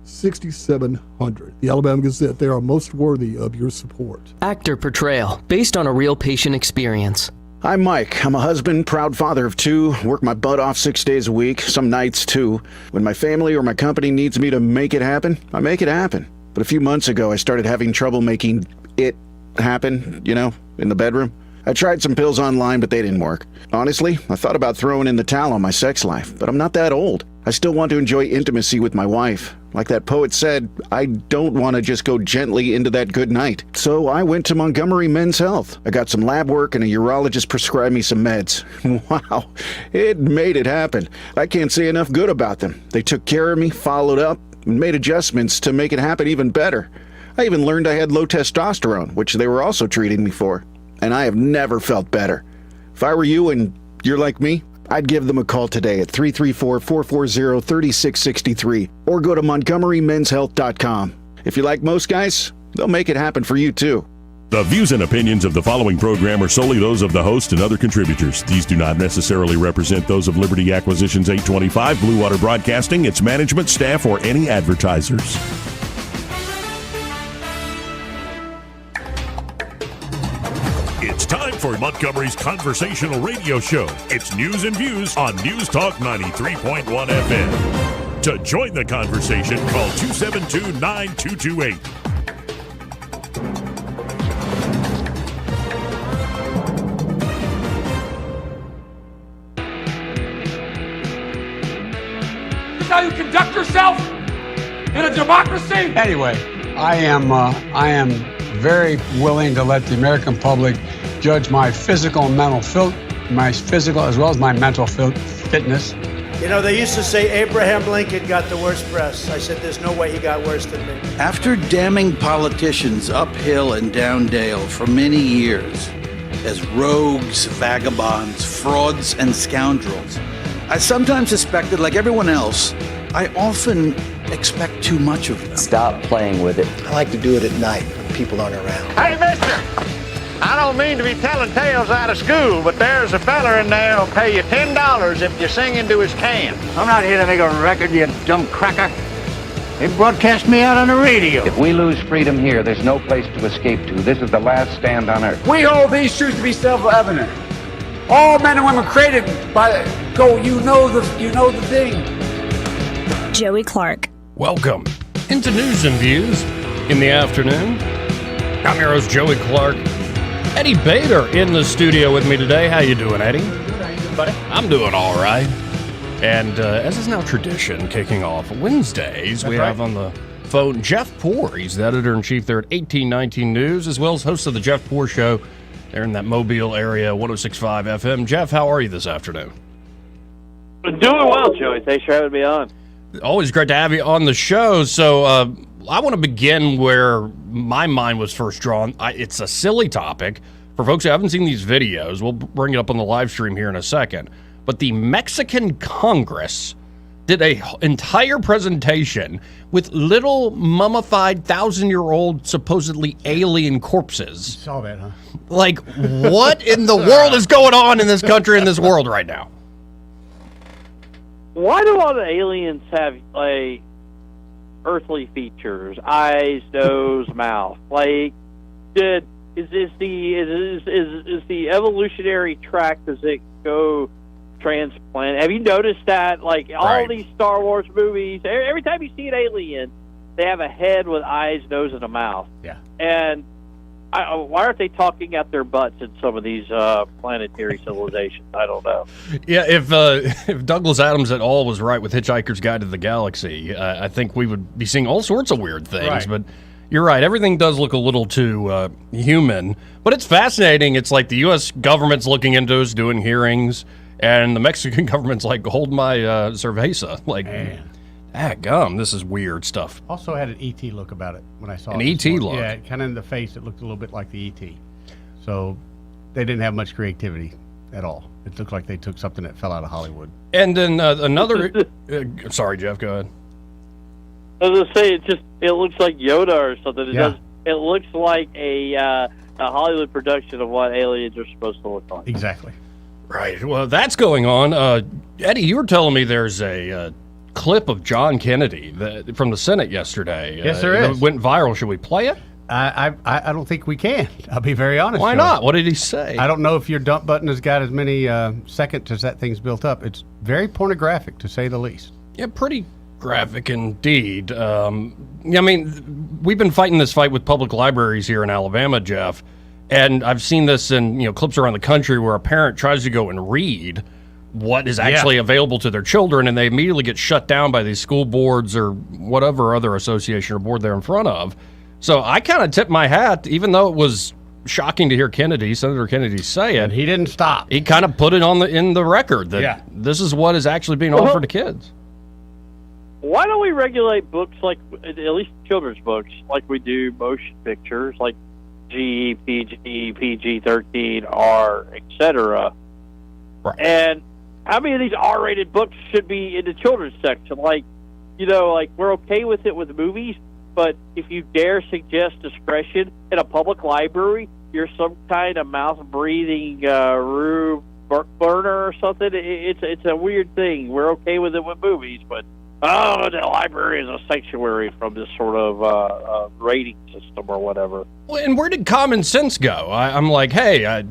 6700. The Alabama Gazette, they are most worthy of your support. Actor portrayal, based on a real patient experience. I'm Mike. I'm a husband, proud father of two, work my butt off 6 days a week, some nights too. When my family or my company needs me to make it happen, I make it happen. But a few months ago, I started having trouble making it happen, in the bedroom. I tried some pills online, but they didn't work. Honestly, I thought about throwing in the towel on my sex life, but I'm not that old. I still want to enjoy intimacy with my wife. Like that poet said, I don't want to just go gently into that good night. So I went to Montgomery Men's Health. I got some lab work and a urologist prescribed me some meds. Wow, it made it happen. I can't say enough good about them. They took care of me, followed up, and made adjustments to make it happen even better. I even learned I had low testosterone, which they were also treating me for. And I have never felt better. If I were you and you're like me, I'd give them a call today at 334-440-3663 or go to montgomerymenshealth.com. If you like most guys, they'll make it happen for you too. The views and opinions of the following program are solely those of the host and other contributors. These do not necessarily represent those of Liberty Acquisitions 825, Blue Water Broadcasting, its management, staff, or any advertisers. It's time for Montgomery's conversational radio show. It's news and views on News Talk 93.1 FM. To join the conversation, call 272-9228. This is how you conduct yourself in a democracy? Anyway, I am very willing to let the American public judge my physical and mental my physical as well as my mental fitness. They used to say Abraham Lincoln got the worst press. I said there's no way he got worse than me. After damning politicians uphill and down dale for many years as rogues, vagabonds, frauds, and scoundrels, I sometimes suspected, like everyone else, I often expect too much of them. Stop playing with it. I like to do it at night when people aren't around. Hey, mister! I don't mean to be telling tales out of school, but there's a feller in there who'll pay you $10 if you sing into his can. I'm not here to make a record, you dumb cracker. They broadcast me out on the radio. If we lose freedom here, there's no place to escape to. This is the last stand on earth. We hold these truths to be self-evident. All men and women created by you know the thing. Joey Clark. Welcome into News and Views in the afternoon. I'm your host, Joey Clark. Eddie Bader in the studio with me today. How you doing, Eddie? Good. How you doing, buddy? I'm doing all right. And as is now tradition, kicking off Wednesdays, we have on the phone Jeff Poor. He's the editor-in-chief there at 1819 News, as well as host of the Jeff Poor Show there in that Mobile area, 106.5 FM. Jeff, how are you this afternoon? Doing well, Joey. Thanks for having me on. Always great to have you on the show. So I want to begin where my mind was first drawn. It's a silly topic. For folks who haven't seen these videos, we'll bring it up on the live stream here in a second. But the Mexican Congress did an entire presentation with little mummified 1,000-year-old supposedly alien corpses. You saw that, huh? Like, what in the world is going on in this country, in this world right now? Why do all the aliens have, like, earthly features? Eyes, nose, mouth. Like, is the evolutionary track, does it go transplant? Have you noticed that, like, all these Star Wars movies, every time you see an alien, they have a head with eyes, nose, and a mouth. Yeah. And why aren't they talking out their butts in some of these planetary civilizations? I don't know. Yeah, if Douglas Adams at all was right with Hitchhiker's Guide to the Galaxy, I think we would be seeing all sorts of weird things. Right. But you're right, everything does look a little too human. But it's fascinating. It's like the U.S. government's looking into us, doing hearings, and the Mexican government's like, hold my cerveza. Like, gum, this is weird stuff. Also had an E.T. look about it when I saw it. An E.T. look? Yeah, kind of in the face, it looked a little bit like the E.T. So they didn't have much creativity at all. It looked like they took something that fell out of Hollywood. And then another... sorry, Jeff, go ahead. I was going to say, it looks like Yoda or something. It looks like a Hollywood production of what aliens are supposed to look like. Exactly. Right. Well, that's going on. Eddie, you were telling me there's a clip of John Kennedy from the Senate yesterday. Yes, there is. It went viral. Should we play it? I don't think we can. I'll be very honest. Why not? What did he say? I don't know if your dump button has got as many seconds as that thing's built up. It's very pornographic, to say the least. Yeah, pretty graphic indeed. I mean, we've been fighting this fight with public libraries here in Alabama, Jeff, and I've seen this in clips around the country where a parent tries to go and read what is actually available to their children, and they immediately get shut down by these school boards or whatever other association or board they're in front of. So I kind of tip my hat, even though it was shocking to hear Senator Kennedy say it. And he didn't stop. He kind of put it in the record that this is what is actually being offered to kids. Why don't we regulate books, like at least children's books, like we do motion pictures, like G, PG, PG-13, R, etc. Right. And how many of these R-rated books should be in the children's section? Like we're okay with it with movies, but if you dare suggest discretion in a public library, you're some kind of mouth-breathing Rube burner or something. It's a weird thing. We're okay with it with movies, but the library is a sanctuary from this sort of rating system or whatever. Well, and where did common sense go? I'm like, hey,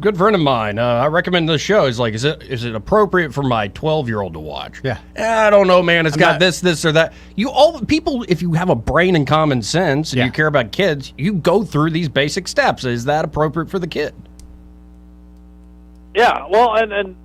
good friend of mine, I recommend this show. He's like, is it appropriate for my 12-year-old to watch? Yeah. I don't know, man. It's got this, or that. People, if you have a brain and common sense and you care about kids, you go through these basic steps. Is that appropriate for the kid? Yeah, well, and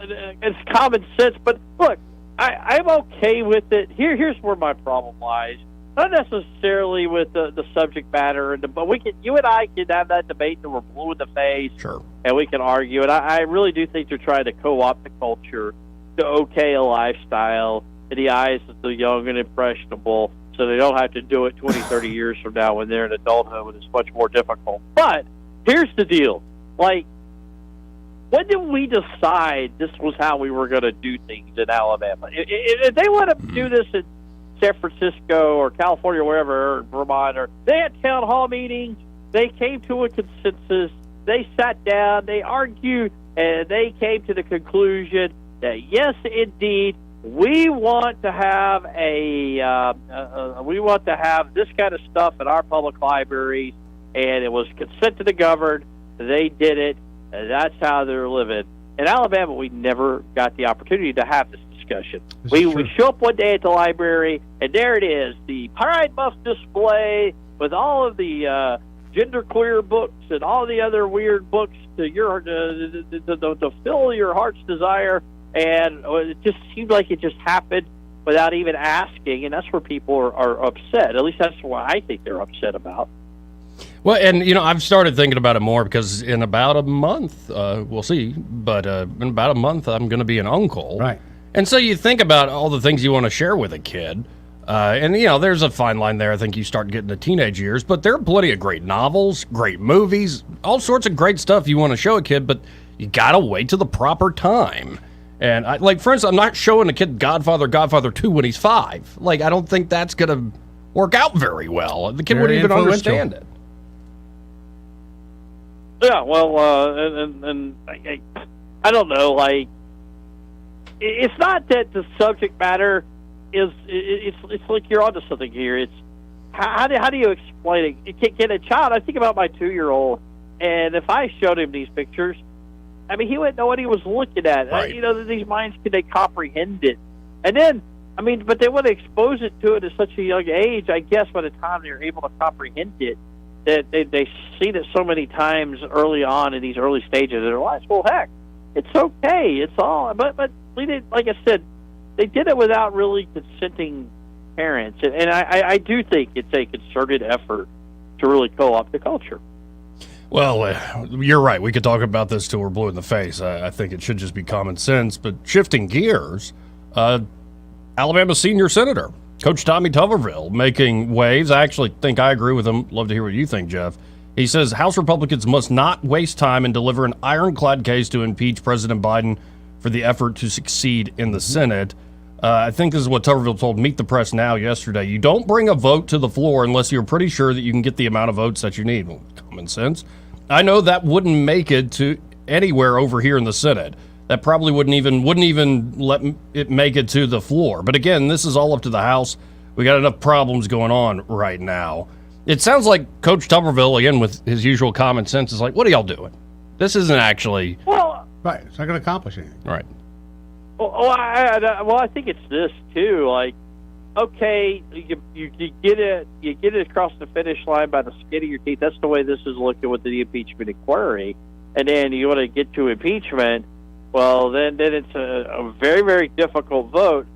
it's common sense, but look, I'm okay with it. Here's where my problem lies. Not necessarily with the subject matter, but you and I can have that debate that we're blue in the face, sure, and we can argue. And I really do think they're trying to co-opt the culture to okay a lifestyle in the eyes of the young and impressionable, so they don't have to do it 20, 30 years from now when they're in adulthood when it's much more difficult. But here's the deal: when did we decide this was how we were going to do things in Alabama? If they want to do this in San Francisco or California or wherever, or Vermont, or they had town hall meetings, they came to a consensus, they sat down, they argued, and they came to the conclusion that yes, indeed, we want to have this kind of stuff in our public libraries, and it was consented to govern. They did it. And that's how they're living. In Alabama, we never got the opportunity to have this discussion. We show up one day at the library, and there it is, the Pride Month display with all of the genderqueer books and all the other weird books to fill your heart's desire. And it just seemed like it just happened without even asking, and that's where people are upset. At least that's what I think they're upset about. Well, and, I've started thinking about it more because in about a month, we'll see, but in about a month, I'm going to be an uncle. Right. And so you think about all the things you want to share with a kid. And, there's a fine line there. I think you start getting to teenage years, but there are plenty of great novels, great movies, all sorts of great stuff you want to show a kid, but you got to wait till the proper time. And, for instance, I'm not showing a kid Godfather 2 when he's 5. I don't think that's going to work out very well. The kid wouldn't even understand it. Yeah, well, and I don't know. It's not that the subject matter is. It's like you're onto something here. It's how do you explain it? Can a child? I think about my 2-year-old, and if I showed him these pictures, I mean, he wouldn't know what he was looking at. Right. These minds, can they comprehend it? And then, but they want to expose it to it at such a young age. I guess by the time they're able to comprehend it, that they've seen it so many times early on in these early stages of their lives. Well, heck, it's okay. It's all. But we did, like I said, they did it without really consenting parents, and I do think it's a concerted effort to really co-opt the culture. Well, you're right. We could talk about this till we're blue in the face. I think it should just be common sense. But shifting gears, Alabama senior senator Coach Tommy Tuberville making waves. I actually think I agree with him. Love to hear what you think, Jeff. He says House Republicans must not waste time and deliver an ironclad case to impeach President Biden for the effort to succeed in the Senate. I think this is what Tuberville told Meet the Press Now yesterday. You don't bring a vote to the floor unless you're pretty sure that you can get the amount of votes that you need. Well, common sense. I know that wouldn't make it to anywhere over here in the Senate. that probably wouldn't even let it make it to the floor. But again, this is all up to the House. We got enough problems going on right now. It sounds like Coach Tuberville, again, with his usual common sense, is like, what are y'all doing? This isn't actually... Right, it's not going to accomplish anything. Right. I think it's this, too. Like, okay, you get it across the finish line by the skin of your teeth. That's the way this is looking with the impeachment inquiry. And then you want to get to impeachment, well, then it's a very, very difficult vote.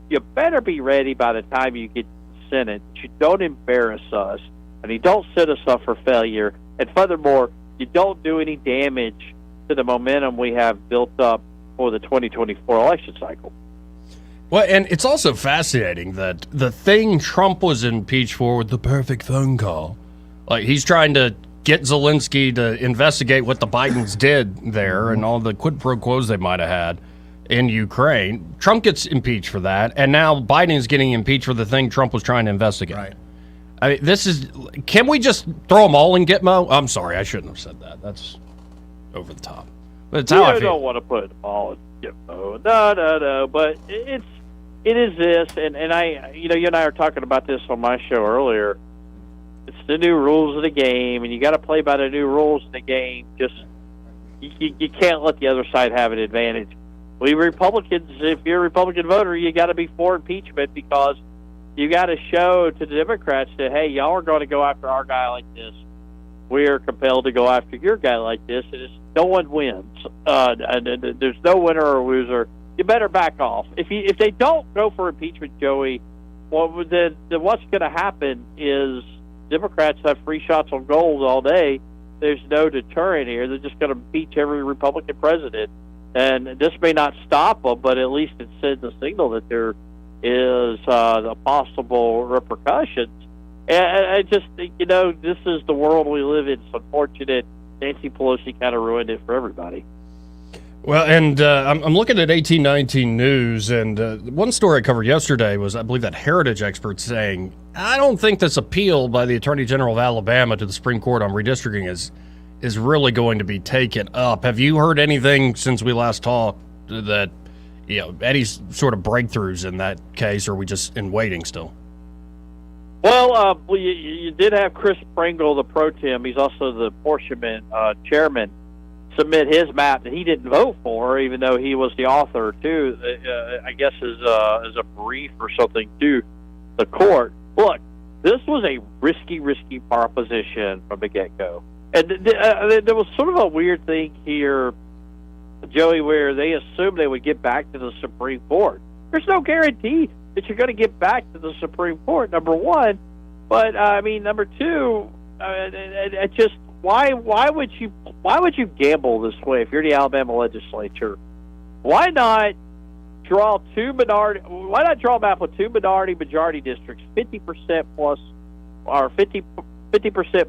You better be ready by the time you get to the Senate. You don't embarrass us, and you don't set us up for failure. And furthermore, you don't do any damage to the momentum we have built up for the 2024 election cycle. Well, and it's also fascinating that the thing Trump was impeached for with the perfect phone call, like he's trying to get Zelensky to investigate what the Bidens did there and all the quid pro quos they might have had in Ukraine. Trump gets impeached for that, and now Biden's getting impeached for the thing Trump was trying to investigate. Right. I mean, this is... Can we just throw them all in Gitmo? I'm sorry, I shouldn't have said that. That's over the top. But it's how I feel. Don't want to put them all in Gitmo. No. But it is this, and you and I were talking about this on my show earlier. It's the new rules of the game, and you got to play by the new rules of the game. Just you can't let the other side have an advantage. We Republicans, if you're a Republican voter, you got to be for impeachment because you got to show to the Democrats that, hey, y'all are going to go after our guy like this. We are compelled to go after your guy like this, and no one wins. There's no winner or loser. You better back off. If they don't go for impeachment, Joey, well, then what's going to happen is Democrats have free shots on goal all day. There's no deterrent here. They're just going to impeach every Republican president. And this may not stop them, but at least it sends a signal that there is the possible repercussions. And I just think, this is the world we live in. It's unfortunate. Nancy Pelosi kind of ruined it for everybody. Well, and I'm looking at 1819 News, and one story I covered yesterday was, I believe, that heritage expert saying, I don't think this appeal by the Attorney General of Alabama to the Supreme Court on redistricting is really going to be taken up. Have you heard anything since we last talked that, any sort of breakthroughs in that case, or are we just in waiting still? Well, you did have Chris Pringle, the pro tem. He's also the apportionment chairman, submit his map that he didn't vote for, even though he was the author too. I guess as a brief or something to the court. Look, this was a risky proposition from the get-go, and there was sort of a weird thing here, Joey, where they assumed they would get back to the Supreme Court. There's no guarantee that you're going to get back to the Supreme Court. Number one, but number two, it just. Why would you gamble this way if you're the Alabama legislature? Why not draw Why not draw a map with two majority districts, 50% plus, or 50%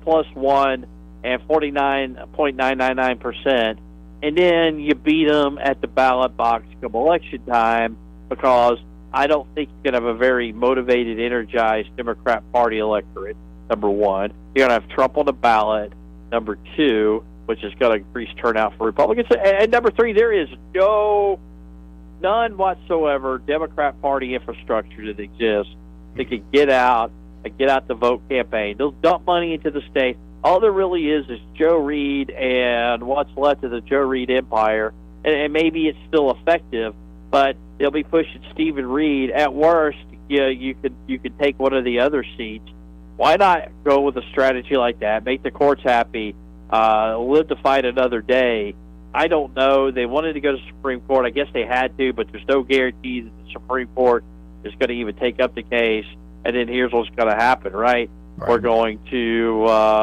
plus one, and 49.999%, and then you beat them at the ballot box come election time, because I don't think you're going to have a very motivated, energized Democrat Party electorate. Number one, you're going to have Trump on the ballot. Number two, which is going to increase turnout for Republicans. And number three, there is none whatsoever Democrat Party infrastructure that exists that can get out the vote campaign. They'll dump money into the state. All there really is Joe Reed and what's left of the Joe Reed empire. And maybe it's still effective, but they'll be pushing Stephen Reed. At worst, you could take one of the other seats. Why not go with a strategy like that? Make the courts happy. Live to fight another day. I don't know. They wanted to go to the Supreme Court. I guess they had to, but there's no guarantee that the Supreme Court is going to even take up the case. And then here's what's going to happen, right? We're going to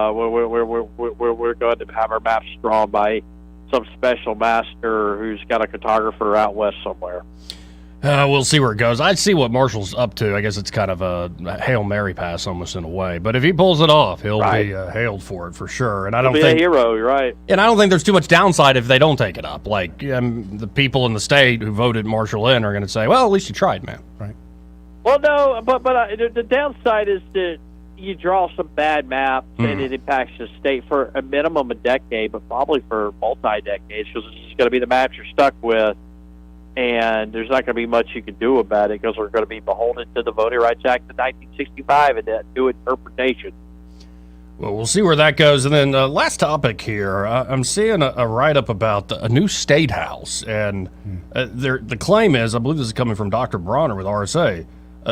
we're going to have our maps drawn by some special master who's got a cartographer out west somewhere. We'll see where it goes. I'd see what Marshall's up to. I guess it's kind of a Hail Mary pass almost in a way. But if he pulls it off, he'll be hailed for it for sure. And I don't think a hero, you're right. And I don't think there's too much downside if they don't take it up. Like the people in the state who voted Marshall in are going to say, "Well, at least you tried, man." Right. Well, no, but the downside is that you draw some bad maps and it impacts the state for a minimum a decade, but probably for multi-decades, because this is going to be the maps you're stuck with, and there's not going to be much you can do about it because we're going to be beholden to the Voting Rights Act of 1965 and that new interpretation. Well, we'll see where that goes. And then last topic here, I'm seeing a write-up about a new state house. And the claim is, I believe this is coming from Dr. Bronner with RSA,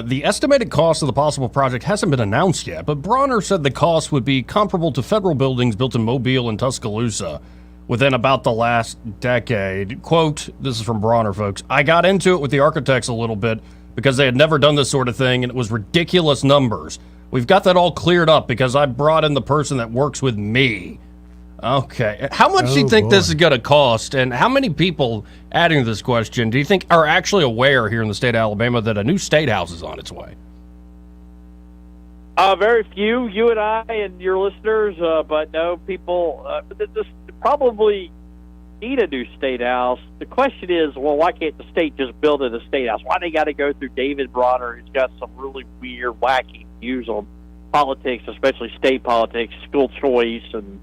the estimated cost of the possible project hasn't been announced yet, but Bronner said the cost would be comparable to federal buildings built in Mobile and Tuscaloosa within about the last decade. Quote, this is from Bronner, folks, I got into it with the architects a little bit because they had never done this sort of thing, and it was ridiculous numbers. We've got that all cleared up because I brought in the person that works with me. Okay. How much do you think this is going to cost, and how many people, adding to this question, do you think are actually aware here in the state of Alabama that a new state house is on its way? Very few, you and I and your listeners, but no, people this probably need a new state house. The question is, well, why can't the state just build it a state house? Why they got to go through David Bronner, who's got some really weird, wacky views on politics, especially state politics, school choice, and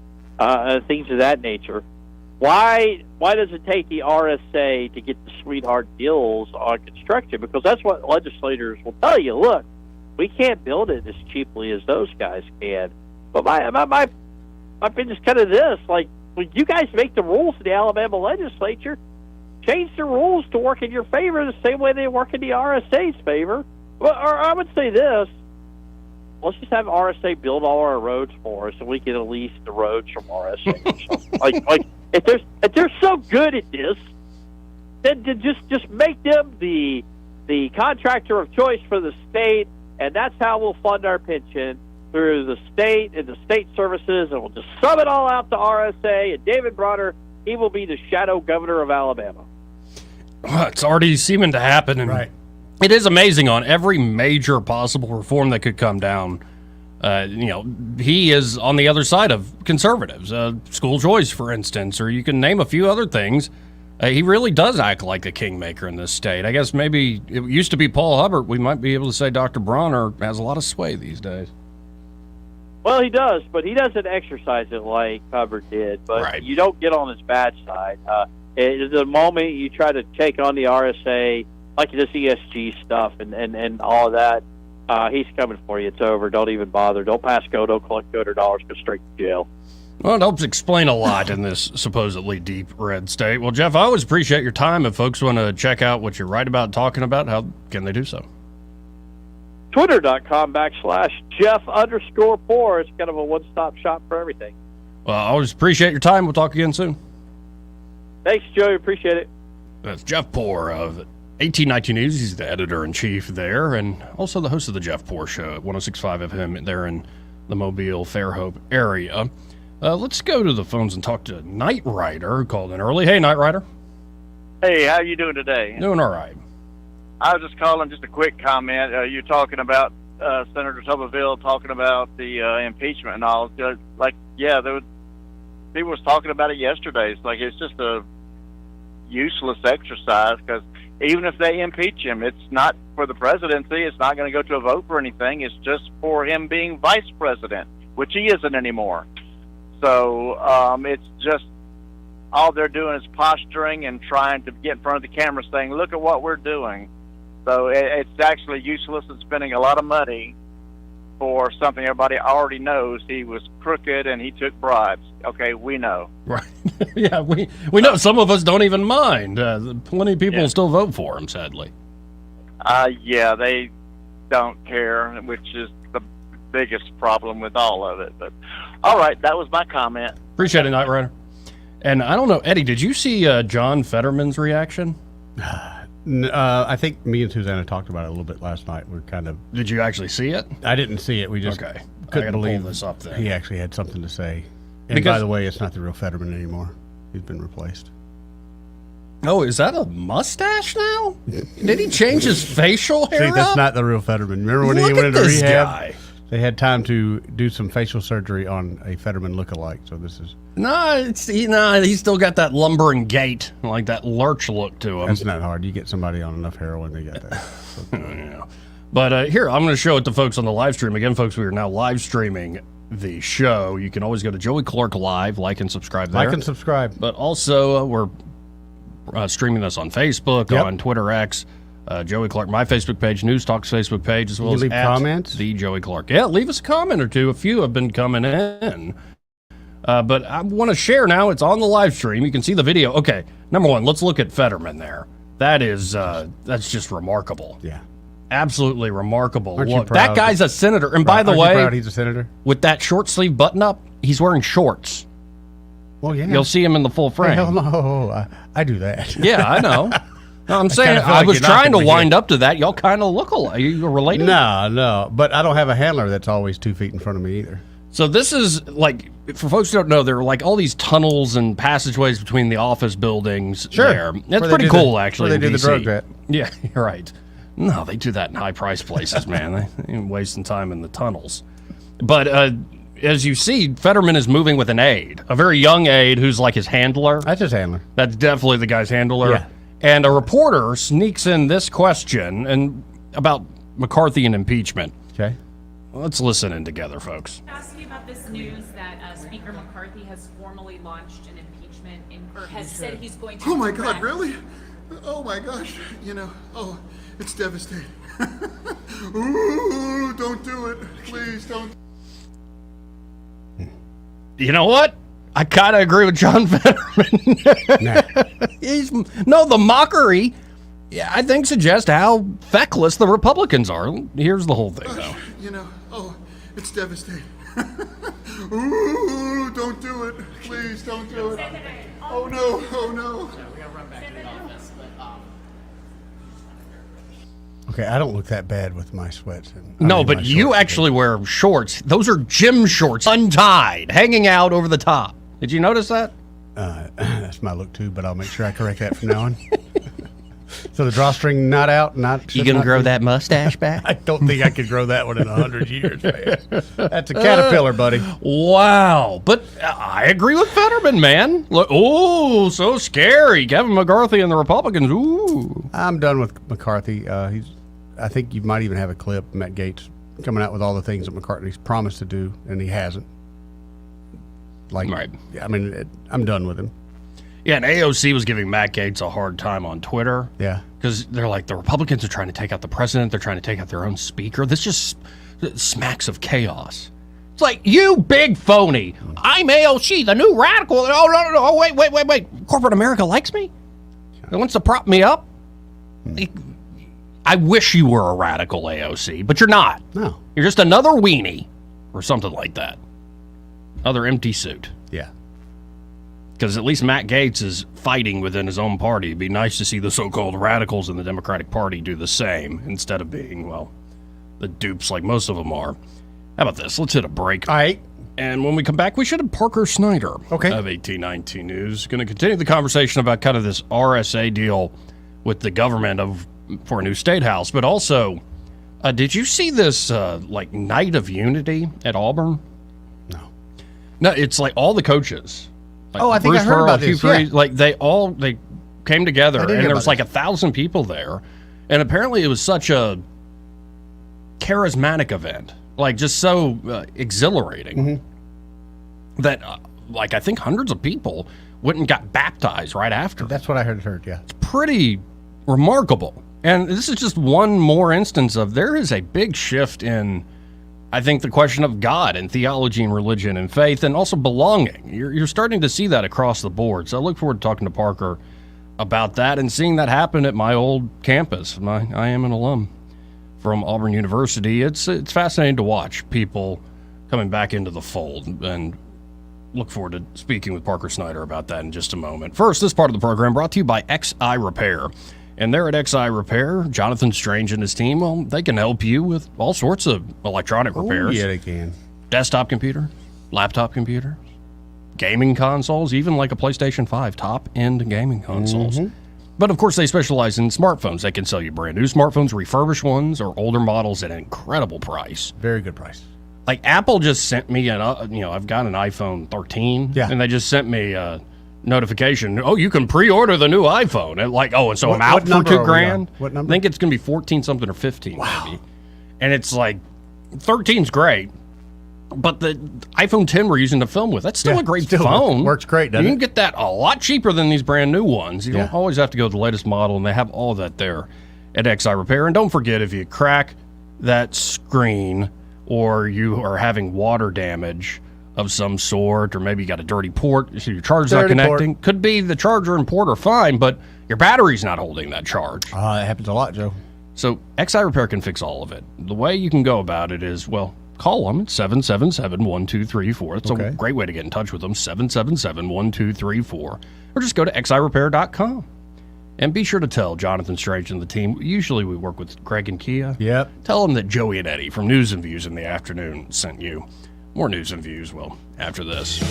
things of that nature. Why does it take the RSA to get the sweetheart deals on construction? Because that's what legislators will tell you. Look, we can't build it as cheaply as those guys can. But my opinion is kind of this: like, when you guys make the rules in the Alabama legislature, change the rules to work in your favor the same way they work in the RSA's favor. Well, or I would say this: let's just have RSA build all our roads for us, and we can lease the roads from RSA. Or something. like if they're so good at this, then just make them the contractor of choice for the state, and that's how we'll fund our pension through the state and the state services, and we'll just sub it all out to RSA. And David Bronner, he will be the shadow governor of Alabama. Well, it's already seeming to happen, and right. It is amazing on every major possible reform that could come down. He is on the other side of conservatives. School choice, for instance, or you can name a few other things. He really does act like a kingmaker in this state. I guess maybe it used to be Paul Hubbard. We might be able to say Dr. Bronner has a lot of sway these days. Well, he does, but he doesn't exercise it like Hubbard did. But right. You don't get on his bad side. The moment you try to take on the RSA, like this ESG stuff and all of that, he's coming for you. It's over. Don't even bother. Don't pass go. Don't collect $200. Go straight to jail. Well, it helps explain a lot in this supposedly deep red state. Well, Jeff, I always appreciate your time. If folks want to check out what you write about, talking about, how can they do so? Twitter.com/Jeff_Poor. It's kind of a one-stop shop for everything. Well, I always appreciate your time. We'll talk again soon. Thanks, Joey. Appreciate it. That's Jeff Poor of 1819 News. He's the editor-in-chief there, and also the host of the Jeff Poor Show at 106.5 FM there in the Mobile, Fairhope area. Let's go to the phones and talk to Knight Rider, who called in early. Hey, Knight Rider. Hey, how you doing today? Doing all right. I was just calling, just a quick comment. You're talking about Senator Tuberville talking about the impeachment and all. People was talking about it yesterday. It's like it's just a useless exercise because even if they impeach him, it's not for the presidency. It's not going to go to a vote for anything. It's just for him being vice president, which he isn't anymore. So it's just all they're doing is posturing and trying to get in front of the camera saying, look at what we're doing. So it's actually useless and spending a lot of money for something everybody already knows. He was crooked and he took bribes. Okay, we know. Right. Yeah, we know. Some of us don't even mind. Plenty of people still vote for him, sadly. Yeah, they don't care, which is the biggest problem with all of it. But all right, that was my comment. Appreciate it, Knight Rider. And I don't know, Eddie, did you see John Fetterman's reaction? I think me and Susanna talked about it a little bit last night. We're kind of. Did you actually see it? I didn't see it. We just couldn't believe this up there. He actually had something to say. And by the way, it's not the real Fetterman anymore. He's been replaced. Oh, is that a mustache now? Did he change his facial hair? See, that's not the real Fetterman. Remember when he went into rehab? Guy. They had time to do some facial surgery on a Fetterman lookalike. So this is he's still got that lumbering gait, like that lurch look to him. That's not hard. You get somebody on enough heroin, they got that. Yeah. But here, I'm going to show it to folks on the live stream. Again, folks, we are now live streaming the show. You can always go to Joey Clark Live, like and subscribe there. Like and subscribe. But also, we're streaming this on Facebook, on Twitter X, Joey Clark, my Facebook page, News Talk's Facebook page, as well as leave comments? The Joey Clark. Yeah, leave us a comment or two. A few have been coming in. But I want to share now. It's on the live stream. You can see the video. Okay, number one, let's look at Fetterman there. That is, that's just remarkable. Yeah. Absolutely remarkable. Aren't you Look, proud? that guy's a senator. And by the Aren't you way, proud he's a senator? with that short sleeve button up, he's wearing shorts. Well, yeah. You'll see him in the full frame. Hell no. I do that. Yeah, I know. No, I'm saying I was trying to wind up to that. Y'all kind of look alike. You're related? No. But I don't have a handler that's always 2 feet in front of me either. So this is like, for folks who don't know, there are like all these tunnels and passageways between the office buildings there. That's pretty cool, actually. Where they do the drug rat. Yeah, you're right. No, they do that in high-priced places, man. They're wasting time in the tunnels. But as you see, Fetterman is moving with an aide, a very young aide who's like his handler. That's his handler. That's definitely the guy's handler. Yeah. And a reporter sneaks in this question about McCarthy and impeachment. Okay. Let's listen in together, folks. Ask you about this news that Speaker McCarthy has formally launched an impeachment or has said he's going to. Oh my God, really? Oh my gosh, it's devastating. Ooh, don't do it. Please don't. You know what? I kind of agree with John Fetterman. The mockery, I think, suggests how feckless the Republicans are. Here's the whole thing, though. It's devastating. Ooh, don't do it. Please don't do it. Oh no. Okay, I don't look that bad with my sweats. But you actually wear shorts. Those are gym shorts, untied, hanging out over the top. Did you notice that? That's my look too, but I'll make sure I correct that from now on. So the drawstring not out, You gonna grow that mustache back? I don't think I could grow that one in 100 years, man. That's a caterpillar, buddy. Wow. But I agree with Fetterman, man. Look, oh, so scary. Kevin McCarthy and the Republicans. Ooh. I'm done with McCarthy. I think you might even have a clip, Matt Gaetz, coming out with all the things that McCarthy's promised to do, and he hasn't. Right. I mean, I'm done with him. Yeah, and AOC was giving Matt Gaetz a hard time on Twitter. Yeah. Because they're like, the Republicans are trying to take out the president. They're trying to take out their own speaker. This just smacks of chaos. It's like, you big phony. I'm AOC, the new radical. Oh, no, wait. Corporate America likes me? It wants to prop me up? I wish you were a radical, AOC, but you're not. No. You're just another weenie or something like that. Another empty suit. Yeah. Because at least Matt Gaetz is fighting within his own party. It'd be nice to see the so-called radicals in the Democratic Party do the same instead of being, the dupes like most of them are. How about this? Let's hit a break. All right. And when we come back, we should have Parker Snyder of 1819 News. Going to continue the conversation about kind of this RSA deal with the government for a new state house. But also, did you see this Night of Unity at Auburn? No, it's like all the coaches. I think I heard about this. They came together, and there was 1,000 people there, and apparently it was such a charismatic event, just so exhilarating that I think hundreds of people went and got baptized right after. That's what I heard. Yeah, it's pretty remarkable, and this is just one more instance of there is a big shift in, I think, the question of God and theology and religion and faith and also belonging. You're starting to see that across the board. So I look forward to talking to Parker about that and seeing that happen at my old campus. I am an alum from Auburn University. It's fascinating to watch people coming back into the fold, and look forward to speaking with Parker Snyder about that in just a moment. First, this part of the program brought to you by XI Repair. And there at XI Repair, Jonathan Strange and his team, they can help you with all sorts of electronic repairs. Yeah, they can. Desktop computer, laptop computer, gaming consoles, even like a PlayStation 5, top-end gaming consoles. But, of course, they specialize in smartphones. They can sell you brand-new smartphones, refurbished ones, or older models at an incredible price. Very good price. Like, Apple just sent me, I've got an iPhone 13, and they just sent me a notification. Oh, you can pre-order the new iPhone. And I'm out for $2,000. What number? I think it's going to be 14 something or 15. Wow. Maybe. And it's like, 13's great, but the iPhone 10 we're using to film with, that's still a great phone. Works great, doesn't You it? can get that a lot cheaper than these brand new ones. You don't always have to go to the latest model, and they have all of that there at XI Repair. And don't forget, if you crack that screen or you are having water damage of some sort, or maybe you got a dirty port, so your charger's not connecting. Could be the charger and port are fine, but your battery's not holding that charge. It happens a lot, Joe. So XI Repair can fix all of it. The way you can go about it is, well, call them at 777-1234. It's a great way to get in touch with them, 777-1234. Or just go to xirepair.com. And be sure to tell Jonathan Strange and the team, usually we work with Greg and Kia. Yep. Tell them that Joey and Eddie from News and Views in the afternoon sent you. More News and Views, well, after this.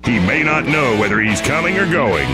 He may not know whether he's coming or going,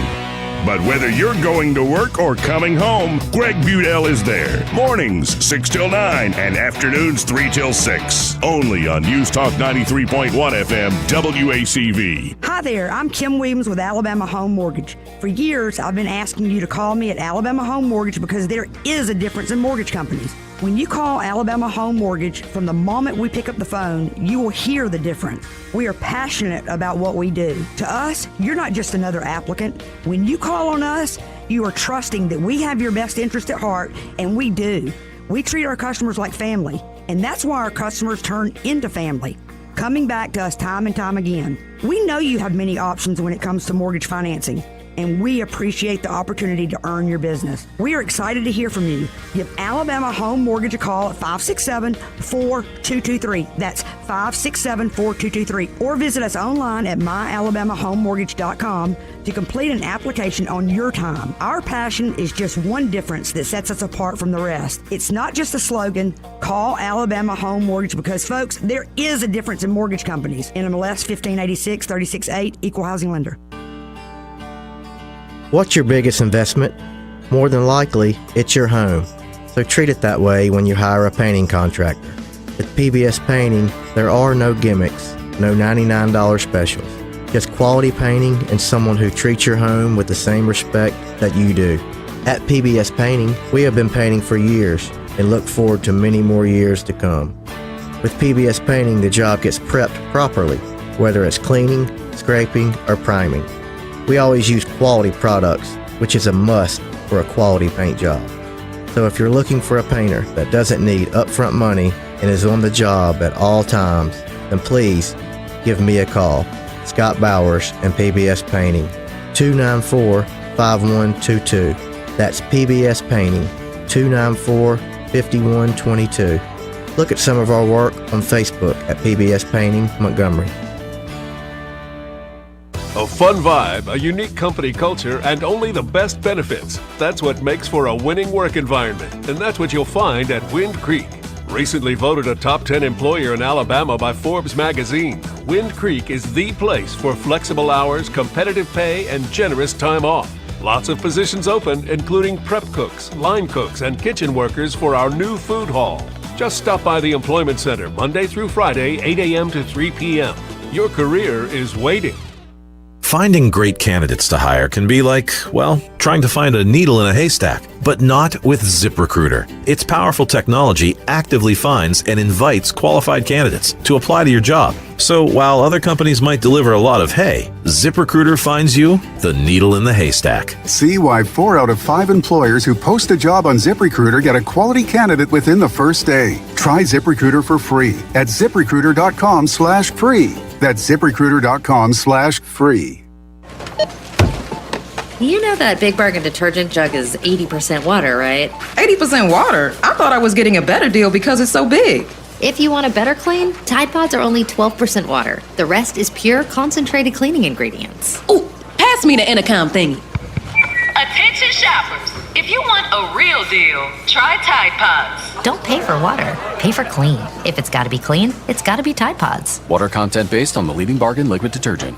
but whether you're going to work or coming home, Greg Budell is there. Mornings, 6 till 9, and afternoons, 3 till 6. Only on News Talk 93.1 FM, WACV. Hi there, I'm Kim Williams with Alabama Home Mortgage. For years, I've been asking you to call me at Alabama Home Mortgage because there is a difference in mortgage companies. When you call Alabama Home Mortgage, from the moment we pick up the phone, you will hear the difference. We are passionate about what we do. To us, you're not just another applicant. When you call on us, you are trusting that we have your best interest at heart, and we do. We treat our customers like family, and that's why our customers turn into family, coming back to us time and time again. We know you have many options when it comes to mortgage financing, and we appreciate the opportunity to earn your business. We are excited to hear from you. Give Alabama Home Mortgage a call at 567-4223. That's 567-4223. Or visit us online at myalabamahomemortgage.com to complete an application on your time. Our passion is just one difference that sets us apart from the rest. It's not just a slogan, call Alabama Home Mortgage, because folks, there is a difference in mortgage companies. NMLS 1586 368, Equal Housing Lender. What's your biggest investment? More than likely, it's your home. So treat it that way when you hire a painting contractor. With PBS Painting, there are no gimmicks, no $99 specials. Just quality painting and someone who treats your home with the same respect that you do. At PBS Painting, we have been painting for years and look forward to many more years to come. With PBS Painting, the job gets prepped properly, whether it's cleaning, scraping, or priming. We always use quality products, which is a must for a quality paint job. So if you're looking for a painter that doesn't need upfront money and is on the job at all times, then please give me a call. Scott Bowers and PBS Painting, 294-5122. That's PBS Painting, 294-5122. Look at some of our work on Facebook at PBS Painting Montgomery. A fun vibe, a unique company culture, and only the best benefits. That's what makes for a winning work environment, and that's what you'll find at Wind Creek. Recently voted a top 10 employer in Alabama by Forbes magazine, Wind Creek is the place for flexible hours, competitive pay, and generous time off. Lots of positions open, including prep cooks, line cooks, and kitchen workers for our new food hall. Just stop by the Employment Center Monday through Friday, 8 a.m. to 3 p.m. Your career is waiting. Finding great candidates to hire can be like, well, trying to find a needle in a haystack, but not with ZipRecruiter. Its powerful technology actively finds and invites qualified candidates to apply to your job. So while other companies might deliver a lot of hay, ZipRecruiter finds you the needle in the haystack. See why 4 out of 5 employers who post a job on ZipRecruiter get a quality candidate within the first day. Try ZipRecruiter for free at ZipRecruiter.com/free. That's ZipRecruiter.com/free. You know that Big Bargain detergent jug is 80% water, right? 80% water? I thought I was getting a better deal because it's so big. If you want a better clean, Tide Pods are only 12% water. The rest is pure, concentrated cleaning ingredients. Ooh, pass me the intercom thingy. Attention shoppers, if you want a real deal, try Tide Pods. Don't pay for water, pay for clean. If it's gotta be clean, it's gotta be Tide Pods. Water content based on the leading bargain liquid detergent.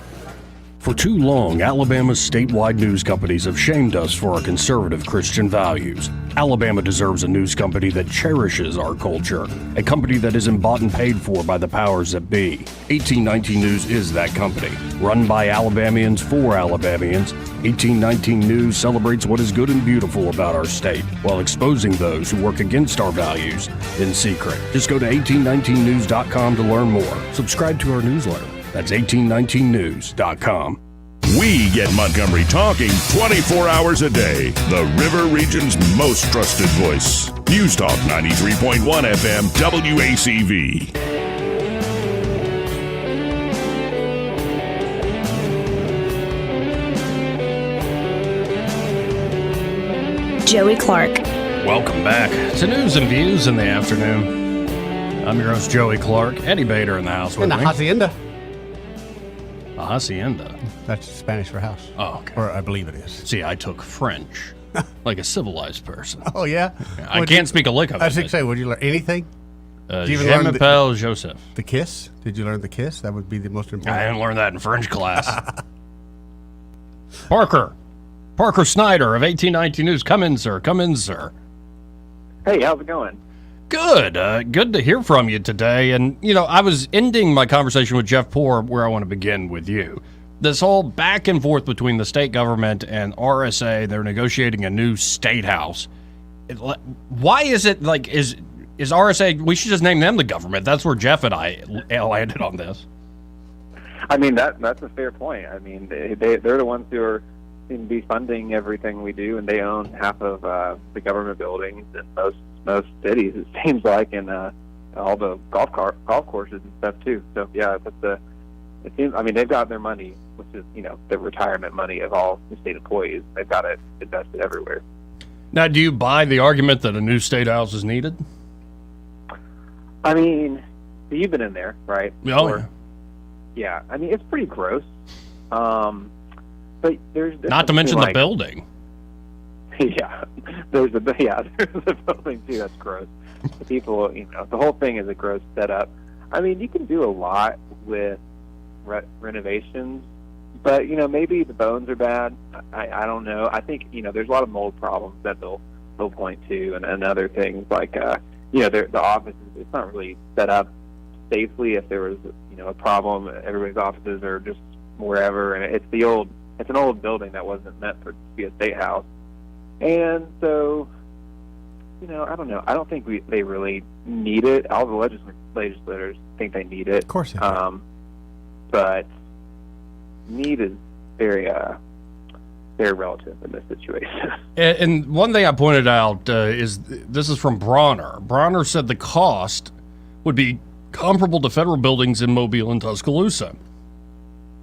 For too long, Alabama's statewide news companies have shamed us for our conservative Christian values. Alabama deserves a news company that cherishes our culture, a company that isn't bought and paid for by the powers that be. 1819 News is that company. Run by Alabamians for Alabamians, 1819 News celebrates what is good and beautiful about our state, while exposing those who work against our values in secret. Just go to 1819news.com to learn more. Subscribe to our newsletter. That's 1819news.com. We get Montgomery talking 24 hours a day. The River Region's most trusted voice. News Talk 93.1 FM WACV. Joey Clark. Welcome back to News and Views in the afternoon. I'm your host, Joey Clark. Eddie Bader in the house with In the me. hacienda. A hacienda. That's Spanish for house. Oh, okay. Or I believe it is. See, I took French, like a civilized person. Oh, yeah? I can't speak a lick of it. I was going to say, would you learn anything? Did you even Je learn m'appelle Joseph. The kiss? Did you learn the kiss? That would be the most important. I didn't learn that in French class. Parker Snyder of 1819 News. Come in, sir. Come in, sir. Hey, how's it going? Good. Good to hear from you today. And, you know, I was ending my conversation with Jeff Poore where I want to begin with you. This whole back and forth between the state government and RSA, they're negotiating a new state house. Why is it like, is RSA, we should just name them the government. That's where Jeff and I landed on this. I mean, that's a fair point. I mean, they're the ones who are seem to be funding everything we do, and they own half of the government buildings in most cities. It seems like, and all the golf courses and stuff too. So yeah, it seems. I mean, they've got their money, which is the retirement money of all the state employees. They've got it invested everywhere. Now, do you buy the argument that a new state house is needed? I mean, you've been in there, right? Oh, yeah. I mean, it's pretty gross. But there's not to mention the building. Yeah, there's a building too. That's gross. The people, the whole thing is a gross setup. I mean, you can do a lot with renovations, but maybe the bones are bad. I don't know. I think there's a lot of mold problems that they'll point to, and other things like the offices. It's not really set up safely. If there was a problem, everybody's offices are just wherever, and it's an old building that wasn't meant to be a state house. And so, I don't know. I don't think they really need it. All the legislators think they need it. Of course they do. But need is very relative in this situation. And one thing I pointed out is this is from Bronner. Bronner said the cost would be comparable to federal buildings in Mobile and Tuscaloosa.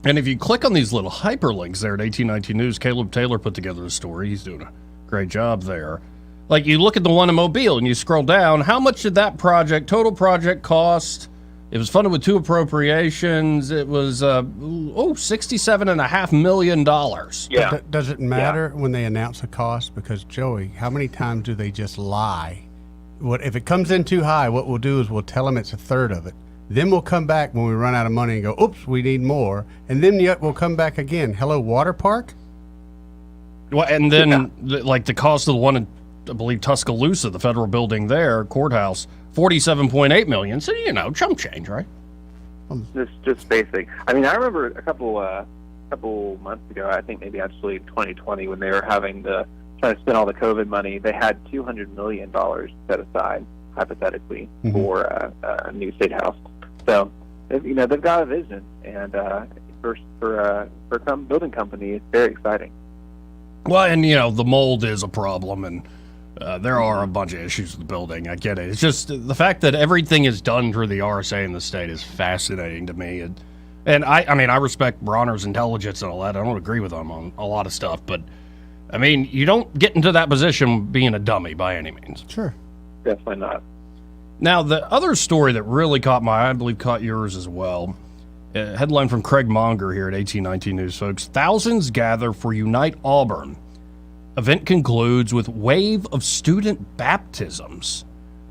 And if you click on these little hyperlinks there at 1819 News, Caleb Taylor put together the story. He's doing a great job there. Like, you look at the one in Mobile and you scroll down, how much did that total project cost? It was funded with 2 appropriations. It was, $67.5 million. Yeah. Does it matter when they announce a cost? Because, Joey, how many times do they just lie? If it comes in too high, what we'll do is we'll tell them it's a third of it. Then we'll come back when we run out of money and go, oops, we need more. And then yet we'll come back again. Hello, water park? Well, and then the cost of the one in, I believe, Tuscaloosa, the federal building there, courthouse, $47.8 million. So, chump change, right? Just basic. I mean, I remember a couple months ago, I think maybe actually 2020, when they were trying to spend all the COVID money, they had $200 million set aside, hypothetically, for a new state house. So, they've got a vision, and for a building company, it's very exciting. Well, and the mold is a problem, and there are a bunch of issues with the building. I get it. It's just the fact that everything is done through the RSA in the state is fascinating to me. And I respect Bronner's intelligence and all that. I don't agree with him on a lot of stuff, but I mean, you don't get into that position being a dummy by any means. Sure. Definitely not. Now, the other story that really caught my eye, I believe caught yours as well, a headline from Craig Monger here at 1819 News, folks. Thousands gather for Unite Auburn. event concludes with wave of student baptisms.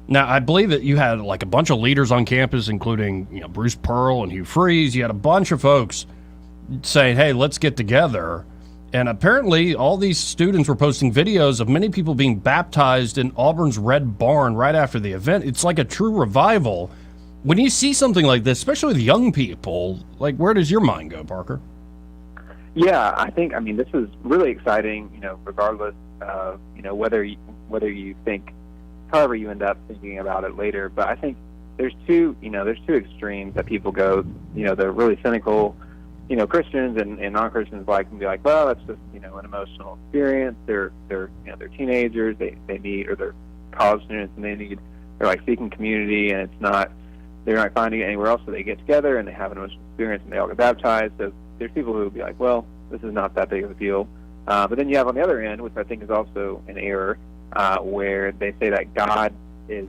Now, I believe that you had like a bunch of leaders on campus, including Bruce Pearl and Hugh Freeze. You had a bunch of folks saying, hey, let's get together. And apparently all these students were posting videos of many people being baptized in Auburn's Red Barn right after the event. It's like a true revival. When you see something like this, especially with young people, like, where does your mind go, Parker? Yeah, I mean, this is really exciting, regardless of, whether you think, however you end up thinking about it later. But I think there's two extremes that people go, the really cynical, Christians and non-Christians can be like, well, that's just, an emotional experience. They're teenagers, they need, or they're college students, and they're like seeking community, and they're not finding it anywhere else, so they get together and they have an emotional experience and they all get baptized. So there's people who will be like, well, this is not that big of a deal. But then you have on the other end, which I think is also an error, where they say that God is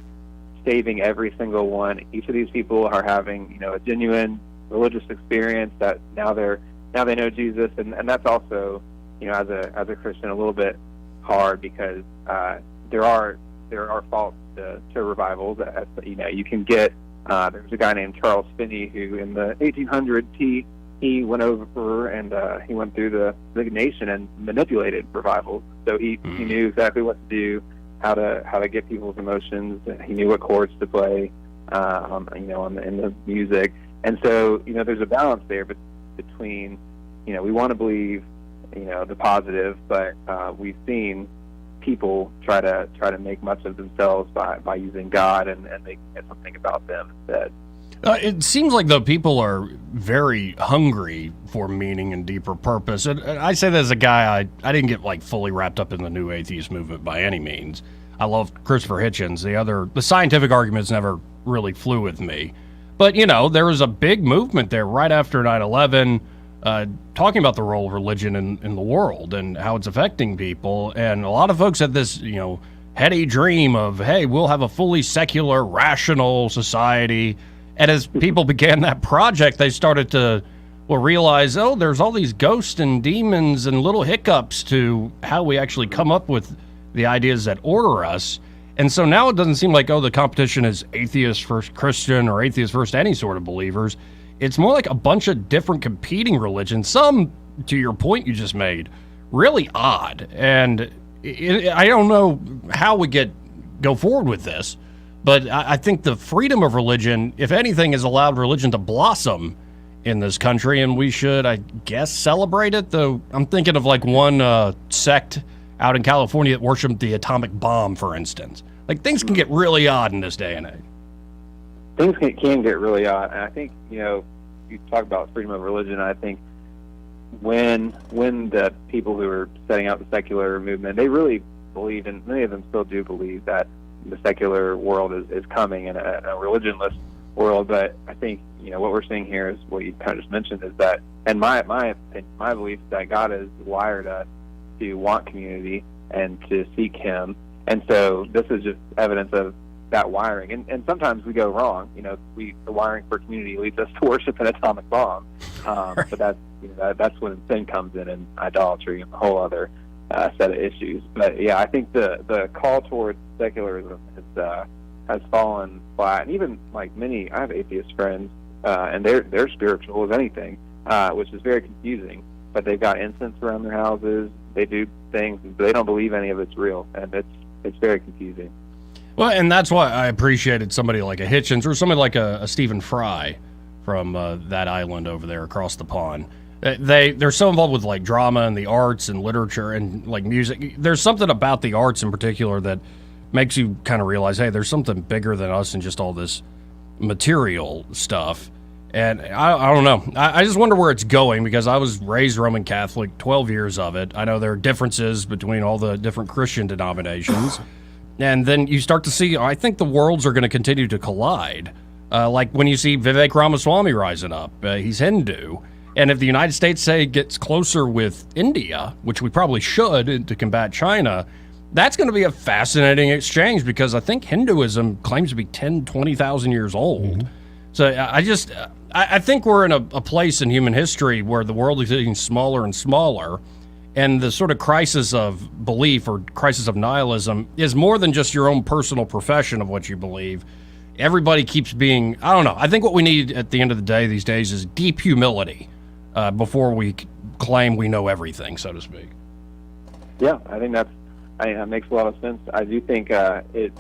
saving every single one. Each of these people are having, a genuine religious experience that now they know Jesus, and that's also, as a Christian, a little bit hard, because there are faults to revivals. You can get. There's a guy named Charles Finney who, in the 1800s, he went over and he went through the nation and manipulated revivals. So he knew exactly what to do, how to get people's emotions. He knew what chords to play, in the music. And so, there's a balance there between, we want to believe, the positive, but we've seen people try to make much of themselves by using God and making it something about them instead. It seems like, though, people are very hungry for meaning and deeper purpose. And I say that as a guy, I didn't get fully wrapped up in the new atheist movement by any means. I love Christopher Hitchens. The scientific arguments never really flew with me. But, there was a big movement there right after 9/11, talking about the role of religion in the world and how it's affecting people. And a lot of folks had this, heady dream of, hey, we'll have a fully secular, rational society. And as people began that project, they started to realize, there's all these ghosts and demons and little hiccups to how we actually come up with the ideas that order us. And so now it doesn't seem like, the competition is atheist versus Christian or atheist versus any sort of believers. It's more like a bunch of different competing religions, some, to your point you just made, really odd. And I don't know how we go forward with this, but I think the freedom of religion, if anything, has allowed religion to blossom in this country, and we should, I guess, celebrate it. Though I'm thinking of one sect out in California that worshipped the atomic bomb, for instance. Things can get really odd in this day and age. Things can get really odd, and I think, you talk about freedom of religion. I think when the people who are setting out the secular movement, they really believe, and many of them still do believe, that the secular world is coming in a religionless world. But I think, what we're seeing here is what you kind of just mentioned, is that, and my belief is that God has wired us to want community and to seek Him. And so this is just evidence of that wiring. And sometimes we go wrong. The wiring for community leads us to worship an atomic bomb. But that's when sin comes in, and idolatry, and a whole other set of issues. But yeah, I think the call towards secularism has fallen flat. And even I have atheist friends, and they're spiritual as anything, which is very confusing. But they've got incense around their houses. They do things, but they don't believe any of it's real, and it's very confusing. Well, and that's why I appreciated somebody like a Hitchens or somebody like a Stephen Fry from that island over there across the pond. They're so involved with drama and the arts and literature and music. There's something about the arts in particular that makes you kind of realize, hey, there's something bigger than us and just all this material stuff. And I don't know. I just wonder where it's going, because I was raised Roman Catholic, 12 years of it. I know there are differences between all the different Christian denominations. And then you start to see, I think the worlds are going to continue to collide. Like when you see Vivek Ramaswamy rising up, he's Hindu. And if the United States, say, gets closer with India, which we probably should to combat China, that's going to be a fascinating exchange, because I think Hinduism claims to be 10, 20,000 years old. Mm-hmm. So I think we're in a place in human history where the world is getting smaller and smaller, And the sort of crisis of belief or crisis of nihilism is more than just your own personal profession of what you believe. Everybody keeps being, I don't know. I think what we need at the end of the day these days is deep humility before we claim we know everything, so to speak. Yeah, I think that makes a lot of sense. I do think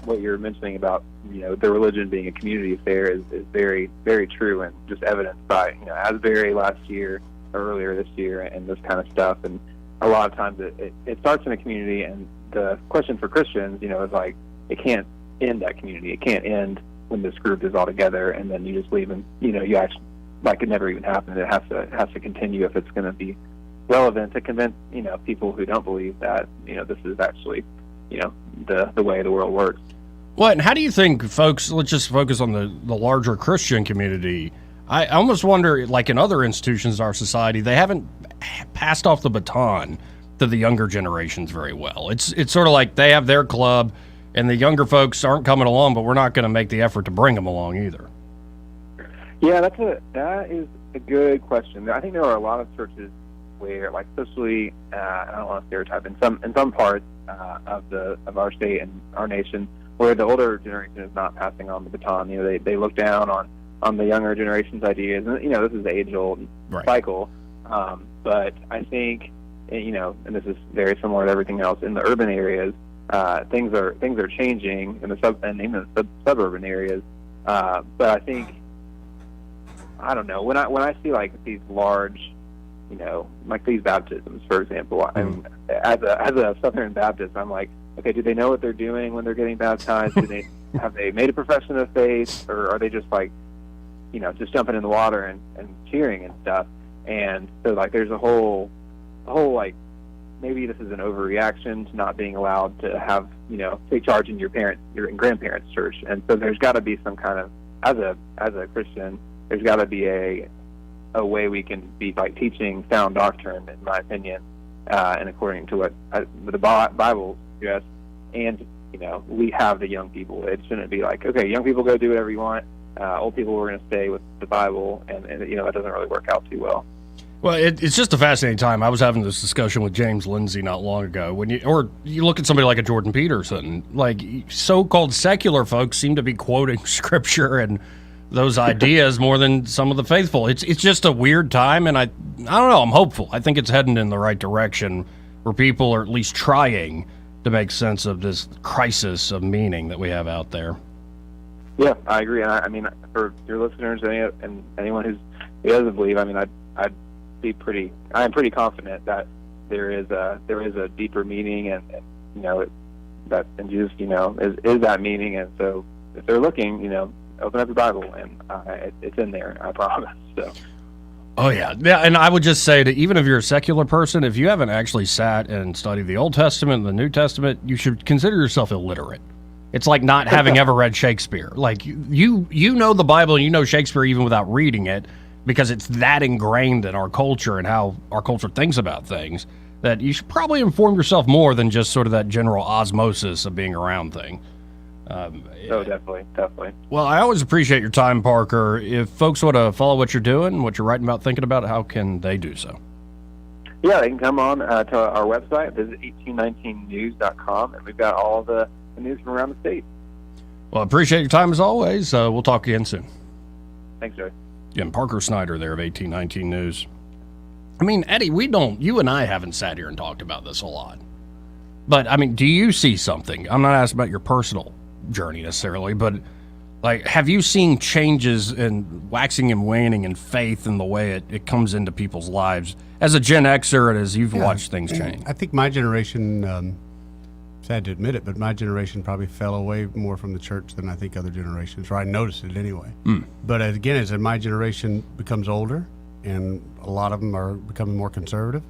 what you're mentioning about the religion being a community affair is very, very true, and just evidenced by Asbury last year, or earlier this year, and this kind of stuff. And a lot of times it starts in a community, and the question for Christians, is like, it can't end that community. It can't end when this group is all together, and then you just leave, and you actually, like, it never even happened. It has to continue if it's going to be relevant to convince people who don't believe that this is actually the way the world works. Well, and how do you think, folks? Let's just focus on the larger Christian community. I almost wonder, like in other institutions in our society, they haven't passed off the baton to the younger generations very well. It's sort of like they have their club, and the younger folks aren't coming along, but we're not going to make the effort to bring them along either. Yeah, that is a good question. I think there are a lot of churches where, like, especially I don't want to stereotype, in some parts of our state and our nation, where the older generation is not passing on the baton. They look down on the younger generation's ideas, and this is the age-old cycle. But I think and this is very similar to everything else in the urban areas. Things are changing in even the suburban areas. But I think, I don't know, when I see like these large, like these baptisms, for example, as a Southern Baptist, I'm like, okay, do they know what they're doing when they're getting baptized? Have they made a profession of faith, or are they just like, just jumping in the water and cheering and stuff? And so, like, there's a whole like, maybe this is an overreaction to not being allowed to have, take charge in your grandparents' church. And so there's got to be some kind of, as a Christian, there's got to be a way we can be, like, teaching sound doctrine, in my opinion, and according to what the Bible suggests. And we have the young people. It shouldn't be like, okay, young people go do whatever you want. Old people, we're going to stay with the Bible, and that doesn't really work out too well. Well, it's just a fascinating time. I was having this discussion with James Lindsay not long ago. When you look at somebody like a Jordan Peterson, like, so-called secular folks seem to be quoting scripture and those ideas more than some of the faithful. It's just a weird time, and I don't know. I'm hopeful. I think it's heading in the right direction, where people are at least trying to make sense of this crisis of meaning that we have out there. Yeah, I agree. And I mean, for your listeners and anyone who doesn't believe, I mean, I am pretty confident that there is a deeper meaning, and that in Jesus, is that meaning. And so if they're looking, open up your Bible, and it's in there, I promise. So. Oh, yeah. Yeah, and I would just say that even if you're a secular person, if you haven't actually sat and studied the Old Testament and the New Testament, you should consider yourself illiterate. It's like not having ever read Shakespeare. Like, you know the Bible, and you know Shakespeare even without reading it, because it's that ingrained in our culture and how our culture thinks about things, that you should probably inform yourself more than just sort of that general osmosis of being around thing. Definitely. Well, I always appreciate your time, Parker. If folks want to follow what you're doing, what you're writing about, thinking about, how can they do so? Yeah, they can come on to our website, visit 1819news.com, and we've got all the news from around the state. Well, I appreciate your time as always. We'll talk again soon. Thanks, Joey. Again, Parker Snyder there of 1819 News. I mean, Eddie, you and I haven't sat here and talked about this a lot. But, I mean, do you see something? I'm not asking about your personal journey necessarily, but, like, have you seen changes in waxing and waning in faith and the way it comes into people's lives as a Gen Xer and as you've watched things change? I think my generation, sad to admit it, but my generation probably fell away more from the church than I think other generations, or I noticed it anyway. But again, as my generation becomes older, and a lot of them are becoming more conservative,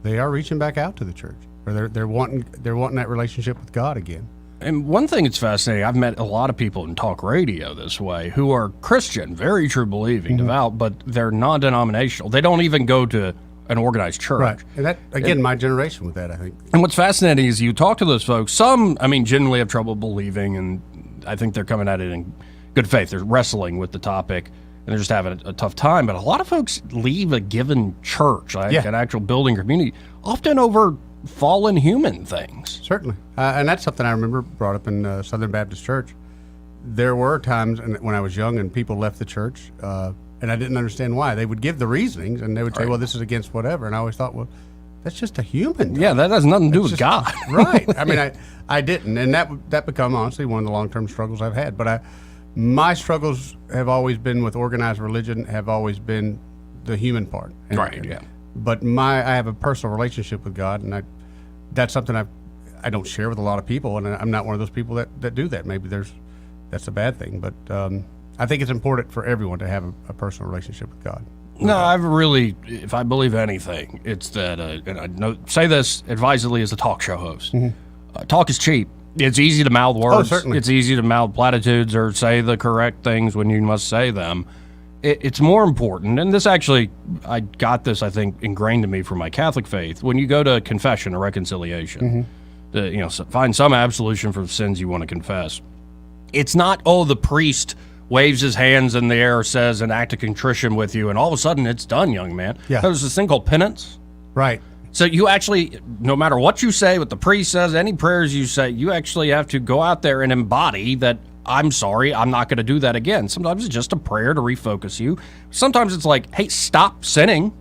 they are reaching back out to the church, or they're wanting that relationship with God again. And one thing that's fascinating, I've met a lot of people in talk radio this way who are Christian, very true believing, devout, but they're non-denominational. They don't even go to an organized church. Right. And that, again, my generation with that, I think. And what's fascinating is you talk to those folks, some, I mean, generally have trouble believing, and I think they're coming at it in good faith. They're wrestling with the topic, and they're just having a tough time. But a lot of folks leave a given church, like an actual building or community, often over fallen human things. Certainly. And that's something I remember brought up in Southern Baptist Church. There were times when I was young and people left the church, and I didn't understand why. They would give the reasonings, and they would say, well, this is against whatever. And I always thought, well, that's just a human. Yeah, that has nothing to do with God. Right. I mean, I didn't. And that become, honestly, one of the long-term struggles I've had. But my struggles have always been with organized religion, have always been the human part. Yeah. But I have a personal relationship with God, and that's something I don't share with a lot of people, and I'm not one of those people that do that. Maybe that's a bad thing, but I think it's important for everyone to have a personal relationship with God. No, if I believe anything, it's that, and I say this advisedly as a talk show host. Talk is cheap. It's easy to mouth words. Oh, certainly. It's easy to mouth platitudes or say the correct things when you must say them. It's more important, and this actually, I got this, I think, ingrained in me from my Catholic faith. When you go to confession or reconciliation, find some absolution for the sins you want to confess. It's not, the priest waves his hands in the air, says an act of contrition with you, and all of a sudden it's done, young man. Yeah. There's this thing called penance. Right. So you actually, no matter what you say, what the priest says, any prayers you say, you actually have to go out there and embody that, I'm sorry, I'm not going to do that again. Sometimes it's just a prayer to refocus you. Sometimes it's like, hey, stop sinning.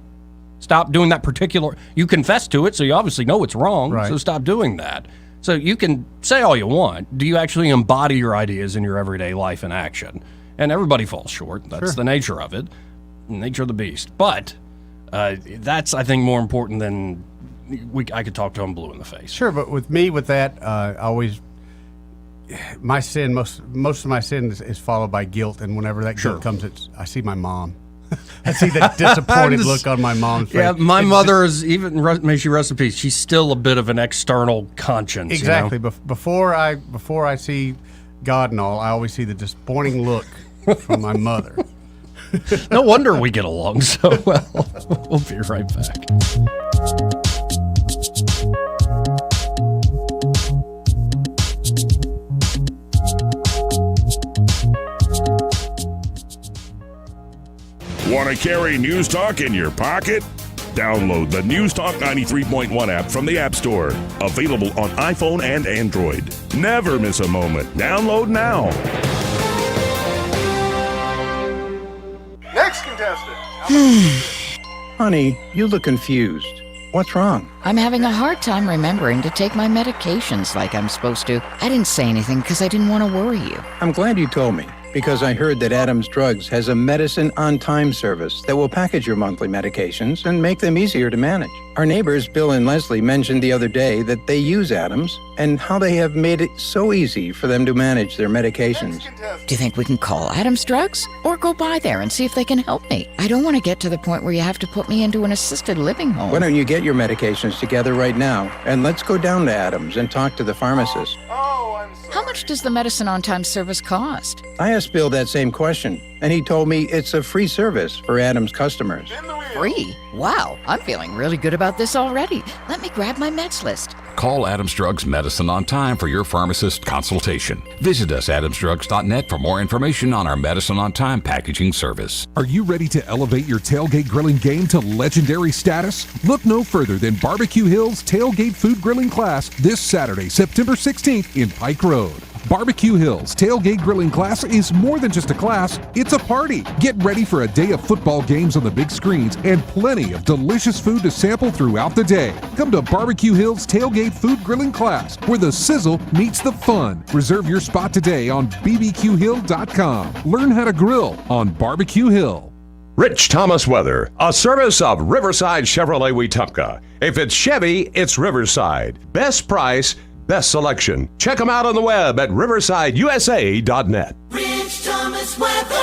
Stop doing that particular, you confess to it, so you obviously know it's wrong, right. So stop doing that. So you can say all you want. Do you actually embody your ideas in your everyday life in action? And everybody falls short. That's the nature of it, nature of the beast. But that's, I think, more important than I could talk to him blue in the face. Sure, but with me, with that, my sin, most of my sin is followed by guilt, and whenever that guilt comes, I see my mom. I see that disappointed look on my mom's face. Yeah, my mother is, even, may she rest in peace, she's still a bit of an external conscience. Exactly. You know? Before I see God and all, I always see the disappointing look from my mother. No wonder we get along so well. We'll be right back. Want to carry News Talk in your pocket? Download the News Talk 93.1 app from the App Store. Available on iPhone and Android. Never miss a moment. Download now. Next contestant. Honey, you look confused. What's wrong? I'm having a hard time remembering to take my medications like I'm supposed to. I didn't say anything because I didn't want to worry you. I'm glad you told me, because I heard that Adams Drugs has a medicine on time service that will package your monthly medications and make them easier to manage. Our neighbors, Bill and Leslie, mentioned the other day that they use Adams and how they have made it so easy for them to manage their medications. Do you think we can call Adams Drugs or go by there and see if they can help me? I don't want to get to the point where you have to put me into an assisted living home. Why don't you get your medications together right now, and let's go down to Adams and talk to the pharmacist. How much does the medicine on time service cost? I asked Bill that same question, and he told me it's a free service for Adams customers. Free? Wow, I'm feeling really good about this already. Let me grab my meds list. Call Adams Drugs Medicine on Time for your pharmacist consultation. Visit us at adamsdrugs.net for more information on our Medicine on Time packaging service. Are you ready to elevate your tailgate grilling game to legendary status? Look no further than Barbecue Hill's Tailgate Food Grilling Class this Saturday, September 16th in Pike Road. Barbecue Hill's Tailgate Grilling Class is more than just a class, it's a party. Get ready for a day of football games on the big screens and plenty of delicious food to sample throughout the day. Come to Barbecue Hill's Tailgate Food Grilling Class, where the sizzle meets the fun. Reserve your spot today on bbqhill.com. Learn how to grill on Barbecue Hill. Rich Thomas Weather, a service of Riverside Chevrolet Wetumpka. If it's Chevy, it's Riverside. Best price, best selection. Check them out on the web at riversideusa.net. Rich Thomas Weather.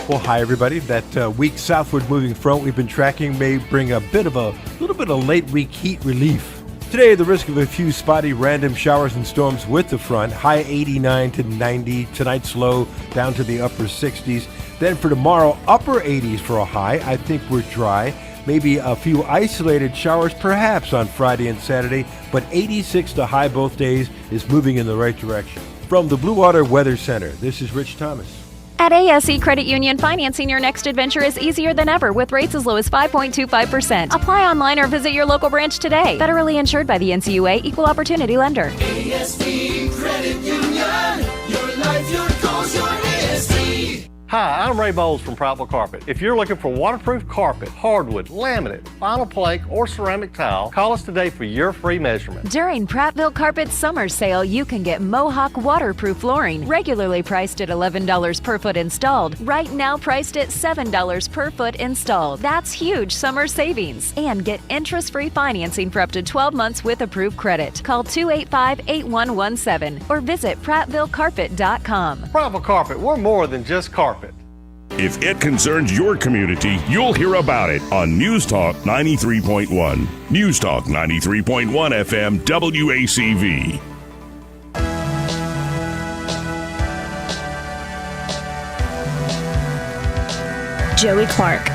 Well, hi everybody. That weak southward moving front we've been tracking may bring a little bit of late week heat relief. Today, the risk of a few spotty random showers and storms with the front. High 89 to 90. Tonight's low down to the upper 60s. Then for tomorrow, upper 80s for a high. I think we're dry. Maybe a few isolated showers perhaps on Friday and Saturday, but 86 to high both days is moving in the right direction. From the Blue Water Weather Center, this is Rich Thomas. At ASE Credit Union, financing your next adventure is easier than ever with rates as low as 5.25%. Apply online or visit your local branch today. Federally insured by the NCUA, Equal Opportunity Lender. ASD Credit Union. Your life, your goals, your ASD. Hi, I'm Ray Bowles from Prattville Carpet. If you're looking for waterproof carpet, hardwood, laminate, vinyl plank, or ceramic tile, call us today for your free measurement. During Prattville Carpet's summer sale, you can get Mohawk waterproof flooring, regularly priced at $11 per foot installed, right now priced at $7 per foot installed. That's huge summer savings. And get interest-free financing for up to 12 months with approved credit. Call 285-8117 or visit PrattvilleCarpet.com. Prattville Carpet, we're more than just carpet. If it concerns your community, you'll hear about it on News Talk 93.1. News Talk 93.1 FM WACV. Joey Clark.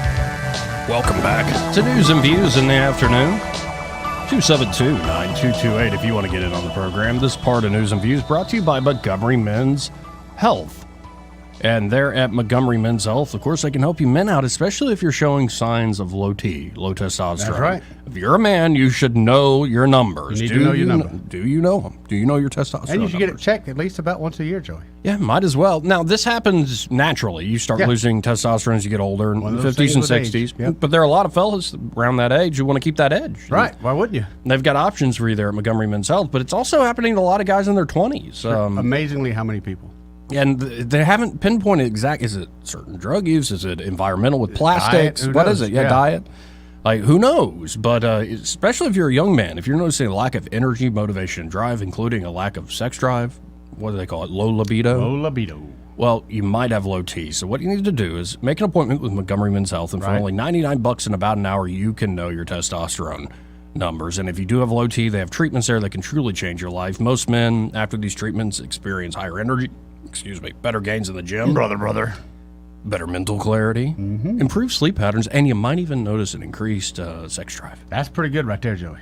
Welcome back to News and Views in the afternoon. 272-9228 if you want to get in on the program. This part of News and Views brought to you by Montgomery Men's Health. And they're at Montgomery Men's Health. Of course, they can help you men out, especially if you're showing signs of low testosterone. That's right. If you're a man, you should know your numbers. You need to know your number. Do you know them? Do you know your testosterone And you should get it numbers? checked at least about once a year, Joey. Yeah, might as well. Now, this happens naturally. You start losing testosterone as you get older, in the 50s and 60s. Yep. But there are a lot of fellas around that age who want to keep that edge. Right. Why wouldn't you? And they've got options for you there at Montgomery Men's Health, but it's also happening to a lot of guys in their 20s. Amazingly, how many people? And they haven't pinpointed exact. Is it certain drug use? Is it environmental with plastics? Diet? Who What knows? is it? Yeah, diet. Like, who knows? But especially if you're a young man, if you're noticing a lack of energy, motivation, and drive, including a lack of sex drive, what do they call it? Low libido? Low libido. Well, you might have low T. So what you need to do is make an appointment with Montgomery Men's Health, and for only $99 in about an hour, you can know your testosterone numbers. And if you do have low T, they have treatments there that can truly change your life. Most men, after these treatments, experience higher energy, better gains in the gym. Brother. Better mental clarity, improved sleep patterns, and you might even notice an increased sex drive. That's pretty good right there, Joey.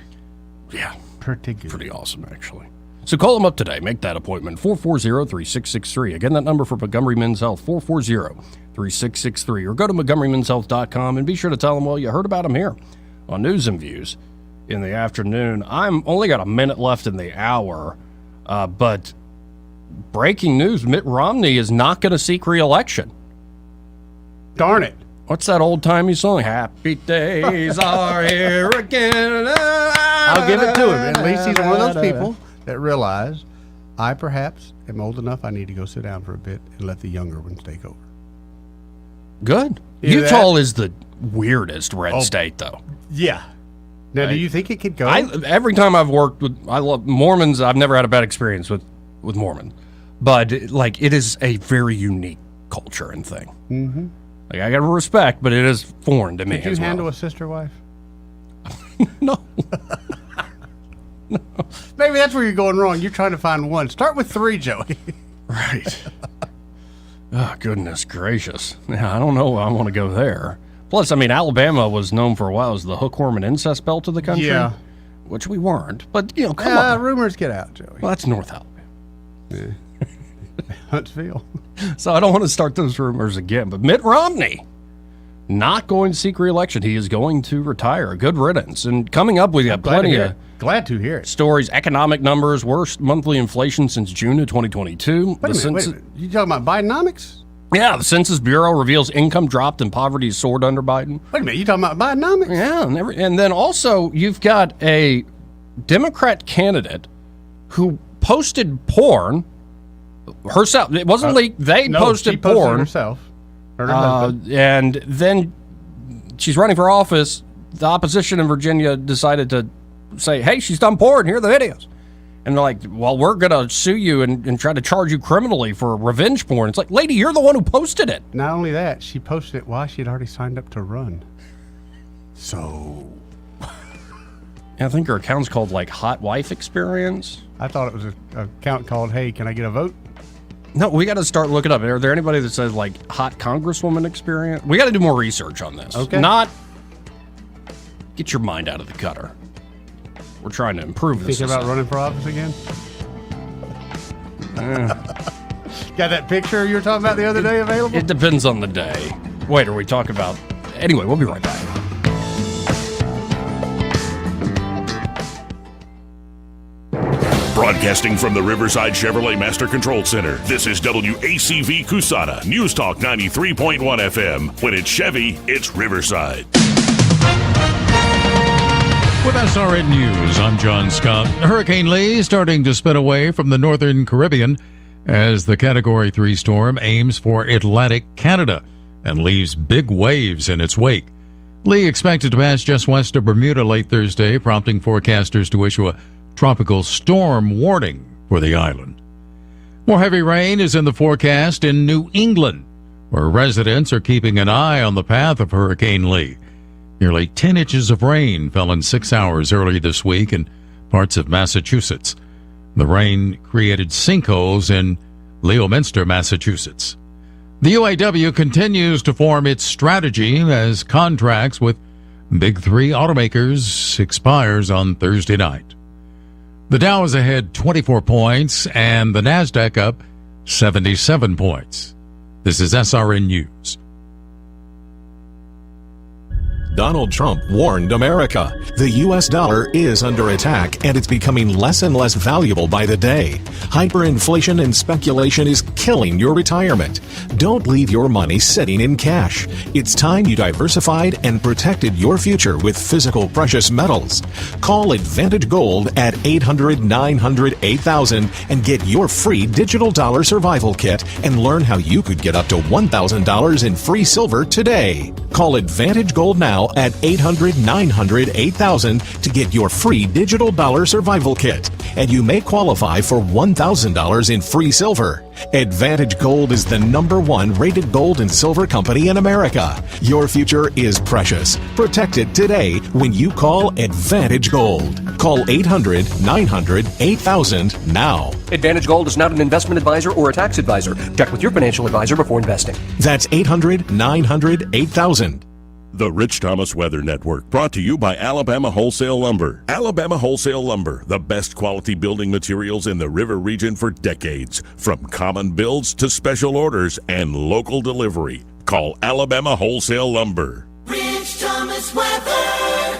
Yeah. Pretty good. Pretty awesome, actually. So call them up today. Make that appointment, 440-3663. Again, that number for Montgomery Men's Health, 440-3663. Or go to montgomerymenshealth.com and be sure to tell them, well, you heard about them here on News and Views in the afternoon. I'm only got a minute left in the hour, but breaking news, Mitt Romney is not going to seek re-election. Darn it. What's that old-timey song? Happy days are here again. I'll give it to him. At least he's one of those people that realize I perhaps am old enough I need to go sit down for a bit and let the younger ones take over. Good. Either Utah is the weirdest red state, though. Yeah. Now, do you think it could go? Every time I've worked with, I love Mormons. I've never had a bad experience with Mormon, but it is a very unique culture and thing. Mm-hmm. Like, I got to respect, but it is foreign to me. Could you handle a sister wife? No. No. Maybe that's where you're going wrong. You're trying to find one. Start with 3, Joey. Right. Oh, goodness gracious. Yeah, I don't know. I want to go there. Plus, I mean, Alabama was known for a while as the hookworm and incest belt of the country. Yeah. Which we weren't. But, come on. Rumors get out, Joey. Well, that's North Alabama. Yeah. Huntsville. So I don't want to start those rumors again. But Mitt Romney, not going to seek re-election. He is going to retire. Good riddance. And coming up, we got plenty of glad to hear it. Stories, economic numbers, worst monthly inflation since June of 2022. Wait a minute. You talking about Bidenomics? Yeah, the Census Bureau reveals income dropped and poverty soared under Biden. Wait a minute. You talking about Bidenomics? Yeah, and then also you've got a Democrat candidate who posted porn herself. It wasn't leaked. They posted she posted porn herself. Her husband. And then she's running for office. The opposition in Virginia decided to say, hey, she's done porn. Here are the videos. And they're like, well, we're going to sue you and try to charge you criminally for revenge porn. It's like, lady, you're the one who posted it. Not only that, she posted it while she had already signed up to run. So. I think her account's called Hot Wife Experience. I thought it was an account called, hey, can I get a vote? No, we got to start looking up. Are there anybody that says Hot Congresswoman Experience? We got to do more research on this. Okay. Not get your mind out of the gutter. We're trying to improve this. Thinking about running for office again? Got that picture you were talking about the other day available? It depends on the day. Wait, are we talking about... Anyway, we'll be right back. Broadcasting from the Riverside Chevrolet Master Control Center, this is WACV Cusana, News Talk 93.1 FM. When it's Chevy, it's Riverside. With SRN News, I'm John Scott. Hurricane Lee starting to spin away from the northern Caribbean as the Category 3 storm aims for Atlantic Canada and leaves big waves in its wake. Lee expected to pass just west of Bermuda late Thursday, prompting forecasters to issue a tropical storm warning for the island. More heavy rain is in the forecast in New England, where residents are keeping an eye on the path of Hurricane Lee. Nearly 10 inches of rain fell in 6 hours early this week in parts of Massachusetts. The rain created sinkholes in Leominster, Massachusetts. The UAW continues to form its strategy as contracts with Big Three automakers expires on Thursday night. The Dow is ahead 24 points and the NASDAQ up 77 points. This is SRN News. Donald Trump warned America. The U.S. dollar is under attack, and it's becoming less and less valuable by the day. Hyperinflation and speculation is killing your retirement. Don't leave your money sitting in cash. It's time you diversified and protected your future with physical precious metals. Call Advantage Gold at 800-900-8000 and get your free digital dollar survival kit and learn how you could get up to $1,000 in free silver today. Call Advantage Gold now at 800-900-8000 to get your free digital dollar survival kit, and you may qualify for $1,000 in free silver. Advantage Gold is the #1 rated gold and silver company in America. Your future is precious. Protect it today when you call Advantage Gold. Call 800-900-8000 now. Advantage Gold is not an investment advisor or a tax advisor. Check with your financial advisor before investing. That's 800-900-8000. The Rich Thomas Weather Network, brought to you by Alabama Wholesale Lumber. Alabama Wholesale Lumber, the best quality building materials in the river region for decades. From common builds to special orders and local delivery. Call Alabama Wholesale Lumber. Rich Thomas Weather.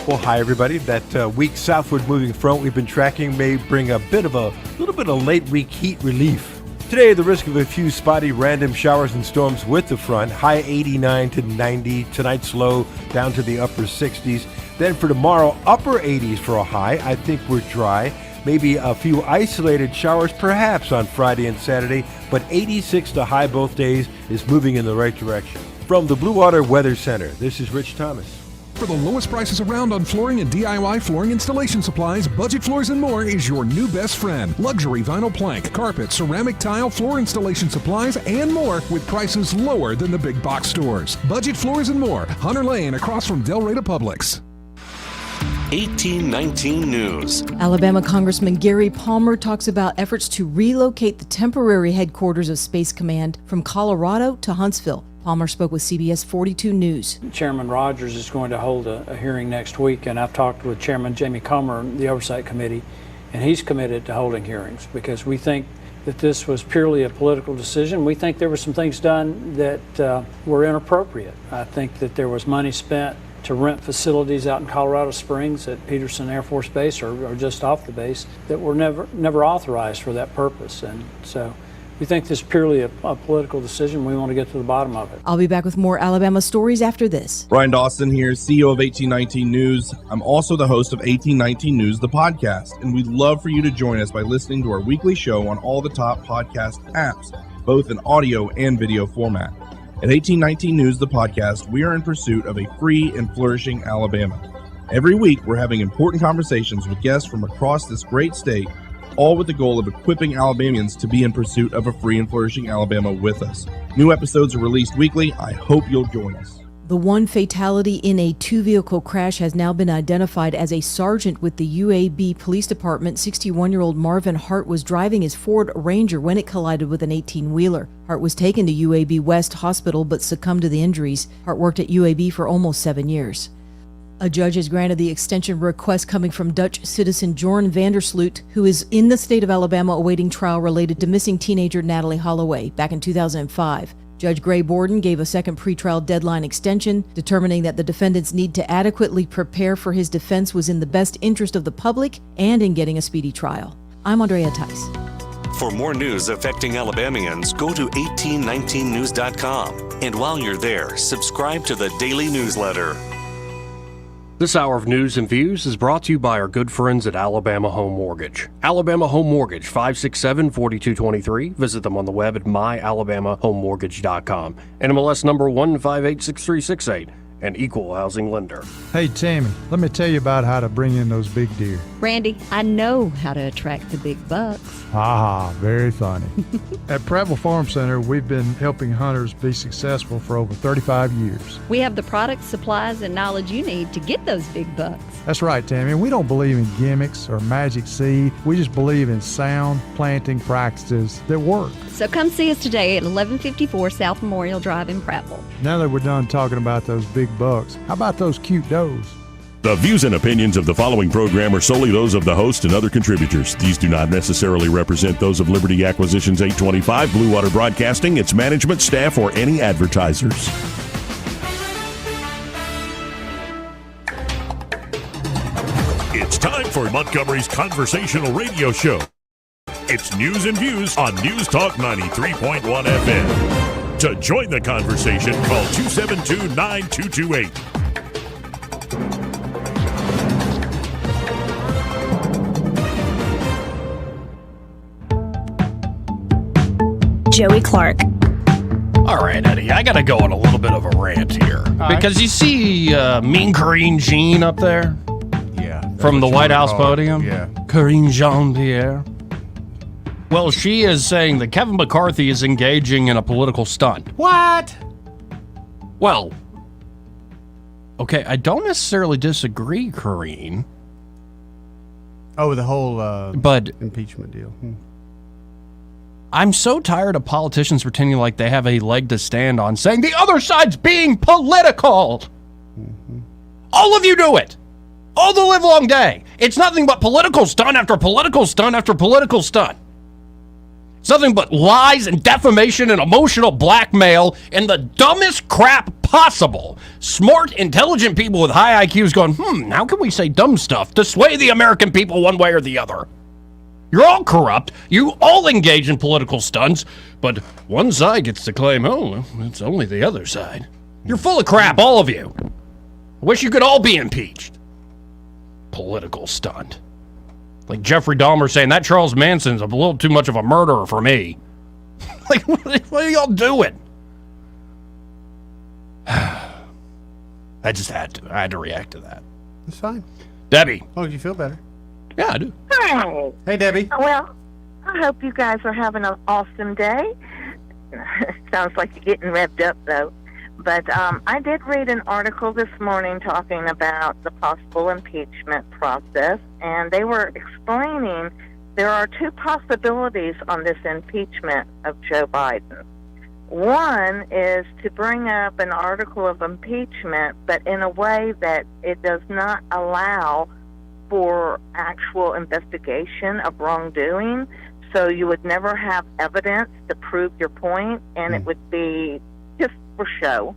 Well, hi everybody. That weak southward moving front we've been tracking may bring a little bit of late week heat relief. Today, the risk of a few spotty random showers and storms with the front. High 89 to 90. Tonight's low down to the upper 60s. Then for tomorrow, upper 80s for a high. I think we're dry. Maybe a few isolated showers perhaps on Friday and Saturday. But 86 to high both days is moving in the right direction. From the Blue Water Weather Center, this is Rich Thomas. For the lowest prices around on flooring and DIY flooring installation supplies, Budget Floors & More is your new best friend. Luxury vinyl plank, carpet, ceramic tile, floor installation supplies, and more with prices lower than the big box stores. Budget Floors & More, Hunter Lane across from Del Rey to Publix. 1819 News. Alabama Congressman Gary Palmer talks about efforts to relocate the temporary headquarters of Space Command from Colorado to Huntsville. Palmer spoke with CBS 42 News. Chairman Rogers is going to hold a hearing next week, and I've talked with Chairman Jamie Comer, the Oversight Committee, and he's committed to holding hearings because we think that this was purely a political decision. We think there were some things done that were inappropriate. I think that there was money spent to rent facilities out in Colorado Springs at Peterson Air Force Base or just off the base that were never authorized for that purpose. And so we think this is purely a political decision. We want to get to the bottom of it. I'll be back with more Alabama stories after this. Brian Dawson here, CEO of 1819 News. I'm also the host of 1819 News, the podcast, and we'd love for you to join us by listening to our weekly show on all the top podcast apps, both in audio and video format. At 1819 News, the podcast, we are in pursuit of a free and flourishing Alabama. Every week, we're having important conversations with guests from across this great state, all with the goal of equipping Alabamians to be in pursuit of a free and flourishing Alabama with us. New episodes are released weekly. I hope you'll join us. The one fatality in a two-vehicle crash has now been identified as a sergeant with the UAB Police Department. 61-year-old Marvin Hart was driving his Ford Ranger when it collided with an 18-wheeler. Hart was taken to UAB West Hospital but succumbed to the injuries. Hart worked at UAB for almost 7 years. A judge has granted the extension request coming from Dutch citizen Jorn Vandersloot, who is in the state of Alabama awaiting trial related to missing teenager Natalie Holloway back in 2005. Judge Gray Borden gave a second pretrial deadline extension, determining that the defendant's need to adequately prepare for his defense was in the best interest of the public and in getting a speedy trial. I'm Andrea Tice. For more news affecting Alabamians, go to 1819news.com. And while you're there, subscribe to the daily newsletter. This hour of news and views is brought to you by our good friends at Alabama Home Mortgage. Alabama Home Mortgage, 567-4223. Visit them on the web at myalabamahomemortgage.com. NMLS number 1586368. An equal housing lender. Hey, Tammy, let me tell you about how to bring in those big deer. Randy, I know how to attract the big bucks. Ha, very funny. At Prattville Farm Center, we've been helping hunters be successful for over 35 years. We have the products, supplies, and knowledge you need to get those big bucks. That's right, Tammy. We don't believe in gimmicks or magic seed. We just believe in sound planting practices that work. So come see us today at 1154 South Memorial Drive in Prattville. Now that we're done talking about those big bucks, how about those cute does? The views and opinions of the following program are solely those of the host and other contributors. These do not necessarily represent those of Liberty Acquisitions 825, Blue Water Broadcasting, its management, staff, or any advertisers. It's time for Montgomery's Conversational Radio Show. It's news and views on News Talk 93.1 FM. To join the conversation, call 272-9228. Joey Clark. All right, Eddie, I got to go on a little bit of a rant here. Because you see Mean Corinne Jean up there? Yeah. From the White House podium? Yeah. Corinne Jean-Pierre. Well, she is saying that Kevin McCarthy is engaging in a political stunt. What? Well, okay, I don't necessarily disagree, Corinne. Oh, the whole but impeachment deal. I'm so tired of politicians pretending like they have a leg to stand on, saying the other side's being political. Mm-hmm. All of you do it. All the live long day. It's nothing but political stunt after political stunt after political stunt. It's nothing but lies and defamation and emotional blackmail and the dumbest crap possible. Smart, intelligent people with high IQs going, how can we say dumb stuff to sway the American people one way or the other? You're all corrupt. You all engage in political stunts, but one side gets to claim, it's only the other side. You're full of crap, all of you. I wish you could all be impeached. Political stunt. Like Jeffrey Dahmer saying, that Charles Manson's a little too much of a murderer for me. Like, what are y'all doing? I had to react to that. It's fine. Debbie. Oh, you feel better? Yeah, I do. Hi. Hey, Debbie. Well, I hope you guys are having an awesome day. Sounds like you're getting revved up, though. But I did read an article this morning talking about the possible impeachment process, and they were explaining there are two possibilities on this impeachment of Joe Biden. One is to bring up an article of impeachment, but in a way that it does not allow for actual investigation of wrongdoing, so you would never have evidence to prove your point, and it would be just for show,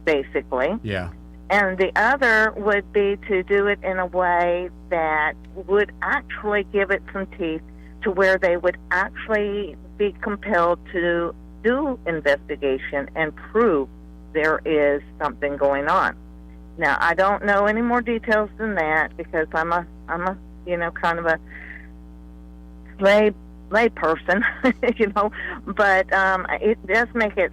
basically. Yeah. And the other would be to do it in a way that would actually give it some teeth to where they would actually be compelled to do investigation and prove there is something going on. Now, I don't know any more details than that because I'm a kind of a lay person, but it does make it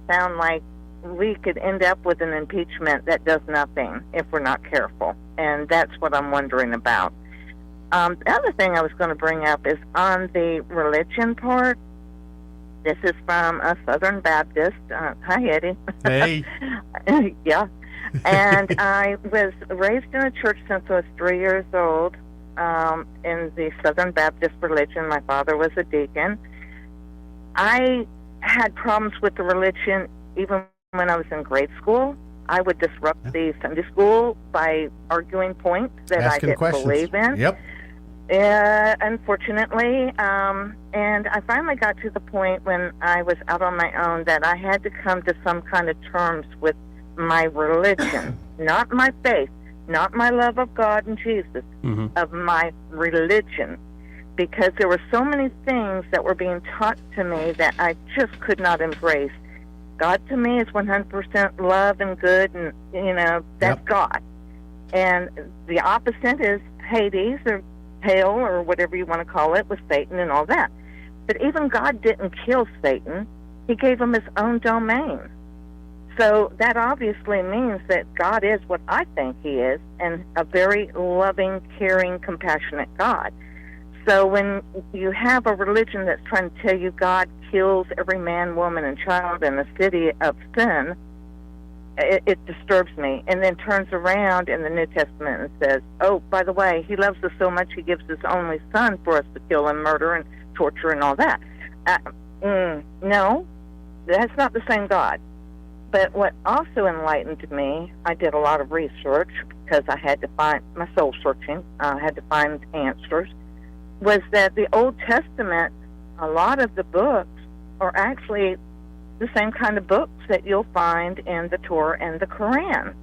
sound like we could end up with an impeachment that does nothing if we're not careful, and that's what I'm wondering about. The other thing I was going to bring up is on the religion part. This is from a Southern Baptist. Hi, Eddie. Hey. Yeah. And I was raised in a church since I was 3 years old in the Southern Baptist religion. My father was a deacon. I had problems with the religion even when I was in grade school, I would disrupt the Sunday school by arguing points that Asking I didn't questions. believe in. Yep. Unfortunately, and I finally got to the point when I was out on my own that I had to come to some kind of terms with my religion, not my faith, not my love of God and Jesus, of my religion, because there were so many things that were being taught to me that I just could not embrace. God to me is 100% love and good, and, that's God. And the opposite is Hades or hell or whatever you want to call it, with Satan and all that. But even God didn't kill Satan. He gave him his own domain. So that obviously means that God is what I think he is, and a very loving, caring, compassionate God. So when you have a religion that's trying to tell you God kills every man, woman, and child in the city of sin, it disturbs me. And then turns around in the New Testament and says, oh, by the way, he loves us so much he gives his only son for us to kill and murder and torture and all that. No, that's not the same God. But what also enlightened me, I did a lot of research because I had to find, my soul searching, I had to find answers, was that the Old Testament, a lot of the books are actually the same kind of books that you'll find in the Torah and the Quran.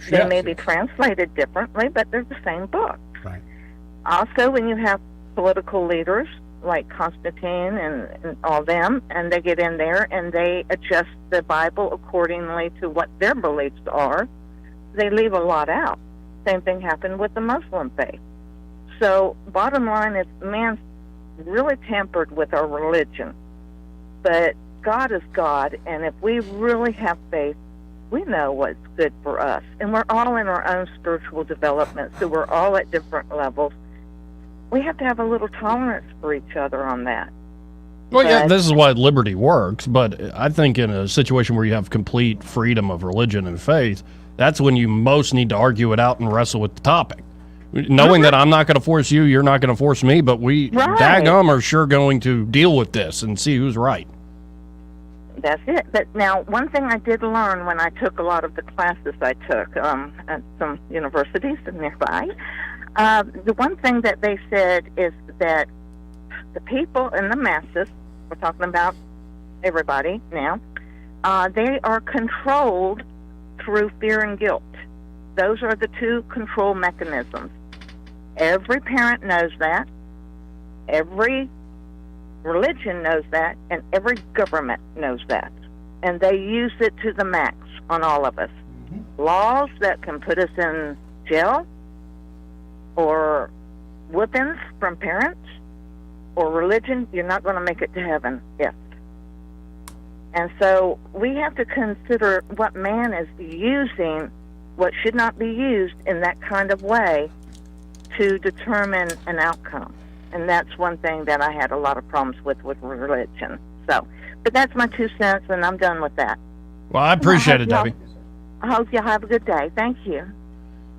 They may be translated differently, but they're the same books. Right. Also, when you have political leaders like Constantine and all them, and they get in there and they adjust the Bible accordingly to what their beliefs are, they leave a lot out. Same thing happened with the Muslim faith. So bottom line is, man's really tampered with our religion. But God is God, and if we really have faith, we know what's good for us. And we're all in our own spiritual development, so we're all at different levels. We have to have a little tolerance for each other on that. Well, yeah, this is why liberty works, but I think in a situation where you have complete freedom of religion and faith, that's when you most need to argue it out and wrestle with the topic. Knowing that I'm not going to force you, you're not going to force me, but we, daggum, are sure going to deal with this and see who's right. That's it. But now, one thing I did learn when I took a lot of the classes I took at some universities nearby, the one thing that they said is that the people in the masses, we're talking about everybody now, they are controlled through fear and guilt. Those are the two control mechanisms. Every parent knows that. Every religion knows that, and every government knows that. And they use it to the max on all of us. Laws that can put us in jail, or whippings from parents, or religion, you're not going to make it to heaven. Yes. And so we have to consider what man is using, what should not be used in that kind of way to determine an outcome. And that's one thing that I had a lot of problems with religion. So, but that's my 2 cents, and I'm done with that. Well, I appreciate it, Debbie. I hope you have a good day. Thank you.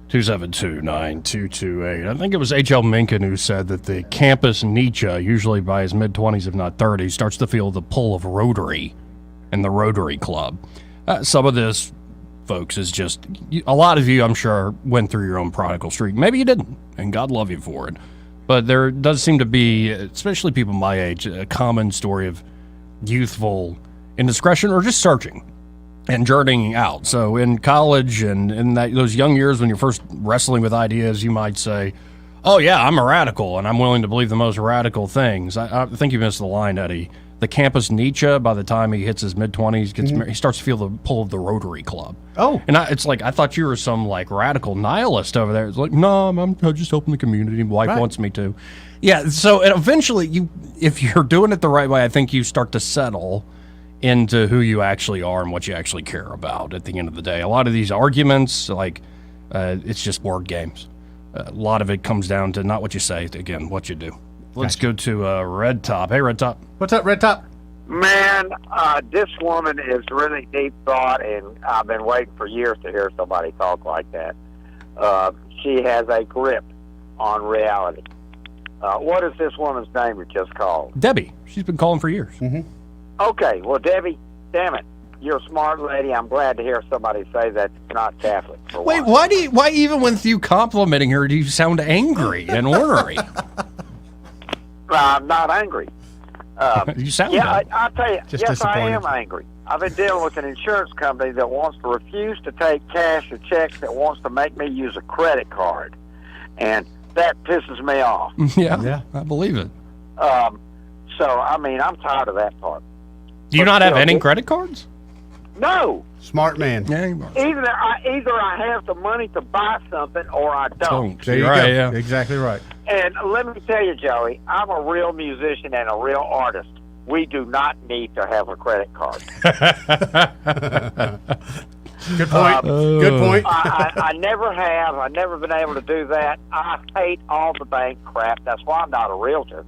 272-9228. I think it was H.L. Mencken who said that the campus Nietzsche, usually by his mid-20s, if not 30s, starts to feel the pull of Rotary and the Rotary Club. Some of this, folks, is just, a lot of you, I'm sure, went through your own prodigal streak. Maybe you didn't, and God love you for it. But there does seem to be, especially people my age, a common story of youthful indiscretion or just searching and journeying out. So in college and in those young years when you're first wrestling with ideas, you might say, oh, yeah, I'm a radical, and I'm willing to believe the most radical things. I think you missed the line, Eddie. The campus Nietzsche, by the time he hits his mid-20s, he starts to feel the pull of the Rotary Club. Oh. And it's like, I thought you were some, like, radical nihilist over there. It's like, no, I'm just helping the community. Wife wants me to. Yeah, so eventually, if you're doing it the right way, I think you start to settle into who you actually are and what you actually care about at the end of the day. A lot of these arguments, it's just word games. A lot of it comes down to not what you say, again, what you do. Let's go to Red Top. Hey, Red Top. What's up, Red Top? Man, this woman is really deep thought, and I've been waiting for years to hear somebody talk like that. She has a grip on reality. What is this woman's name you just called? Debbie. She's been calling for years. Okay, well, Debbie, damn it. you're a smart lady. I'm glad to hear somebody say that it's not Catholic. For Wait, one. why even with you complimenting her do you sound angry and ornery? I'm not angry. You sound I'll tell you, Just yes, I disappointed. am angry. I've been dealing with an insurance company that wants to refuse to take cash or checks, that wants to make me use a credit card. And that pisses me off. Yeah, I believe it. So, I mean, I'm tired of that part. Do you not have any credit cards? No. Smart man. Yeah, you are. Either I have the money to buy something or I don't. There you Right, go. yeah. Exactly right. And let me tell you, Joey, I'm a real musician and a real artist. We do not need to have a credit card. Good point. Good point. I never have. I've never been able to do that. I hate all the bank crap. That's why I'm not a realtor.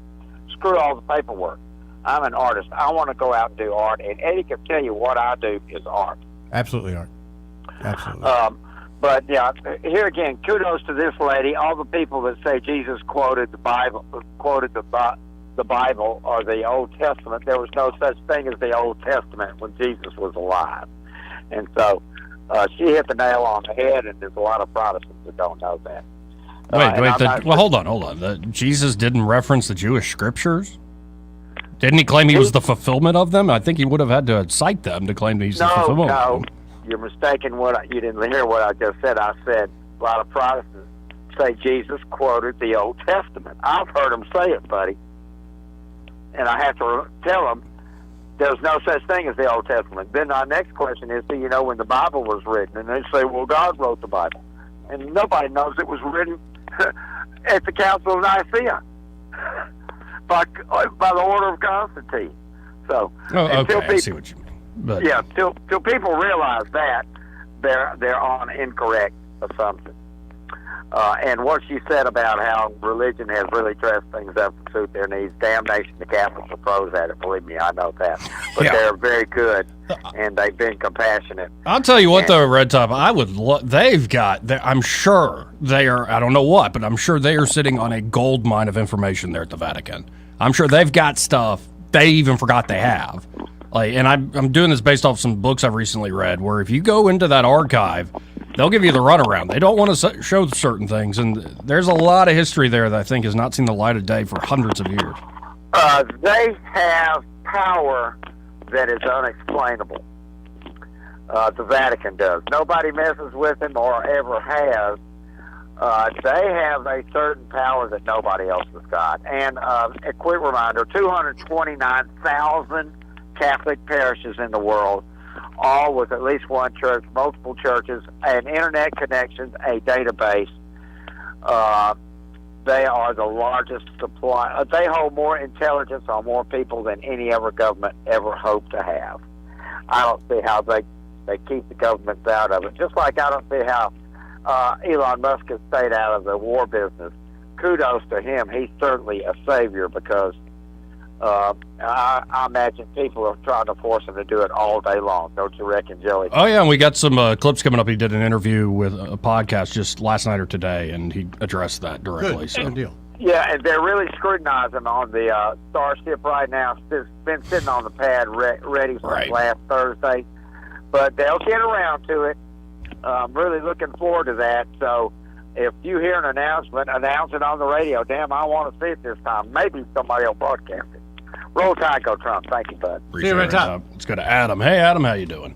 Screw all the paperwork. I'm an artist. I want to go out and do art. And Eddie can tell you what I do is art. Absolutely, Art. Absolutely. But yeah, here again, kudos to this lady. All the people that say Jesus quoted the Bible, the Bible or the Old Testament. There was no such thing as the Old Testament when Jesus was alive, and so she hit the nail on the head. And there's a lot of Protestants that don't know that. Hold on. Jesus didn't reference the Jewish scriptures. Didn't he claim he was the fulfillment of them? I think he would have had to cite them to claim that he's the fulfillment of them. You're mistaken. You didn't hear what I just said. I said a lot of Protestants say Jesus quoted the Old Testament. I've heard them say it, buddy. And I have to tell them there's no such thing as the Old Testament. Then our next question is, do you know when the Bible was written? And they say, well, God wrote the Bible. And nobody knows it was written at the Council of Nicaea by the order of Constantine. So, I see what you mean. But till people realize that, they're on incorrect assumptions. And what she said about how religion has really dressed things up to suit their needs, damnation, the Catholics are pros at it, believe me, I know that. But they're very good, and they've been compassionate. I'll tell you what, though, Red Top, I'm sure they are, I don't know what, but I'm sure they are sitting on a gold mine of information there at the Vatican. I'm sure they've got stuff they even forgot they have. And I'm doing this based off some books I've recently read, where if you go into that archive, they'll give you the runaround. They don't want to show certain things, and there's a lot of history there that I think has not seen the light of day for hundreds of years. They have power that is unexplainable. The Vatican does. Nobody messes with them or ever has. They have a certain power that nobody else has got. And a quick reminder, 229,000 Catholic parishes in the world, all with at least one church, multiple churches, an internet connections, a database. They are the largest supply. They hold more intelligence on more people than any other government ever hoped to have. I don't see how they keep the governments out of it. Just like I don't see how Elon Musk has stayed out of the war business. Kudos to him. He's certainly a savior because I imagine people are trying to force him to do it all day long. Don't you reckon, Joey? Oh, yeah, and we got some clips coming up. He did an interview with a podcast just last night or today, and he addressed that directly. Good deal. Yeah, and they're really scrutinizing on the Starship right now. It's been sitting on the pad ready since last Thursday, but they'll get around to it. I'm really looking forward to that. So if you hear an announcement, announce it on the radio. Damn, I want to see it this time. Maybe somebody will broadcast it. Roll Tide, go Trump. Thank you, bud. Appreciate it, Top. Let's go to Adam. Hey, Adam, how you doing?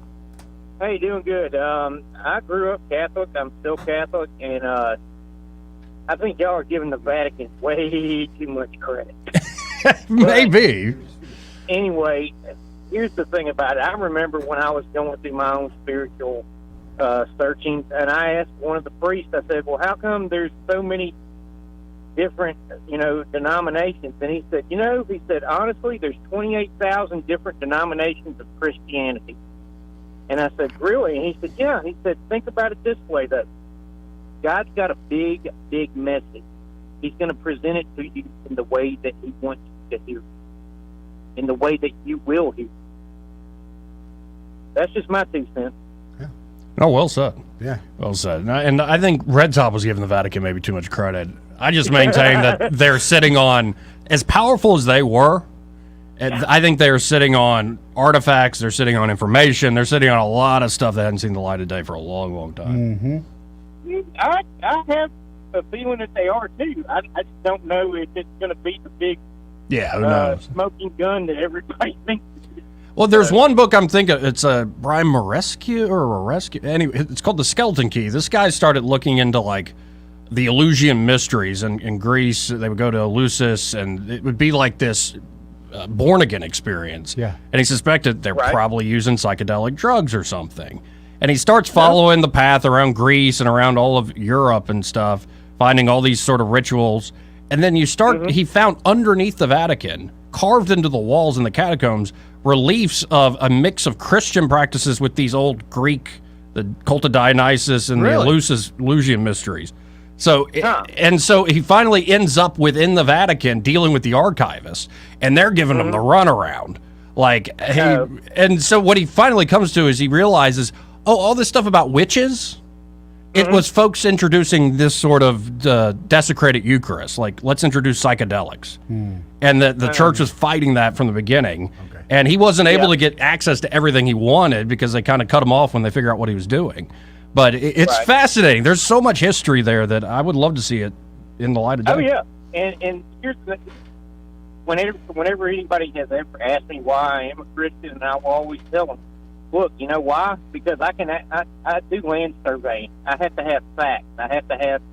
Hey, doing good. I grew up Catholic. I'm still Catholic, and I think y'all are giving the Vatican way too much credit. Maybe. Anyway, here's the thing about it. I remember when I was going through my own spiritual searching, and I asked one of the priests, I said, well, how come there's so many different, denominations? And he said, honestly, there's 28,000 different denominations of Christianity. And I said, really? And he said, yeah. He said, think about it this way, though. God's got a big, big message. He's going to present it to you in the way that he wants you to hear it, in the way that you will hear it. That's just my 2 cents. Oh, well said. Yeah. Well said. And I think Red Top was giving the Vatican maybe too much credit. I just maintain that they're sitting on, as powerful as they were, And I think they're sitting on artifacts, they're sitting on information, they're sitting on a lot of stuff that hasn't seen the light of day for a long, long time. I have a feeling that they are too. I just don't know if it's going to be the big Who knows? smoking gun that everybody thinks. Well, there's one book I'm thinking. It's Brian Morescu. Anyway, it's called The Skeleton Key. This guy started looking into like the Eleusinian mysteries in Greece. They would go to Eleusis, and it would be like this born again experience. Yeah. And he suspected they're probably using psychedelic drugs or something. And he starts following the path around Greece and around all of Europe and stuff, finding all these sort of rituals. And then he found underneath the Vatican, carved into the walls in the catacombs, reliefs of a mix of Christian practices with these old Greek, the cult of Dionysus and the Eleusinian mysteries. So, and so he finally ends up within the Vatican dealing with the archivists, and they're giving him the runaround. And so what he finally comes to is he realizes, all this stuff about witches, it was folks introducing this sort of desecrated Eucharist. Like, let's introduce psychedelics. And the church was fighting that from the beginning. And he wasn't able to get access to everything he wanted because they kind of cut him off when they figure out what he was doing. But it's fascinating. There's so much history there that I would love to see it in the light of day. Oh, yeah. And here's the whenever anybody has ever asked me why I am a Christian, and I will always tell them, look, you know why? Because I do land surveying. I have to have facts. I have to have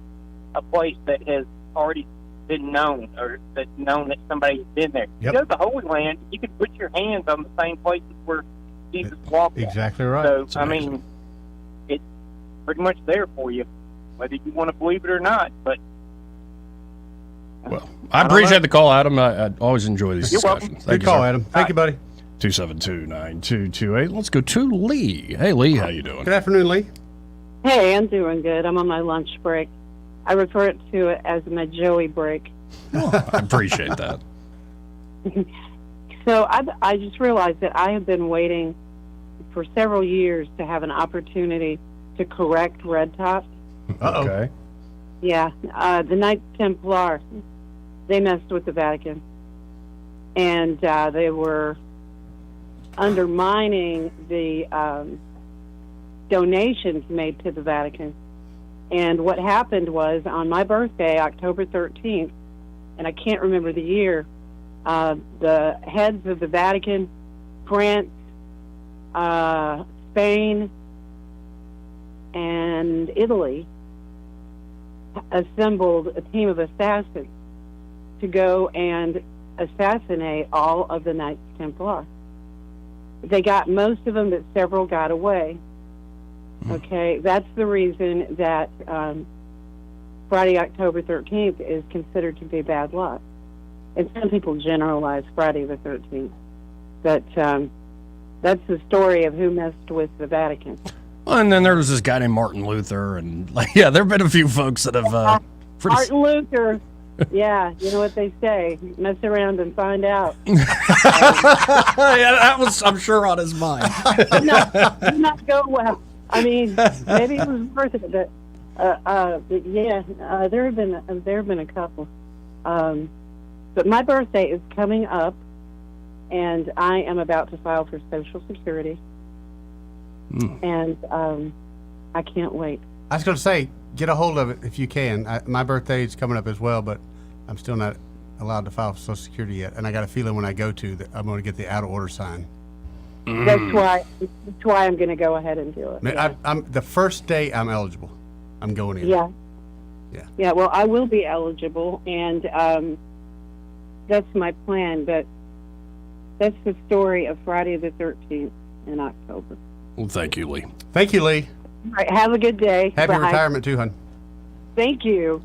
a place that has already been known, or that's known that somebody's been there. You go to the Holy Land, you can put your hands on the same places where Jesus walked. Exactly right. So, I mean, it's pretty much there for you, whether you want to believe it or not. But well, I appreciate the call, Adam. I always enjoy these discussions. Good call, Adam. Thank you, buddy. 272-9228. Let's go to Lee. Hey, Lee, how you doing? Good afternoon, Lee. Hey, I'm doing good. I'm on my lunch break. I refer to it as my Joey break. I appreciate that. So I just realized that I have been waiting for several years to have an opportunity to correct Red Top. Okay. Yeah, the Knights Templar, they messed with the Vatican. And they were undermining the donations made to the Vatican. And what happened was, on my birthday, October 13th, and I can't remember the year, the heads of the Vatican, France, Spain, and Italy assembled a team of assassins to go and assassinate all of the Knights Templar. They got most of them, but several got away. Okay, that's the reason that Friday, October 13th is considered to be bad luck. And some people generalize Friday the 13th. But that's the story of who messed with the Vatican. Well, and then there was this guy named Martin Luther, and there have been a few folks that have... Martin Luther, yeah, you know what they say, mess around and find out. that was, I'm sure, on his mind. did not go well. I mean, maybe it was worth it, but yeah, there have been a couple. But my birthday is coming up, and I am about to file for Social Security, and I can't wait. I was going to say, get a hold of it if you can. My birthday is coming up as well, but I'm still not allowed to file for Social Security yet, and I got a feeling when I go to that I'm going to get the out of order sign. That's why I'm going to go ahead and do it. I'm the first day I'm eligible. I'm going in. Yeah. Well, I will be eligible, and that's my plan. But that's the story of Friday the 13th in October. Well, thank you, Lee. Thank you, Lee. All right. Have a good day. Happy Bye. retirement too, hon. Thank you.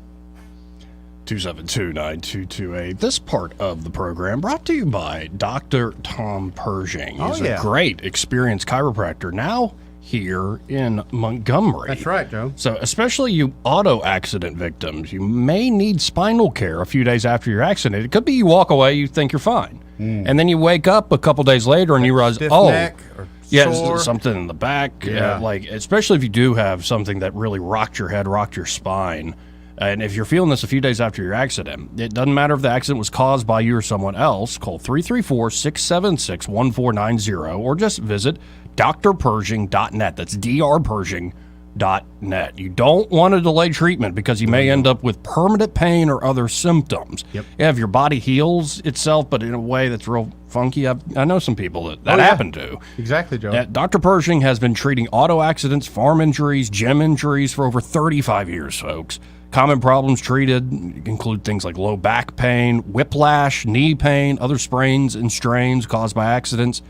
272-9228. This part of the program brought to you by Dr. Tom Pershing. He's a great, experienced chiropractor now here in Montgomery. That's right, Joe. So especially you auto accident victims, you may need spinal care a few days after your accident. It could be you walk away, you think you're fine. And then you wake up a couple days later and you realize, neck or sore. Something in the back. Especially if you do have something that really rocked your head, rocked your spine. And if you're feeling this a few days after your accident, it doesn't matter if the accident was caused by you or someone else. Call 334-676-1490 or just visit drpershing.net. That's drpershing.net. You don't want to delay treatment because you may end up with permanent pain or other symptoms. Yep. Yeah, if your body heals itself, but in a way that's real funky, I know some people that happened to. Exactly, Joe. Dr. Pershing has been treating auto accidents, farm injuries, gym injuries for over 35 years, folks. Common problems treated include things like low back pain, whiplash, knee pain, other sprains and strains caused by accidents.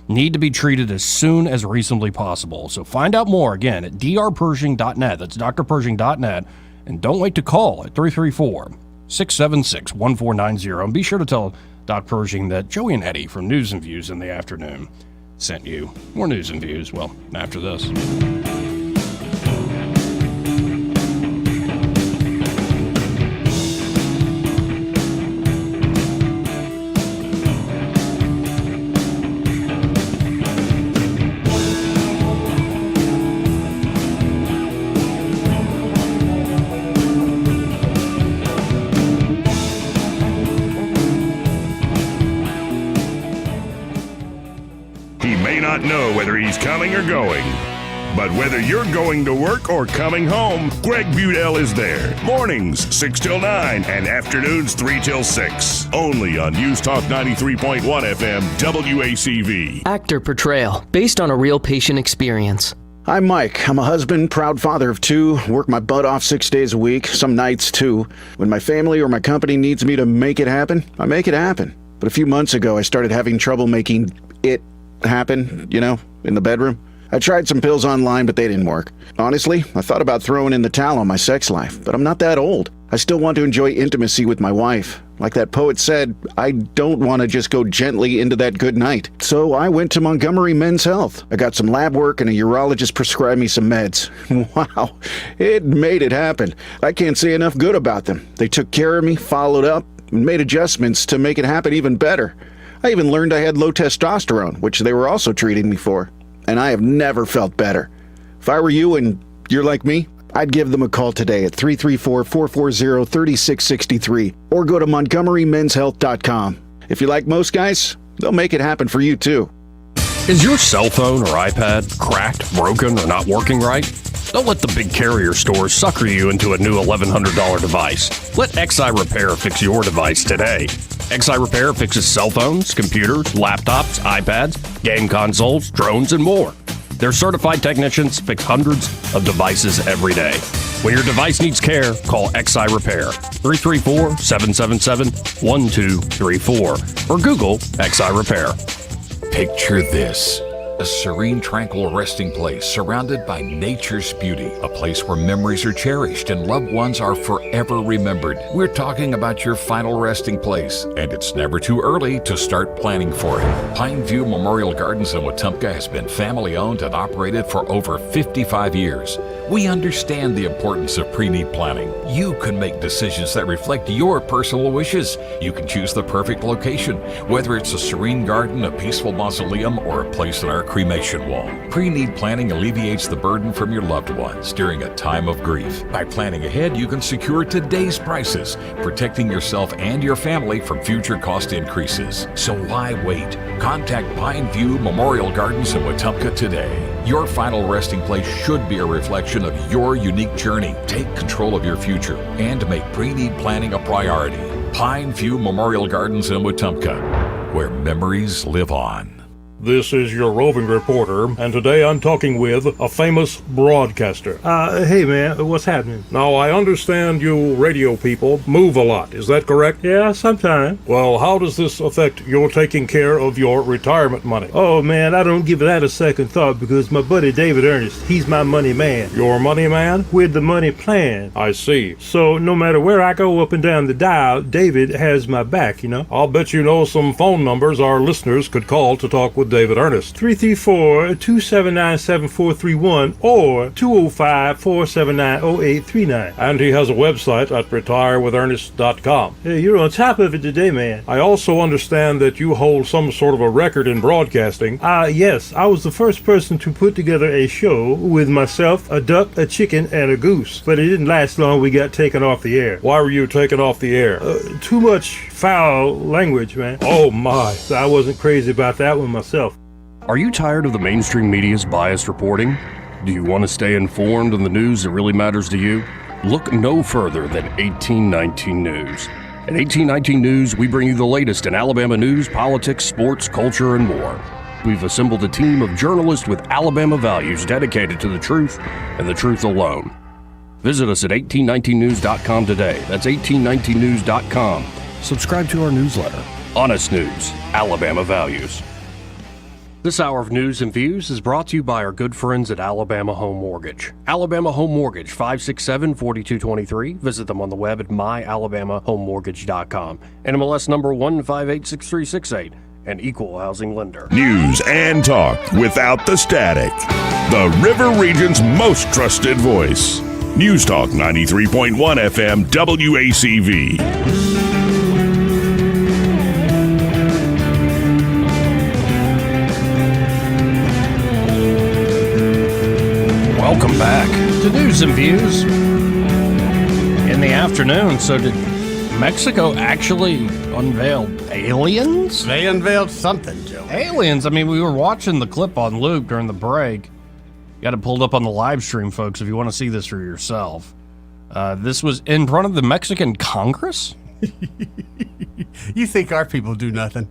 Need to be treated as soon as reasonably possible. So find out more, again, at drpershing.net. That's drpershing.net. And don't wait to call at 334-676-1490. And be sure to tell Doc Pershing that Joey and Eddie from News and Views in the Afternoon sent you. More News and Views, well, after this. Not know whether he's coming or going. But whether you're going to work or coming home, Greg Budell is there. Mornings, 6 till 9, and afternoons, 3 till 6. Only on News Talk 93.1 FM, WACV. Actor Portrayal, based on a real patient experience. I'm Mike. I'm a husband, proud father of 2, work my butt off 6 days a week, some nights too. When my family or my company needs me to make it happen, I make it happen. But a few months ago, I started having trouble making it happen, in the bedroom. I tried some pills online, but they didn't work. Honestly, I thought about throwing in the towel on my sex life, but I'm not that old. I still want to enjoy intimacy with my wife. Like that poet said, I don't want to just go gently into that good night. So I went to Montgomery Men's Health. I got some lab work and a urologist prescribed me some meds. Wow, it made it happen. I can't say enough good about them. They took care of me, followed up, and made adjustments to make it happen even better. I even learned I had low testosterone, which they were also treating me for. And I have never felt better. If I were you and you're like me, I'd give them a call today at 334-440-3663 or go to montgomerymenshealth.com. If you're like most guys, they'll make it happen for you too. Is your cell phone or iPad cracked, broken, or not working right? Don't let the big carrier stores sucker you into a new $1,100 device. Let XI Repair fix your device today. XI Repair fixes cell phones, computers, laptops, iPads, game consoles, drones, and more. Their certified technicians fix hundreds of devices every day. When your device needs care, call XI Repair, 334-777-1234, or Google XI Repair. Picture this. A serene, tranquil resting place surrounded by nature's beauty. A place where memories are cherished and loved ones are forever remembered. We're talking about your final resting place, and it's never too early to start planning for it. Pineview Memorial Gardens in Wetumpka has been family owned and operated for over 55 years. We understand the importance of pre-need planning. You can make decisions that reflect your personal wishes. You can choose the perfect location, whether it's a serene garden, a peaceful mausoleum, or a place in our cremation wall. Pre-need planning alleviates the burden from your loved ones during a time of grief. By planning ahead, you can secure today's prices, protecting yourself and your family from future cost increases. So why wait? Contact Pineview Memorial Gardens in Wetumpka today. Your final resting place should be a reflection of your unique journey. Take control of your future and make pre-need planning a priority. Pineview Memorial Gardens in Wetumpka, where memories live on. This is your roving reporter, and today I'm talking with a famous broadcaster. Hey man, what's happening? Now, I understand you radio people move a lot, is that correct? Yeah, sometimes. Well, how does this affect your taking care of your retirement money? Oh man, I don't give that a second thought because my buddy David Ernest, he's my money man. Your money man? With the money plan. I see. So no matter where I go up and down the dial, David has my back, I'll bet you know some phone numbers our listeners could call to talk with David Ernest. 334-279-7431 or 205-479-0839. And he has a website at retirewithernest.com. Hey, you're on top of it today, man. I also understand that you hold some sort of a record in broadcasting. Yes, I was the first person to put together a show with myself, a duck, a chicken, and a goose. But it didn't last long. We got taken off the air. Why were you taken off the air? Too much foul language, man. Oh my, I wasn't crazy about that one myself. Are you tired of the mainstream media's biased reporting? Do you want to stay informed on the news that really matters to you? Look no further than 1819 News. At 1819 News, we bring you the latest in Alabama news, politics, sports, culture, and more. We've assembled a team of journalists with Alabama values dedicated to the truth and the truth alone. Visit us at 1819news.com today. That's 1819news.com. Subscribe to our newsletter. Honest News, Alabama Values. This hour of news and views is brought to you by our good friends at Alabama Home Mortgage. Alabama Home Mortgage, 567-4223. Visit them on the web at myalabamahomemortgage.com. NMLS number 1586368. An equal housing lender. News and talk without the static. The River Region's most trusted voice. News Talk 93.1 FM WACV. Welcome back to News and Views in the afternoon. So did Mexico actually unveil aliens? They unveiled something, Joe. Aliens? I mean, we were watching the clip on loop during the break. You got it pulled up on the live stream, folks, if you want to see this for yourself. This was in front of the Mexican Congress? You think our people do nothing?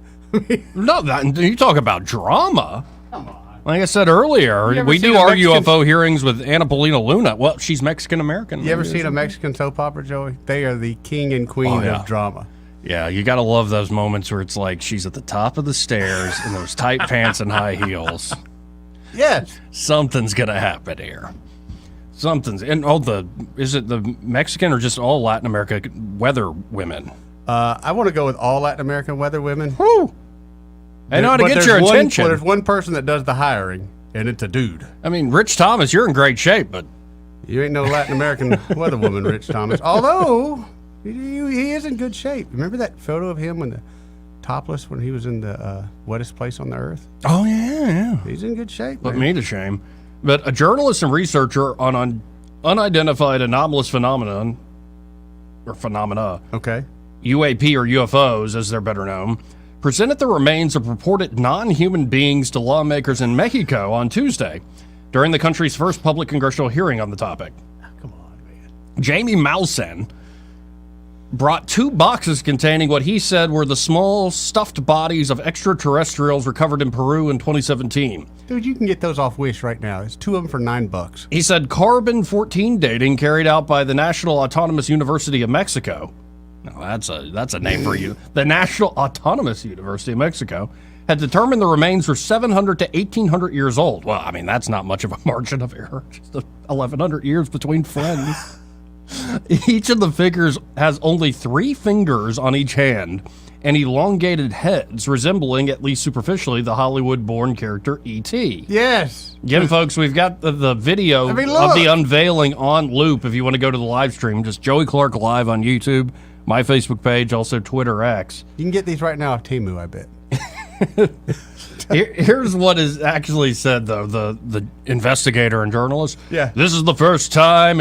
No, you talk about drama. Come on. Like I said earlier, we do our UFO hearings with Anna Paulina Luna. Well, she's Mexican-American. You ever seen a Mexican soap opera, Joey? They are the king and queen of drama. Yeah, you got to love those moments where it's like she's at the top of the stairs in those tight pants and high heels. Yes. Something's going to happen here. Something's. And is it the Mexican or just all Latin America weather women? I want to go with all Latin American weather women. Woo! I know how to get your attention. There's one person that does the hiring, and it's a dude. I mean, Rich Thomas, you're in great shape, but you ain't no Latin American weather woman, Rich Thomas. Although he is in good shape. Remember that photo of him when the topless when he was in the wettest place on the earth? Oh yeah. He's in good shape. Put me to shame. But a journalist and researcher on unidentified anomalous phenomena. Okay. UAP or UFOs, as they're better known, presented the remains of purported non-human beings to lawmakers in Mexico on Tuesday during the country's first public congressional hearing on the topic. Come on, man. Jamie Maussan brought 2 boxes containing what he said were the small stuffed bodies of extraterrestrials recovered in Peru in 2017. Dude, you can get those off Wish right now. There's 2 of them for $9. He said carbon-14 dating carried out by the National Autonomous University of Mexico. Now, that's a name for you. The National Autonomous University of Mexico had determined the remains were 700 to 1,800 years old. Well, I mean, that's not much of a margin of error. Just 1,100 years between friends. Each of the figures has only 3 fingers on each hand and elongated heads resembling, at least superficially, the Hollywood-born character E.T. Yes. Again, folks, we've got the video of the unveiling on loop. If you want to go to the live stream, just Joey Clark Live on YouTube, my Facebook page, also Twitter X. You can get these right now off Temu, I bet. Here's what is actually said, though, the investigator and journalist. Yeah. This is the first time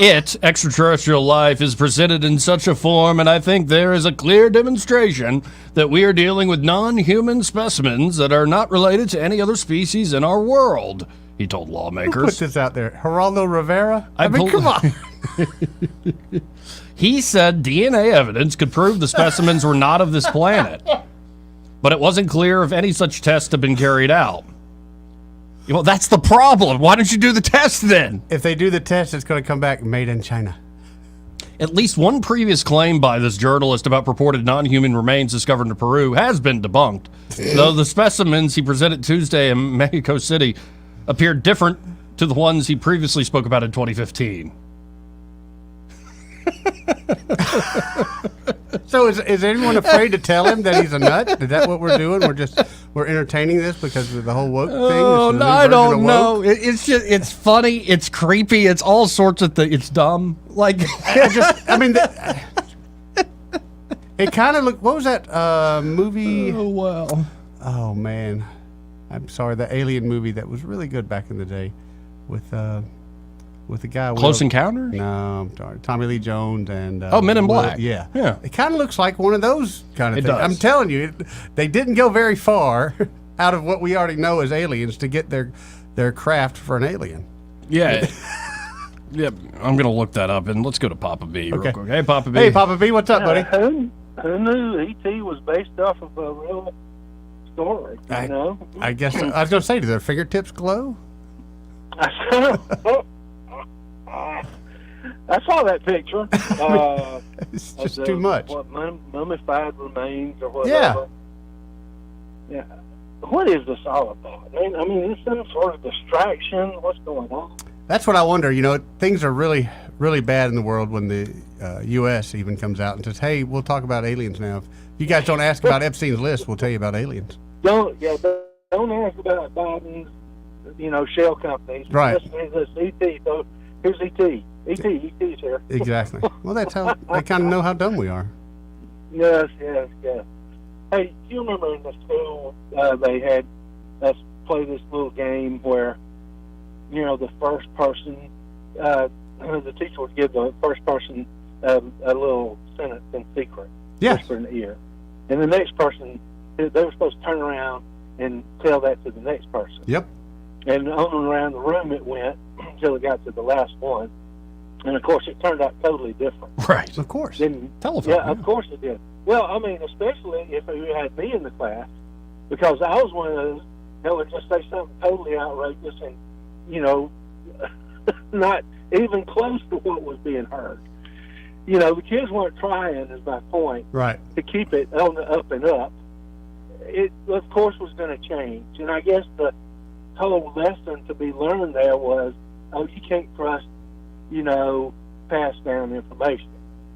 extraterrestrial life is presented in such a form, and I think there is a clear demonstration that we are dealing with non-human specimens that are not related to any other species in our world, he told lawmakers. Who put this out there? Geraldo Rivera? I mean, come on. He said DNA evidence could prove the specimens were not of this planet, but it wasn't clear if any such tests have been carried out. Well, that's the problem. Why don't you do the test then? If they do the test, it's going to come back made in China. At least one previous claim by this journalist about purported non-human remains discovered in Peru has been debunked, though the specimens he presented Tuesday in Mexico City appeared different to the ones he previously spoke about in 2015. So is anyone afraid to tell him that he's a nut? Is that what we're doing? We're entertaining this because of the whole woke thing? Oh, no, I don't know. It's just, it's funny. It's creepy. It's all sorts of things. It's dumb. Like, it kind of looked, what was that movie? Oh, wow. Oh, man. I'm sorry, the Alien movie that was really good back in the day with the guy. Close Encounters? No, I'm sorry. Tommy Lee Jones and Men in Black. Yeah. Yeah. It kind of looks like one of those kind of It things. does. I'm telling you, they didn't go very far out of what we already know as aliens to get their craft for an alien. Yeah. Yep. I'm going to look that up, and let's go to Papa B real quick. Hey, Papa B. Hey, Papa B, what's up, buddy? Who knew E.T. was based off of a real story, you know? I guess I was going to say, do their fingertips glow? I saw that picture. It's just too much. What, mummified remains or whatever. Yeah. What is this all about? I mean, is some sort of distraction? What's going on? That's what I wonder. You know, things are really, really bad in the world when the U.S. even comes out and says, hey, we'll talk about aliens now. If you guys don't ask about Epstein's list, we'll tell you about aliens. Don't ask about Biden's, shell companies. Right. This E.T. So here's E.T. E.T.'s here. Exactly. Well, that's how they kind of know how dumb we are. Yes. Hey, do you remember in the school they had us play this little game where, the first person, the teacher would give the first person a little sentence in secret, whisper in the ear, and the next person, they were supposed to turn around and tell that to the next person. Yep. And on and around the room it went until it got to the last one, and of course it turned out totally different. Right. Of course. Telephone. Yeah, of course it did. Well, I mean, especially if you had me in the class, because I was one of those that would just say something totally outrageous and, not even close to what was being heard. The kids weren't trying, is my point, right, to keep it on the up and up. It, of course, was going to change. And I guess the whole lesson to be learned there was, you can't trust, pass down information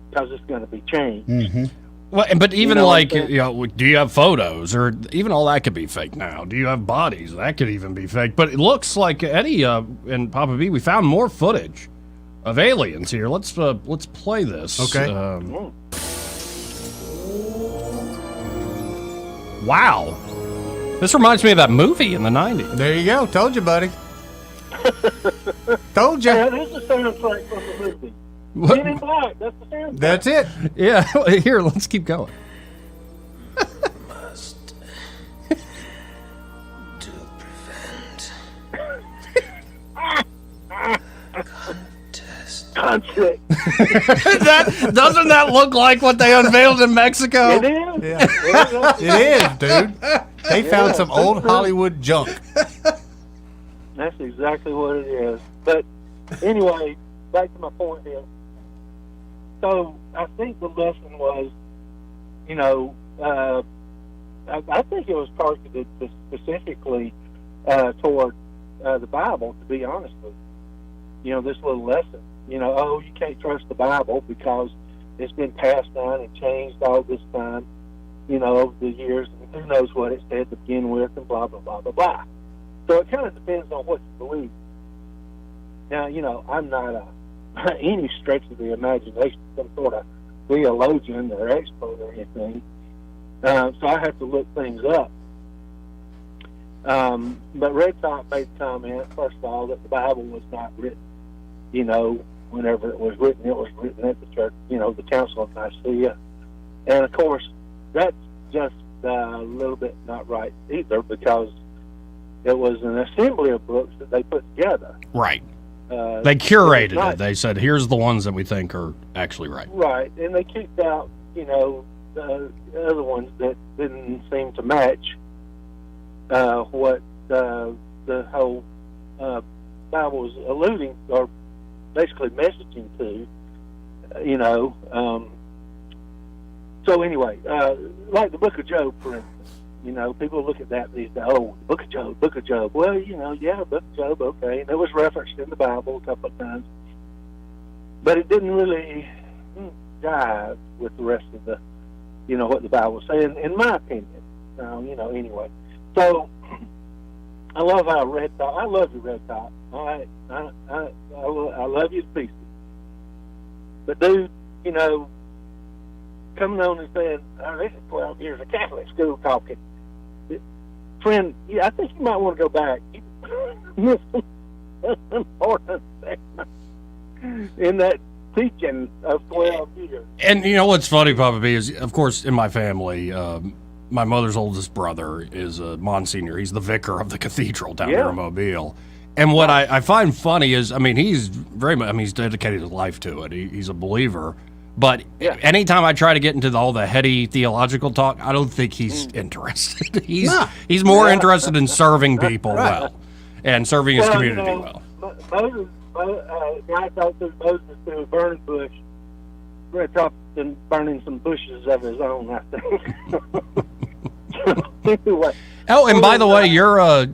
because it's going to be changed. Mm-hmm. Well, but even do you have photos, or even all that could be fake now? Do you have bodies? That could even be fake. But it looks like Eddie and Papa B, we found more footage of aliens here. Let's play this. Okay. Wow. This reminds me of that movie in the 90s. There you go. Told you, buddy. Told you. Yeah, this is the soundtrack from the movie. Men in Black, that's the soundtrack. That's it. Yeah, here, let's keep going. Concept. Doesn't that look like what they unveiled in Mexico? It is. Yeah. It is, dude. They found some old Hollywood junk. That's exactly what it is. But anyway, back to my point here. So I think the lesson was, I think it was targeted specifically toward the Bible, to be honest with you. This little lesson. You can't trust the Bible because it's been passed down and changed all this time, over the years, and who knows what it said to begin with, and blah, blah, blah, blah, blah. So it kind of depends on what you believe. Now, I'm not any stretch of the imagination some sort of theologian or expert or anything, so I have to look things up. But Red Top made the comment, first of all, that the Bible was not written, whenever it was written at the church, the Council of Nicaea. And, of course, that's just a little bit not right either, because it was an assembly of books that they put together. Right. They curated it. They said, here's the ones that we think are actually right. Right. And they kicked out, the other ones that didn't seem to match what the whole Bible was alluding or basically messaging to, So anyway, like the Book of Job, for instance, people look at that these days. Oh, Book of Job. Well, yeah, Book of Job, okay. And it was referenced in the Bible a couple of times, but it didn't really jive with the rest of the, what the Bible says, in my opinion. Anyway. So, I love how Red Top. I love you, Red Top. All right, I love you to pieces. But dude, coming on and saying, "Oh, this is 12 years of Catholic school talking." Friend, I think you might want to go back. You missed some important segment in that teaching of 12 years. And what's funny, Papa B, is, of course, in my family, my mother's oldest brother is a Monsignor. He's the vicar of the cathedral down here in Mobile. And what I find funny is, he's he's dedicated his life to it. He's a believer. But anytime I try to get into all the heady theological talk, I don't think he's interested. He's more interested in serving people well and serving his community well. Moses, I talked to Moses through a burning bush. Red Top been burning some bushes of his own, I think. Anyway. Oh, and by the way, your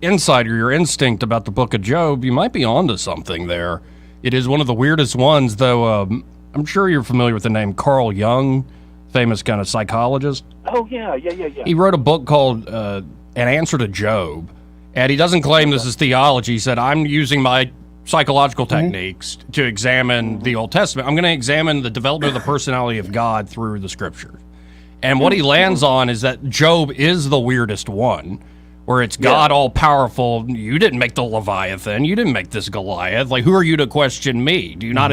insight or your instinct about the Book of Job, you might be onto something there. It is one of the weirdest ones, though. I'm sure you're familiar with the name Carl Jung, famous kind of psychologist. Oh, yeah. He wrote a book called An Answer to Job, and he doesn't claim this is theology. He said, I'm using my psychological techniques to examine the Old Testament. I'm going to examine the development of the personality of God through the Scriptures. And what he lands on is that Job is the weirdest one, where it's God all-powerful. You didn't make the Leviathan. You didn't make this Goliath. Like, who are you to question me? Do you not...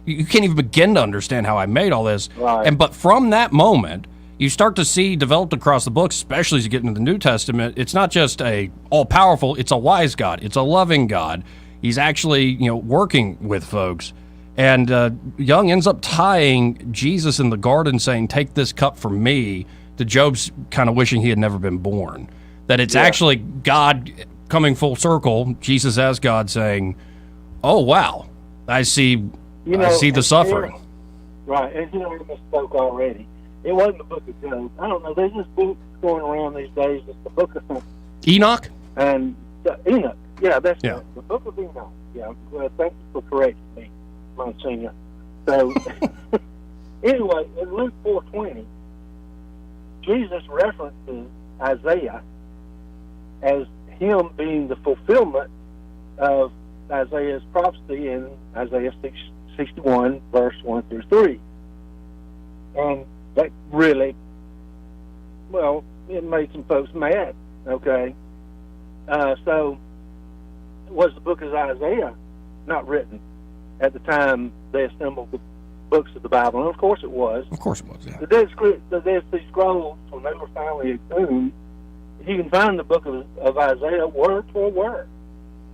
You can't even begin to understand how I made all this. Right. But from that moment, you start to see developed across the books, especially as you get into the New Testament, it's not just a all-powerful, it's a wise God. It's a loving God. He's actually, working with folks. And Young ends up tying Jesus in the garden saying, take this cup from me, to Job's kind of wishing he had never been born. That it's actually God coming full circle, Jesus as God saying, oh, wow, I see... I see the suffering. Right, and I misspoke already. It wasn't the Book of Job. I don't know. There's this book going around these days. It's the Book of something. Enoch? And Enoch. Yeah, that's right. The Book of Enoch. Yeah. Well, thank you for correcting me, Monsignor. So, anyway, in Luke 4:20, Jesus references Isaiah as him being the fulfillment of Isaiah's prophecy in Isaiah 61, verse 1 through 3. And that really, it made some folks mad, okay? So, was the book of Isaiah not written at the time they assembled the books of the Bible? And of course it was. Of course it was, yeah. The Dead Sea Scrolls, when they were finally exhumed, you can find the book of Isaiah word for word.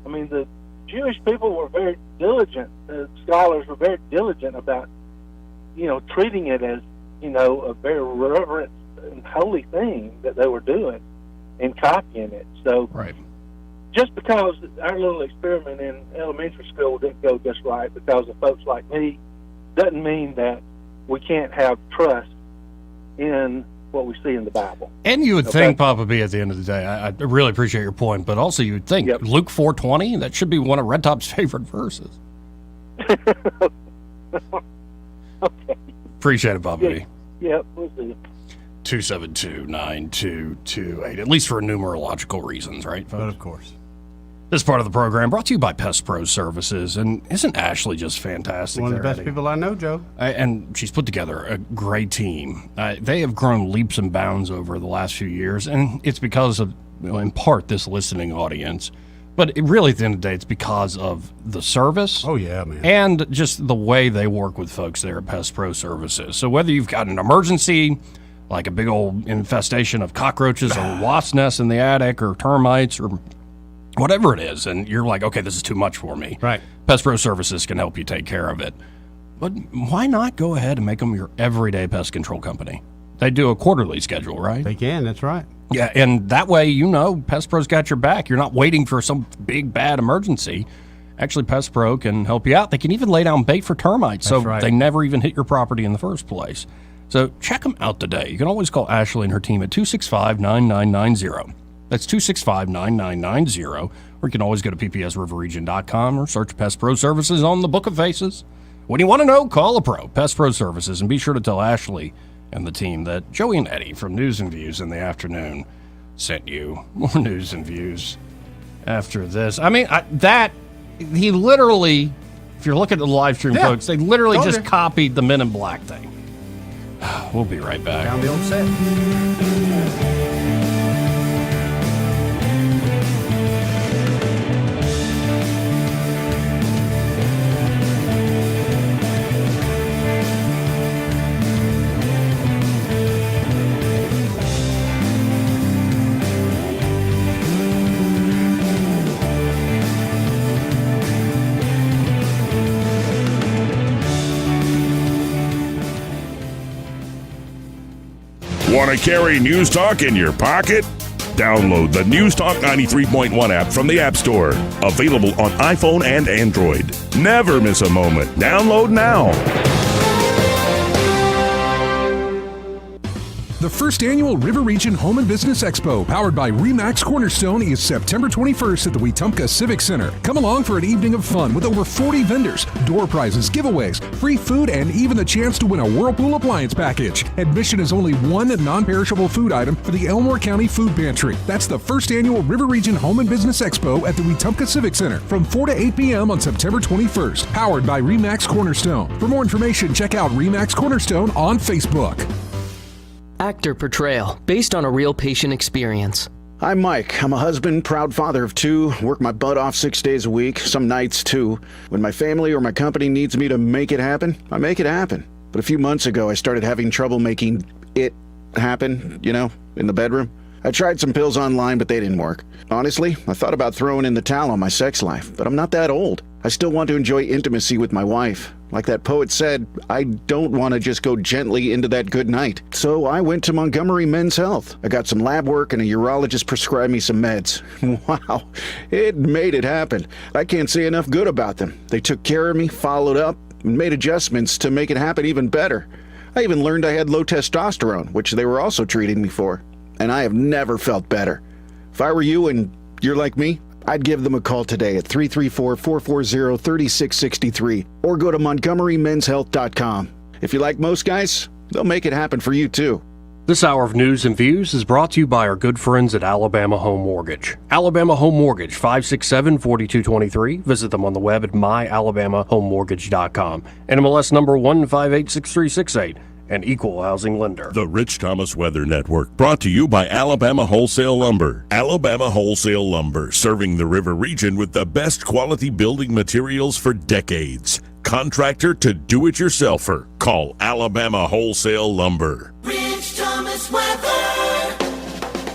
The Jewish people were very diligent. Scholars were very diligent about, treating it as, a very reverent and holy thing that they were doing and copying it. So, just because our little experiment in elementary school didn't go just right because of folks like me, doesn't mean that we can't have trust in what we see in the Bible. And you would think, Papa B, at the end of the day, I really appreciate your point, but also you would think Luke 4:20, that should be one of Red Top's favorite verses. Okay. Appreciate it, Papa B. Yep, we'll see. 272-9228, at least for numerological reasons, right, folks? But of course. This part of the program brought to you by Pest Pro Services, and isn't Ashley just fantastic? One of the best people I know, Joe. And she's put together a great team. They have grown leaps and bounds over the last few years, and it's because of, in part, this listening audience. But really, at the end of the day, it's because of the service. Oh, yeah, man. And just the way they work with folks there at Pest Pro Services. So whether you've got an emergency, like a big old infestation of cockroaches or wasp nests in the attic or termites or whatever it is, and you're like, okay, this is too much for me. Right. Pest Pro Services can help you take care of it. But why not go ahead and make them your everyday pest control company? They do a quarterly schedule, right? They can, that's right. Yeah, and that way, Pest Pro's got your back. You're not waiting for some big, bad emergency. Actually, Pest Pro can help you out. They can even lay down bait for termites, so they never even hit your property in the first place. So check them out today. You can always call Ashley and her team at 265-9990. That's 265-9990. Or you can always go to ppsriverregion.com or search Pest Pro Services on the Book of Faces When you want to know, call a pro, Pest Pro Services, and be sure to tell Ashley and the team that Joey and Eddie from News and Views in the afternoon sent you more news and views after this. I mean, he literally, if you're looking at the live stream, folks, they literally just copied the Men in Black thing. We'll be right back. Down the old set. Want to carry News Talk in your pocket? Download the News Talk 93.1 app from the App Store. Available on iPhone and Android. Never miss a moment. Download now. The first annual River Region Home and Business Expo, powered by RE/MAX Cornerstone, is September 21st at the Wetumpka Civic Center. Come along for an evening of fun with over 40 vendors, door prizes, giveaways, free food, and even the chance to win a Whirlpool appliance package. Admission is only one non-perishable food item for the Elmore County Food Pantry. That's the first annual River Region Home and Business Expo at the Wetumpka Civic Center from 4 to 8 p.m. on September 21st, powered by RE/MAX Cornerstone. For more information, check out RE/MAX Cornerstone on Facebook. Actor portrayal, based on a real patient experience. I'm Mike. I'm a husband, proud father of two, work my butt off 6 days a week, some nights too. When my family or my company needs me to make it happen, I make it happen. But a few months ago, I started having trouble making it happen, in the bedroom. I tried some pills online, but they didn't work. Honestly, I thought about throwing in the towel on my sex life, but I'm not that old. I still want to enjoy intimacy with my wife. Like that poet said, I don't want to just go gently into that good night. So I went to Montgomery Men's Health. I got some lab work and a urologist prescribed me some meds. Wow, it made it happen. I can't say enough good about them. They took care of me, followed up, and made adjustments to make it happen even better. I even learned I had low testosterone, which they were also treating me for. And I have never felt better. If I were you and you're like me, I'd give them a call today at 334-440-3663 or go to montgomerymenshealth.com. If you like most guys, they'll make it happen for you too. This hour of News and Views is brought to you by our good friends at Alabama Home Mortgage. Alabama Home Mortgage, 567-4223. Visit them on the web at myalabamahomemortgage.com. NMLS number 1586368. An equal housing lender. The Rich Thomas Weather Network, brought to you by Alabama Wholesale Lumber. Alabama Wholesale Lumber, serving the River Region with the best quality building materials for decades. Contractor to do-it-yourselfer. Call Alabama Wholesale Lumber. Rich Thomas Weather.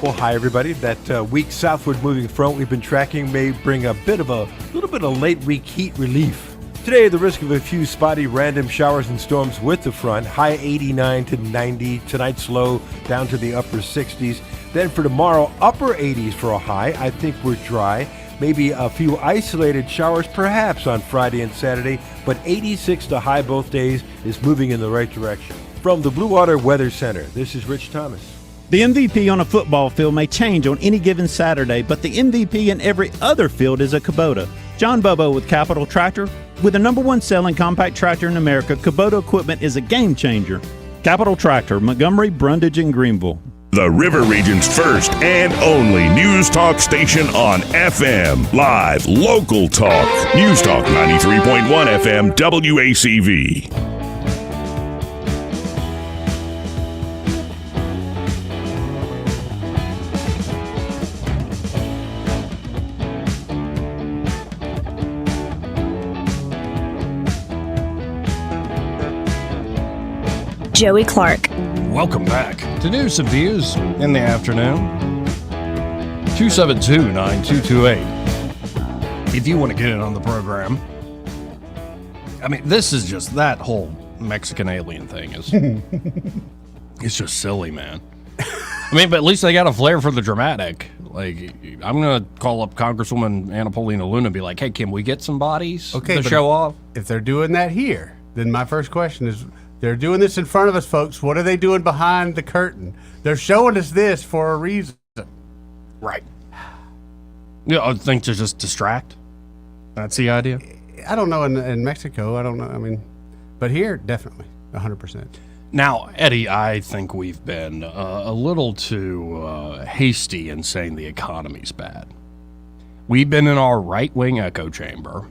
Well, hi everybody. That weak southward moving front we've been tracking may bring a little bit of late week heat relief. Today, the risk of a few spotty random showers and storms with the front, high 89 to 90. Tonight's low down to the upper 60s. Then for tomorrow, upper 80s for a high. I think we're dry. Maybe a few isolated showers perhaps on Friday and Saturday, but 86 to high both days is moving in the right direction. From the Blue Water Weather Center, this is Rich Thomas. The MVP on a football field may change on any given Saturday, but the MVP in every other field is a Kubota. John Bobo with Capital Tractor. With the #1 selling compact tractor in America, Kubota equipment is a game changer. Capital Tractor, Montgomery, Brundage, and Greenville. The River Region's first and only news talk station on FM. Live, local talk. News Talk 93.1 FM WACV. Joey Clark. Welcome back to News and Views in the afternoon. 272-9228. If you want to get in on the program. I mean, this is just, that whole Mexican alien thing is it's just silly, man. I mean, but at least they got a flair for the dramatic. Like, I'm going to call up Congresswoman Anna Paulina Luna and be like, hey, can we get some bodies to show off? If they're doing that here, then my first question is, they're doing this in front of us, folks. What are they doing behind the curtain? They're showing us this for a reason. Right. Yeah, I think to just distract. That's the idea. I don't know in Mexico. I don't know. I mean, But here, definitely, 100%. Now, Eddie, I think we've been a little too hasty in saying the economy's bad. We've been in our right-wing echo chamber,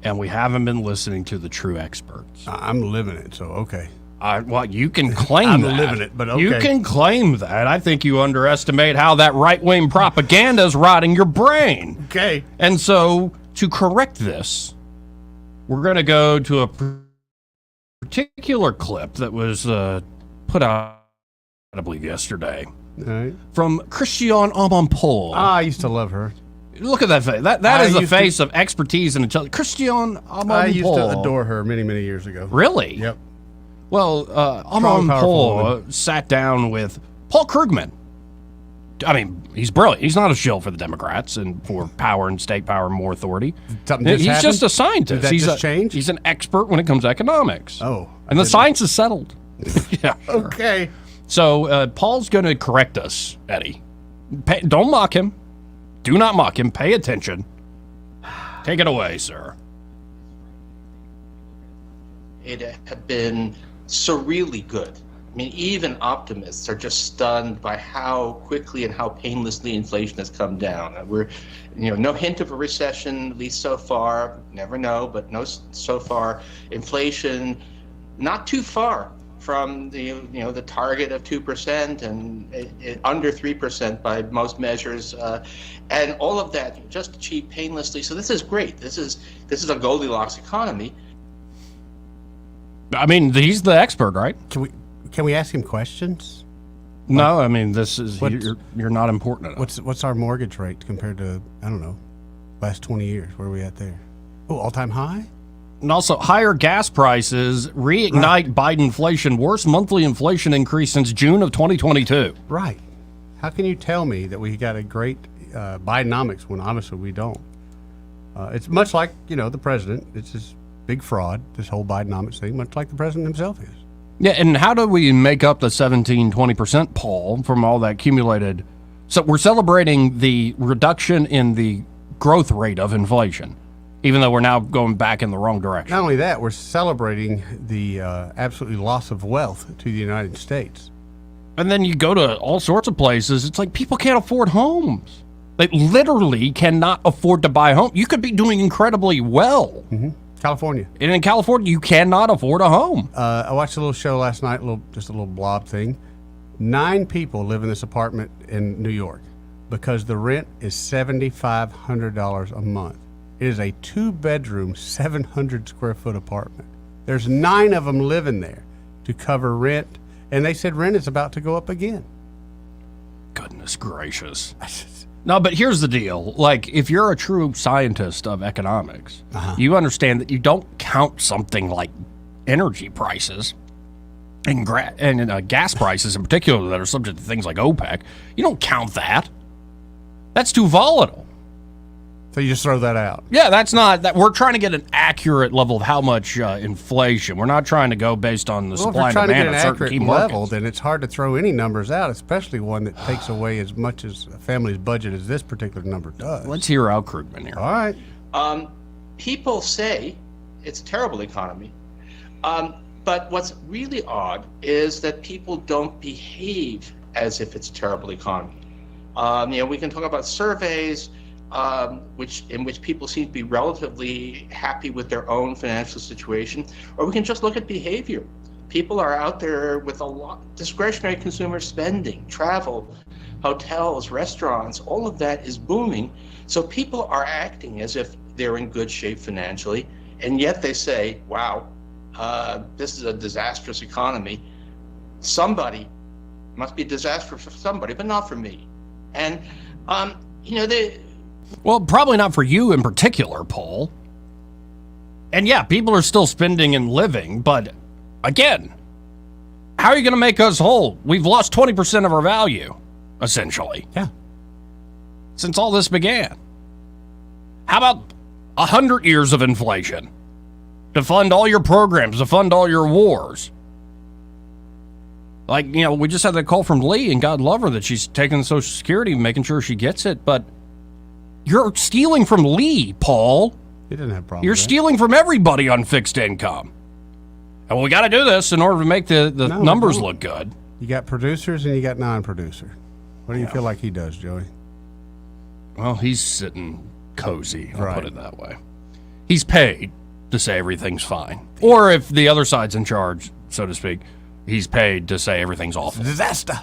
and we haven't been listening to the true experts. I'm living it, so okay. Well, you can claim I'm that. living it, but okay. You can claim that. I think you underestimate how that right-wing propaganda is rotting your brain. Okay. And so, to correct this, we're going to go to a particular clip that was put out, I believe, yesterday. All right. From Christiane Amanpour. I used to love her. Look at that face. That is the face of expertise and intelligence. Christiane Amanpour. I used to adore her many, many years ago. Really? Yep. Well, Amanpour sat down with Paul Krugman. I mean, he's brilliant. He's not a shill for the Democrats and for power and state power and more authority. He's just a scientist. Did that change? He's an expert when it comes to economics. Oh. And the science is settled. Yeah. Sure. Okay. So Paul's going to correct us, Eddie. Don't mock him. Do not mock him. Pay attention. Take it away, sir. It had been surreally good. I mean, even optimists are just stunned by how quickly and how painlessly inflation has come down. We're, no hint of a recession, at least so far. Never know, but no, so far. Inflation, not too far from the target of 2% and under 3% by most measures, and all of that just achieved painlessly. So this is great. This is a Goldilocks economy. I mean, he's the expert, right? Can we ask him questions? No, I mean, this is you're not important enough. What's our mortgage rate compared to, I don't know, last 20 years? Where are we at there? Oh, all-time high? And also, higher gas prices reignite Bidenflation, worst monthly inflation increase since June of 2022. Right. How can you tell me that we got a great Bidenomics when obviously we don't? It's much like, the president. It's this big fraud, this whole Bidenomics thing, much like the president himself is. Yeah, and how do we make up the 17-20%, Paul, from all that accumulated? So we're celebrating the reduction in the growth rate of inflation, even though we're now going back in the wrong direction. Not only that, we're celebrating the absolutely loss of wealth to the United States. And then you go to all sorts of places, it's like people can't afford homes. They literally cannot afford to buy a home. You could be doing incredibly well. Mm-hmm. California. And in California, you cannot afford a home. I watched a little show last night, just a little blob thing. 9 people live in this apartment in New York because the rent is $7,500 a month. It is a 2-bedroom, 700-square-foot apartment. There's 9 of them living there to cover rent, and they said rent is about to go up again. Goodness gracious. No, but here's the deal. Like, if you're a true scientist of economics, you understand that you don't count something like energy prices and gas prices in particular that are subject to things like OPEC. You don't count that. That's too volatile. So you just throw that out. Yeah, that's not that. We're trying to get an accurate level of how much inflation. We're not trying to go based on the supply and demand of certain key markets. Level, then it's hard to throw any numbers out, especially one that takes away as much as a family's budget as this particular number does. Let's hear Al Krugman here. All right. People say it's a terrible economy, but what's really odd is that people don't behave as if it's a terrible economy. We can talk about surveys. In which people seem to be relatively happy with their own financial situation, or we can just look at behavior. People are out there with a lot discretionary consumer spending, travel, hotels, restaurants, all of that is booming. So people are acting as if they're in good shape financially, and yet they say, wow, this is a disastrous economy. Somebody must be a disaster for somebody, but not for me. And, well, probably not for you in particular, Paul. And yeah, people are still spending and living, but again, how are you going to make us whole? We've lost 20% of our value, essentially. Yeah. Since all this began. How about 100 years of inflation to fund all your programs, to fund all your wars? Like, we just had that call from Lee, and God love her that she's taking Social Security, making sure she gets it, but you're stealing from Lee, Paul. He didn't have problems. You're stealing from everybody on fixed income. Well, we got to do this in order to make the numbers look good. You got producers and you got non-producer. What do you feel like he does, Joey? Well, he's sitting cozy, I'll put it that way. He's paid to say everything's fine. Or if the other side's in charge, so to speak, he's paid to say everything's awful. Disaster.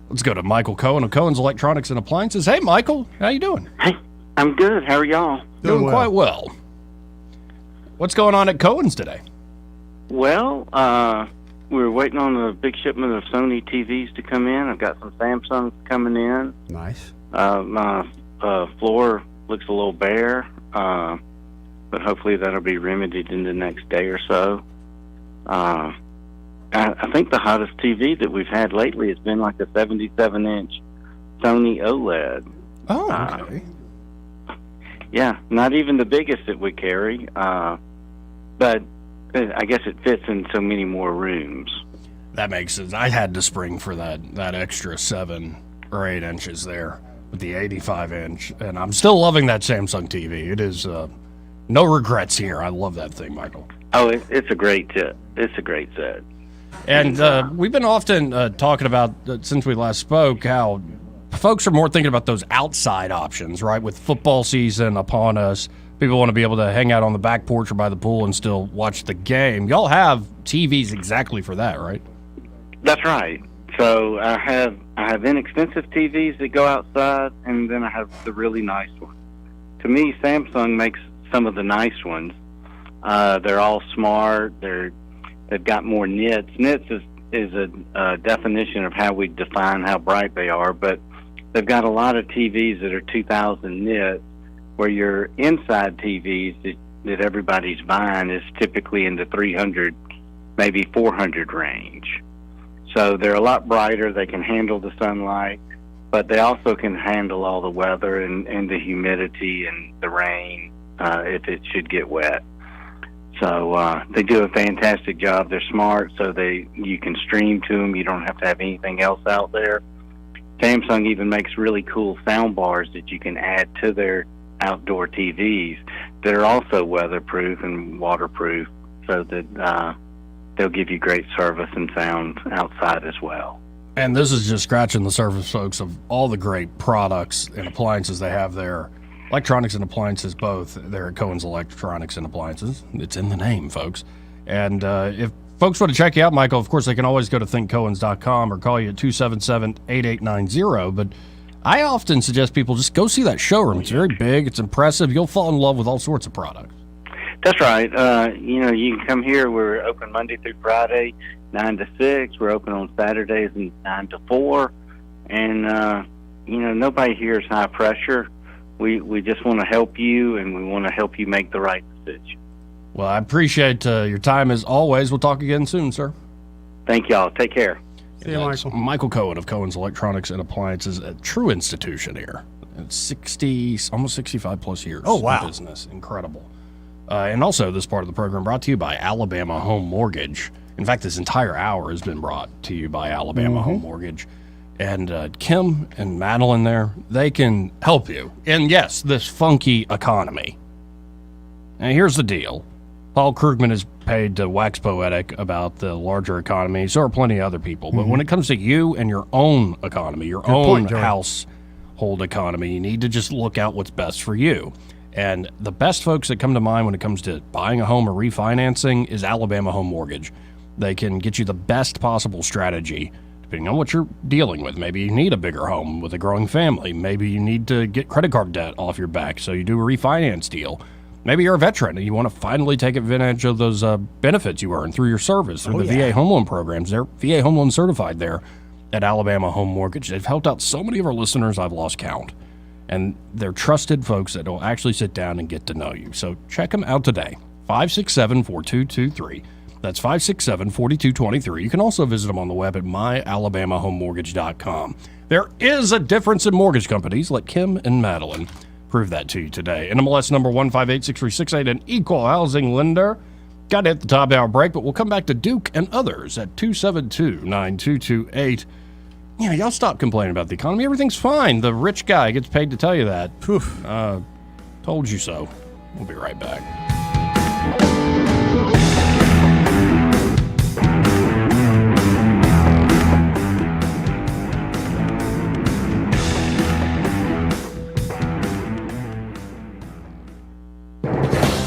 Let's go to Michael Cohen of Cohen's Electronics and Appliances. Hey, Michael, how you doing? Hey, I'm good. How are y'all? Doing quite well. What's going on at Cohen's today? Well, we're waiting on a big shipment of Sony TVs to come in. I've got some Samsungs coming in. Nice. My floor looks a little bare, but hopefully that'll be remedied in the next day or so. I think the hottest TV that we've had lately has been like a 77-inch Sony OLED. Oh, okay. Yeah, not even the biggest that we carry, but I guess it fits in so many more rooms. That makes sense. I had to spring for that extra 7 or 8 inches there with the 85-inch, and I'm still loving that Samsung TV. It is no regrets here. I love that thing, Michael. Oh, it's a great tip. It's a great set. And we've been often talking about, since we last spoke, how folks are more thinking about those outside options, right? With football season upon us, people want to be able to hang out on the back porch or by the pool and still watch the game. Y'all have TVs exactly for that, right? That's right. So I have inexpensive TVs that go outside, and then I have the really nice ones. To me, Samsung makes some of the nice ones. They're all smart. They've got more nits. Nits is a definition of how we define how bright they are, but they've got a lot of TVs that are 2,000 nits, where your inside TVs that everybody's buying is typically in the 300, maybe 400 range. So they're a lot brighter. They can handle the sunlight, but they also can handle all the weather and the humidity and the rain if it should get wet. So they do a fantastic job. They're smart, so you can stream to them. You don't have to have anything else out there. Samsung even makes really cool sound bars that you can add to their outdoor TVs that are also weatherproof and waterproof, so that they'll give you great service and sound outside as well. And this is just scratching the surface, folks, of all the great products and appliances they have there. Electronics and appliances, both. They're at Cohen's Electronics and Appliances. It's in the name, folks. And if folks want to check you out, Michael, of course, they can always go to thinkcohens.com or call you at 277-8890. But I often suggest people just go see that showroom. It's very big. It's impressive. You'll fall in love with all sorts of products. That's right. You can come here. We're open Monday through Friday, 9 to 6. We're open on Saturdays 9 to 4. And, nobody here is high pressure. We just want to help you, and we want to help you make the right decision. Well, I appreciate your time as always. We'll talk again soon, sir. Thank y'all. Take care. See you, Michael. Michael Cohen of Cohen's Electronics and Appliances, a true institution here. It's almost 65 plus years in business. Incredible. And also, this part of the program brought to you by Alabama Home Mortgage. In fact, this entire hour has been brought to you by Alabama Home Mortgage. And Kim and Madeline there, they can help you. And yes, this funky economy. And here's the deal. Paul Krugman is paid to wax poetic about the larger economy. So are plenty of other people. But when it comes to you and your own economy, your own household economy, you need to just look out what's best for you. And the best folks that come to mind when it comes to buying a home or refinancing is Alabama Home Mortgage. They can get you the best possible strategy depending on what you're dealing with. Maybe you need a bigger home with a growing family. Maybe you need to get credit card debt off your back, so you do a refinance deal. Maybe you're a veteran and you want to finally take advantage of those benefits you earn through your service, through the VA home loan programs. They're VA home loan certified there at Alabama Home Mortgage. They've helped out so many of our listeners, I've lost count. And they're trusted folks that will actually sit down and get to know you. So check them out today, 567-4223. That's 567-4223. You can also visit them on the web at myalabamahomemortgage.com. There is a difference in mortgage companies. Let Kim and Madeline prove that to you today. NMLS number 1586368, an equal housing lender. Got to hit the top hour break, but we'll come back to Duke and others at 272-9228. Yeah, y'all stop complaining about the economy. Everything's fine. The rich guy gets paid to tell you that. Told you so. We'll be right back.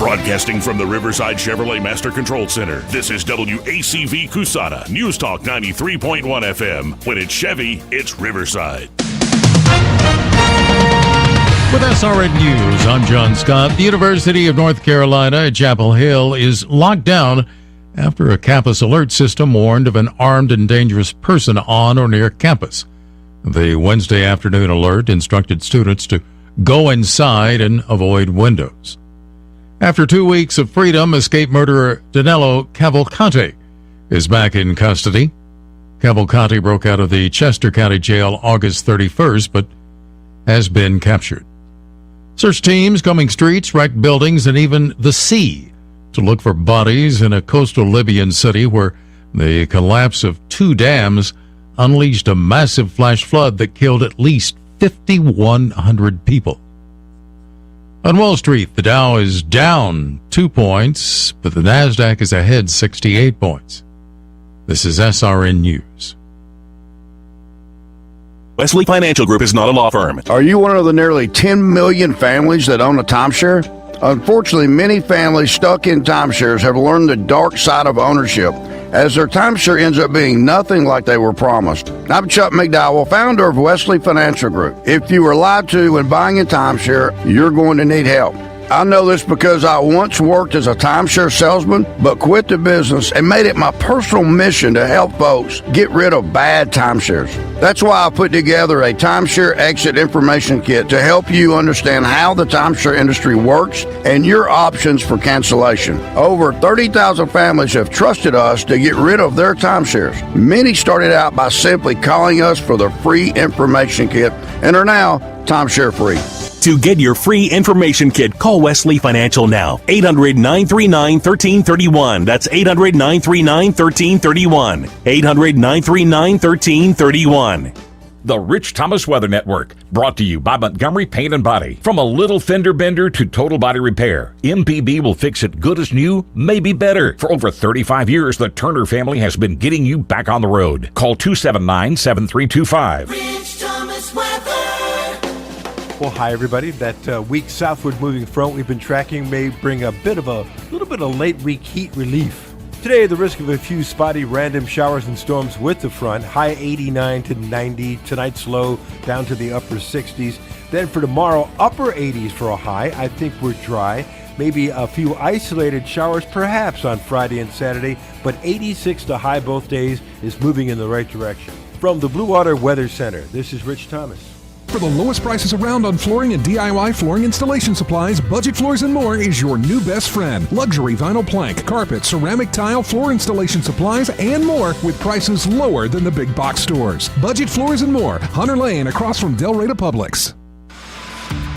Broadcasting from the Riverside Chevrolet Master Control Center, this is WACV Cusana, News Talk 93.1 FM. When it's Chevy, it's Riverside. With SRN News, I'm John Scott. The University of North Carolina at Chapel Hill is locked down after a campus alert system warned of an armed and dangerous person on or near campus. The Wednesday afternoon alert instructed students to go inside and avoid windows. After 2 weeks of freedom, escaped murderer Danilo Cavalcante is back in custody. Cavalcante broke out of the Chester County Jail August 31st, but has been captured. Search teams combing streets, wrecked buildings, and even the sea to look for bodies in a coastal Libyan city where the collapse of 2 dams unleashed a massive flash flood that killed at least 5,100 people. On Wall Street, the Dow is down 2 points, but the Nasdaq is ahead 68 points. This is SRN News. Wesley Financial Group is not a law firm. Are you one of the nearly 10 million families that own a timeshare? Unfortunately, many families stuck in timeshares have learned the dark side of ownership, as their timeshare ends up being nothing like they were promised. I'm Chuck McDowell, founder of Wesley Financial Group. If you were lied to when buying a timeshare, you're going to need help. I know this because I once worked as a timeshare salesman, but quit the business and made it my personal mission to help folks get rid of bad timeshares. That's why I put together a timeshare exit information kit to help you understand how the timeshare industry works and your options for cancellation. Over 30,000 families have trusted us to get rid of their timeshares. Many started out by simply calling us for the free information kit and are now timeshare free. To get your free information kit, call Wesley Financial now. 800-939-1331. That's 800-939-1331. 800-939-1331. The Rich Thomas Weather Network, brought to you by Montgomery Paint and Body. From a little fender bender to total body repair, MPB will fix it good as new, maybe better. For over 35 years, the Turner family has been getting you back on the road. Call 279-7325. Rich Thomas Weather. Well, hi everybody. That weak southward moving front we've been tracking may bring a little bit of late week heat relief. Today, the risk of a few spotty random showers and storms with the front. High 89 to 90. Tonight's low down to the upper 60s. Then for tomorrow, upper 80s for a high. I think we're dry. Maybe a few isolated showers perhaps on Friday and Saturday, but 86 to high both days is moving in the right direction. From the Blue Water Weather Center, this is Rich Thomas. For the lowest prices around on flooring and DIY flooring installation supplies, Budget Floors & More is your new best friend. Luxury vinyl plank, carpet, ceramic tile, floor installation supplies, and more with prices lower than the big box stores. Budget Floors & More, Hunter Lane across from Del Rey to Publix.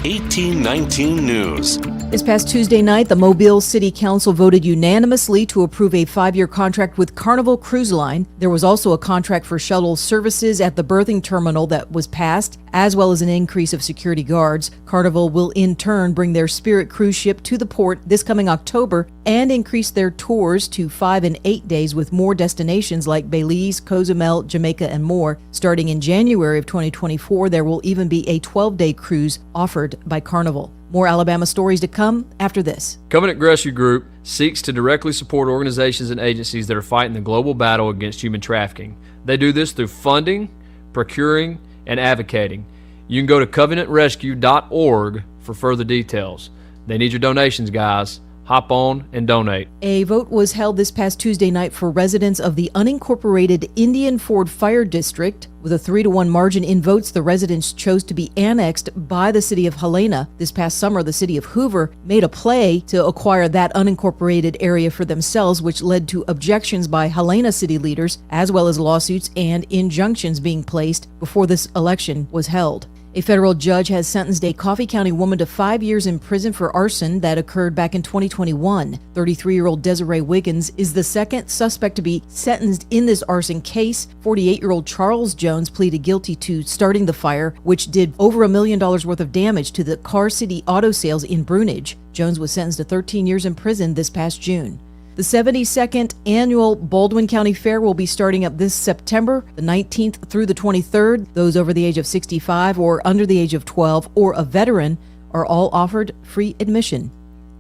1819 News. This past Tuesday night, the Mobile City Council voted unanimously to approve a 5-year contract with Carnival Cruise Line. There was also a contract for shuttle services at the berthing terminal that was passed, as well as an increase of security guards. Carnival will in turn bring their Spirit cruise ship to the port this coming October and increase their tours to 5 and 8 days with more destinations like Belize, Cozumel, Jamaica, and more. Starting in January of 2024, there will even be a 12-day cruise offered by Carnival. More Alabama stories to come after this. Covenant Rescue Group seeks to directly support organizations and agencies that are fighting the global battle against human trafficking. They do this through funding, procuring, and advocating. You can go to covenantrescue.org for further details. They need your donations, guys. Hop on and donate. A vote was held this past Tuesday night for residents of the unincorporated Indian Ford Fire District. With a 3-1 margin in votes, the residents chose to be annexed by the city of Helena. This past summer, the city of Hoover made a play to acquire that unincorporated area for themselves, which led to objections by Helena city leaders, as well as lawsuits and injunctions being placed before this election was held. A federal judge has sentenced a Coffee County woman to 5 years in prison for arson that occurred back in 2021. 33-year-old Desiree Wiggins is the second suspect to be sentenced in this arson case. 48-year-old Charles Jones pleaded guilty to starting the fire, which did over $1 million worth of damage to the Car City auto sales in Brunage. Jones was sentenced to 13 years in prison this past June. The 72nd annual Baldwin County Fair will be starting up this September, the 19th through the 23rd. Those over the age of 65 or under the age of 12 or a veteran are all offered free admission.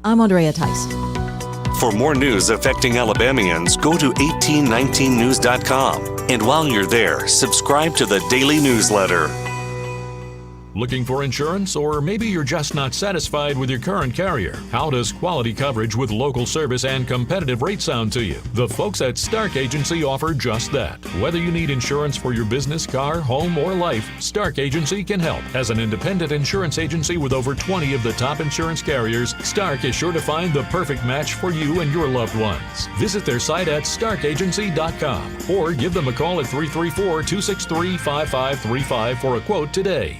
I'm Andrea Tice. For more news affecting Alabamians, go to 1819news.com. And while you're there, subscribe to the daily newsletter. Looking for insurance, or maybe you're just not satisfied with your current carrier? How does quality coverage with local service and competitive rates sound to you? The folks at Stark Agency offer just that. Whether you need insurance for your business, car, home, or life, Stark Agency can help. As an independent insurance agency with over 20 of the top insurance carriers, Stark is sure to find the perfect match for you and your loved ones. Visit their site at starkagency.com or give them a call at 334-263-5535 for a quote today.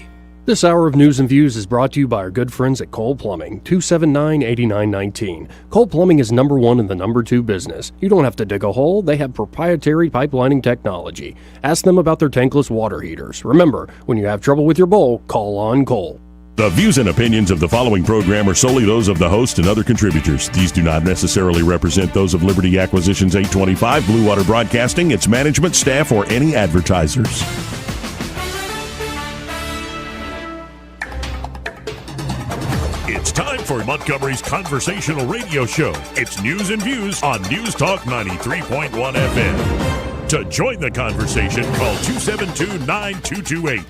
This hour of News and Views is brought to you by our good friends at Cole Plumbing, 279-8919. Cole Plumbing is number one in the number two business. You don't have to dig a hole. They have proprietary pipelining technology. Ask them about their tankless water heaters. Remember, when you have trouble with your bowl, call on Cole. The views and opinions of the following program are solely those of the host and other contributors. These do not necessarily represent those of Liberty Acquisitions 825, Blue Water Broadcasting, its management, staff, or any advertisers. It's time for Montgomery's conversational radio show. It's News and Views on News Talk 93.1 FM. To join the conversation, call 272-9228.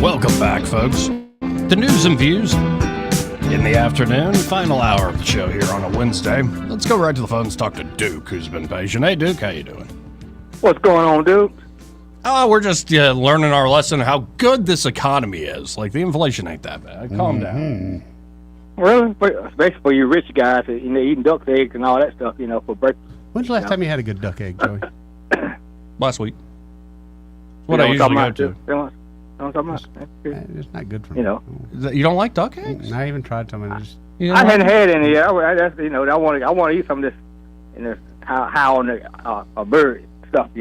Welcome back, folks, to News and Views in the afternoon, final hour of the show here on a Wednesday. Let's go right to the phone and talk to Duke, who's been patient. Hey, Duke, how you doing? What's going on, Duke? Oh, we're just learning our lesson how good this economy is. Like, the inflation ain't that bad. Calm down. Really? Especially for you rich guys, eating duck eggs and all that stuff, for breakfast. When's the last time you had a good duck egg, Joey? Last week. What I usually go to. It's not good for me. You don't like duck eggs? I even tried some. I hadn't had any yet. I want to eat some of this, how on a bird stuff.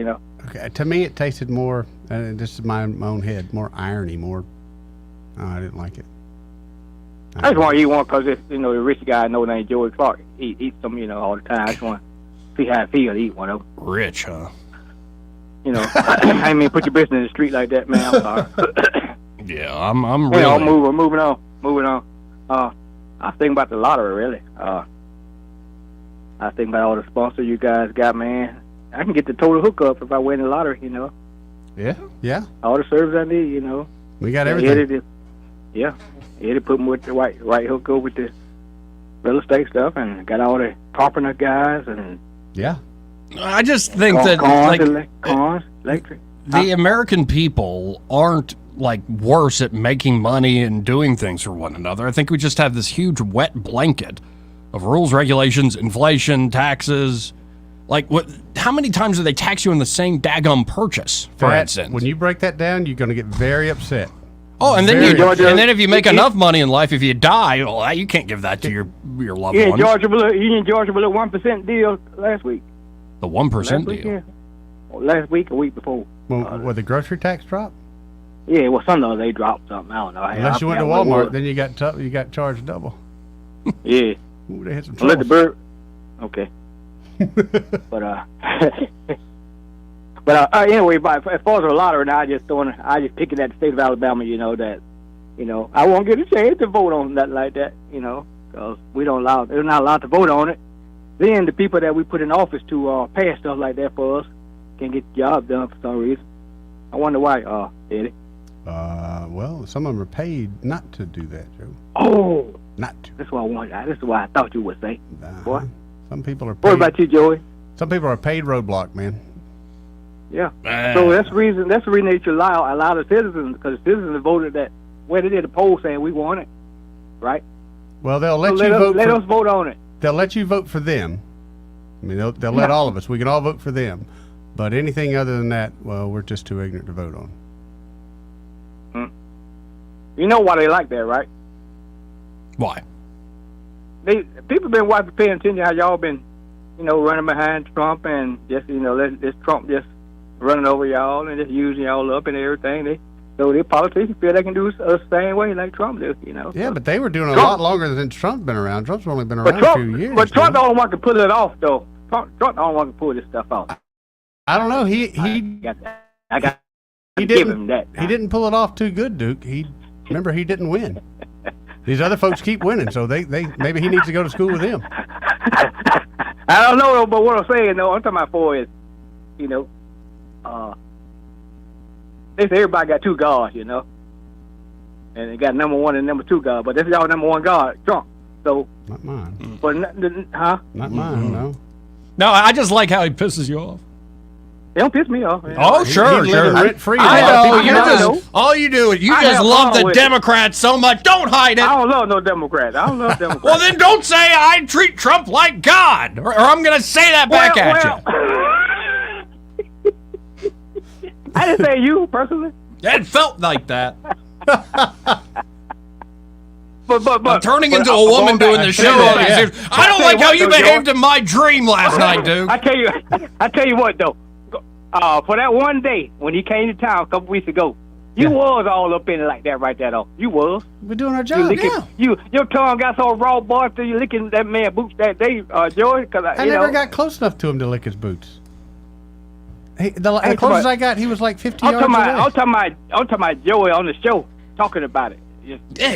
Okay, to me it tasted more. This is my own head, more irony, more. Oh, I didn't like it. I just want to eat one because the rich guy I know named Joey Clark eats them, all the time. I just want to see how it feels to eat one of them. Rich, huh? I didn't mean put your business in the street like that, man. I'm sorry. Yeah, I'm really. Moving on. I was thinking about the lottery, really. I was thinking about all the sponsors you guys got, man. I can get the total hookup if I win the lottery, Yeah. All the service I need, We got everything. Eddie put me with the right hookup with the real estate stuff, and got all the carpenter guys, and yeah. I just think that electric. The American people aren't worse at making money and doing things for one another. I think we just have this huge wet blanket of rules, regulations, inflation, taxes. How many times do they tax you in the same daggum purchase, for instance? When you break that down, you're going to get very upset. Oh, and then if you make enough money in life, if you die, well, you can't give that to your loved ones. You in Georgia with a 1% deal last week. The 1% deal. Last week or week before. Will the grocery tax drop? Yeah, well, some of they dropped something. I don't know. Unless you went to Walmart, then you got charged double. Yeah. Ooh, they hit some let the bird. Okay. But anyway, as far as the lottery, I just picking at the state of Alabama. That I won't get a chance to vote on nothing like that. Because they're not allowed to vote on it. Then the people that we put in office to pass stuff like that for us can't get the job done for some reason. I wonder why, Eddie. Well, some of them are paid not to do that, Joe. Oh, not to. That's what I wanted. That's what I thought you would say. What? Some people are paid. What about you, Joey? Some people are paid roadblock, man. Yeah. So that's the reason they should allow the citizens, because the citizens voted that. Where they did a poll saying we want it, right? Well, they'll let us vote on it. They'll let you vote for them. I mean, they'll let all of us. We can all vote for them. But anything other than that, well, we're just too ignorant to vote on. You know why they like that, right? Why? People been paying attention how y'all been, running behind Trump and just, this Trump just running over y'all and just using y'all up and everything. So the politicians feel they can do the same way like Trump does, Yeah, but they were doing a lot longer than Trump's been around. Trump's only been around a few years. But Trump don't want to pull it off, though. Trump don't want to pull this stuff off. I don't know. He didn't pull it off too good, Duke. Remember, he didn't win. These other folks keep winning, so they maybe he needs to go to school with them. I don't know, but what I'm saying, though, I'm talking about for is, they say everybody got two gods, and they got number one and number two God, but this is y'all number one God, Trump. So not mine. But Not mine, no. No, I just like how he pisses you off. They don't piss me off. Man. Oh, sure. Rent-free. I know. All you do is you just love the Democrats so much. Don't hide it. I don't love no Democrats. Well, then don't say I treat Trump like God, or I'm going to say that back at you. I didn't say you personally. It felt like that. But I'm turning into a woman doing the show. I don't like how you behaved in my dream last night, dude. I tell you what, though. For that one day when he came to town a couple weeks ago, you was all up in it like that right there, though. You was. We're doing our job. Your tongue got so raw, boy, after you licking that man boots that day, Joey. I never got close enough to him to lick his boots. The closest I got, he was like 50 yards away. I'm talking about Joey on the show talking about it.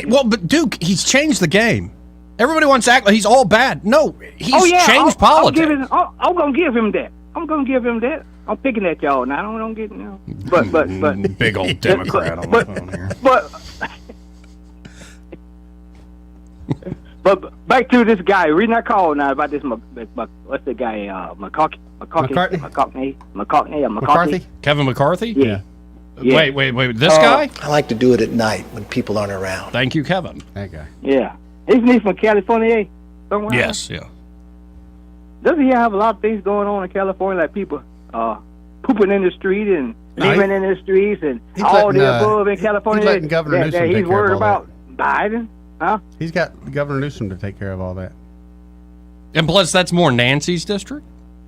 But Duke, he's changed the game. Everybody wants to act like he's all bad. No, he's changed politics. I'm gonna give him that. I'm picking at y'all now. I don't get but big old Democrat on the phone here. But back to this guy. The reason I called now about this, what's the guy? McCarthy. Kevin McCarthy. Yeah. Wait. This guy? I like to do it at night when people aren't around. Thank you, Kevin. That guy. Yeah. Isn't he from California? Somewhere? Yes. Yeah. Doesn't he have a lot of things going on in California, like people pooping in the street and living in the streets and all the above in California? He's letting Governor Newsom take care of all that. He's worried about Biden, huh? He's got Governor Newsom to take care of all that. And plus, that's more Nancy's district.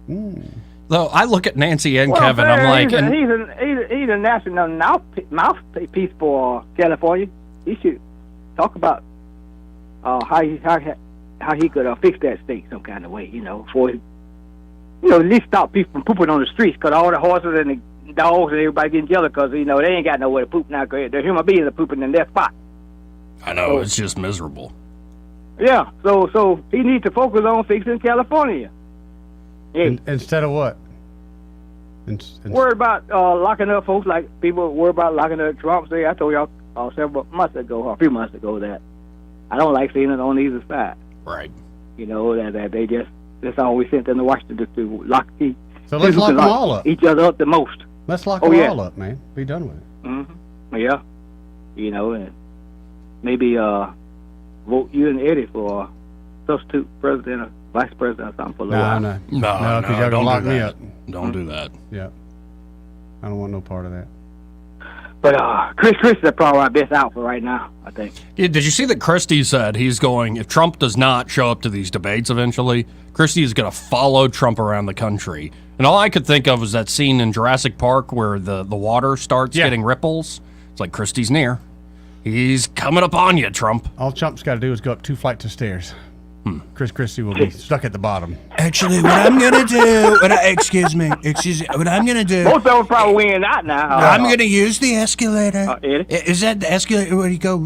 Though I look at Nancy and Kevin, I'm like, he's a national mouthpiece for California. He should talk about how he could fix that state some kind of way, for at least stop people from pooping on the streets, because all the horses and the dogs and everybody getting jealous because they ain't got nowhere to poop now. Cause the human beings are pooping in their spot. I know, it's just miserable. Yeah, so he needs to focus on fixing California. Instead of what? Worried about locking up folks, like people worry about locking up Trump. I told y'all a few months ago that I don't like seeing it on either side. Right. That they that's all we sent them to Washington to lock each. So let's lock them all up. Each other up the most. Let's lock them all up, man. Be done with it. Mm-hmm. Yeah. And maybe vote you and Eddie for substitute president or vice president or something for a little while. No, because y'all gonna lock me up. Don't do that. Yeah. I don't want no part of that. But Chris is probably our best out for right now, I think. Yeah, did you see that Christie said he's going, if Trump does not show up to these debates eventually, Christie is going to follow Trump around the country. And all I could think of was that scene in Jurassic Park where the water starts getting ripples. It's like Christie's near. He's coming up on you, Trump. All Trump's got to do is go up 2 flights of stairs. Chris Christie will be stuck at the bottom. Actually, what I'm going to do, excuse me, what I'm going to do. Most of them probably winning out now. I'm going to use the escalator. Eddie? Is that the escalator where you go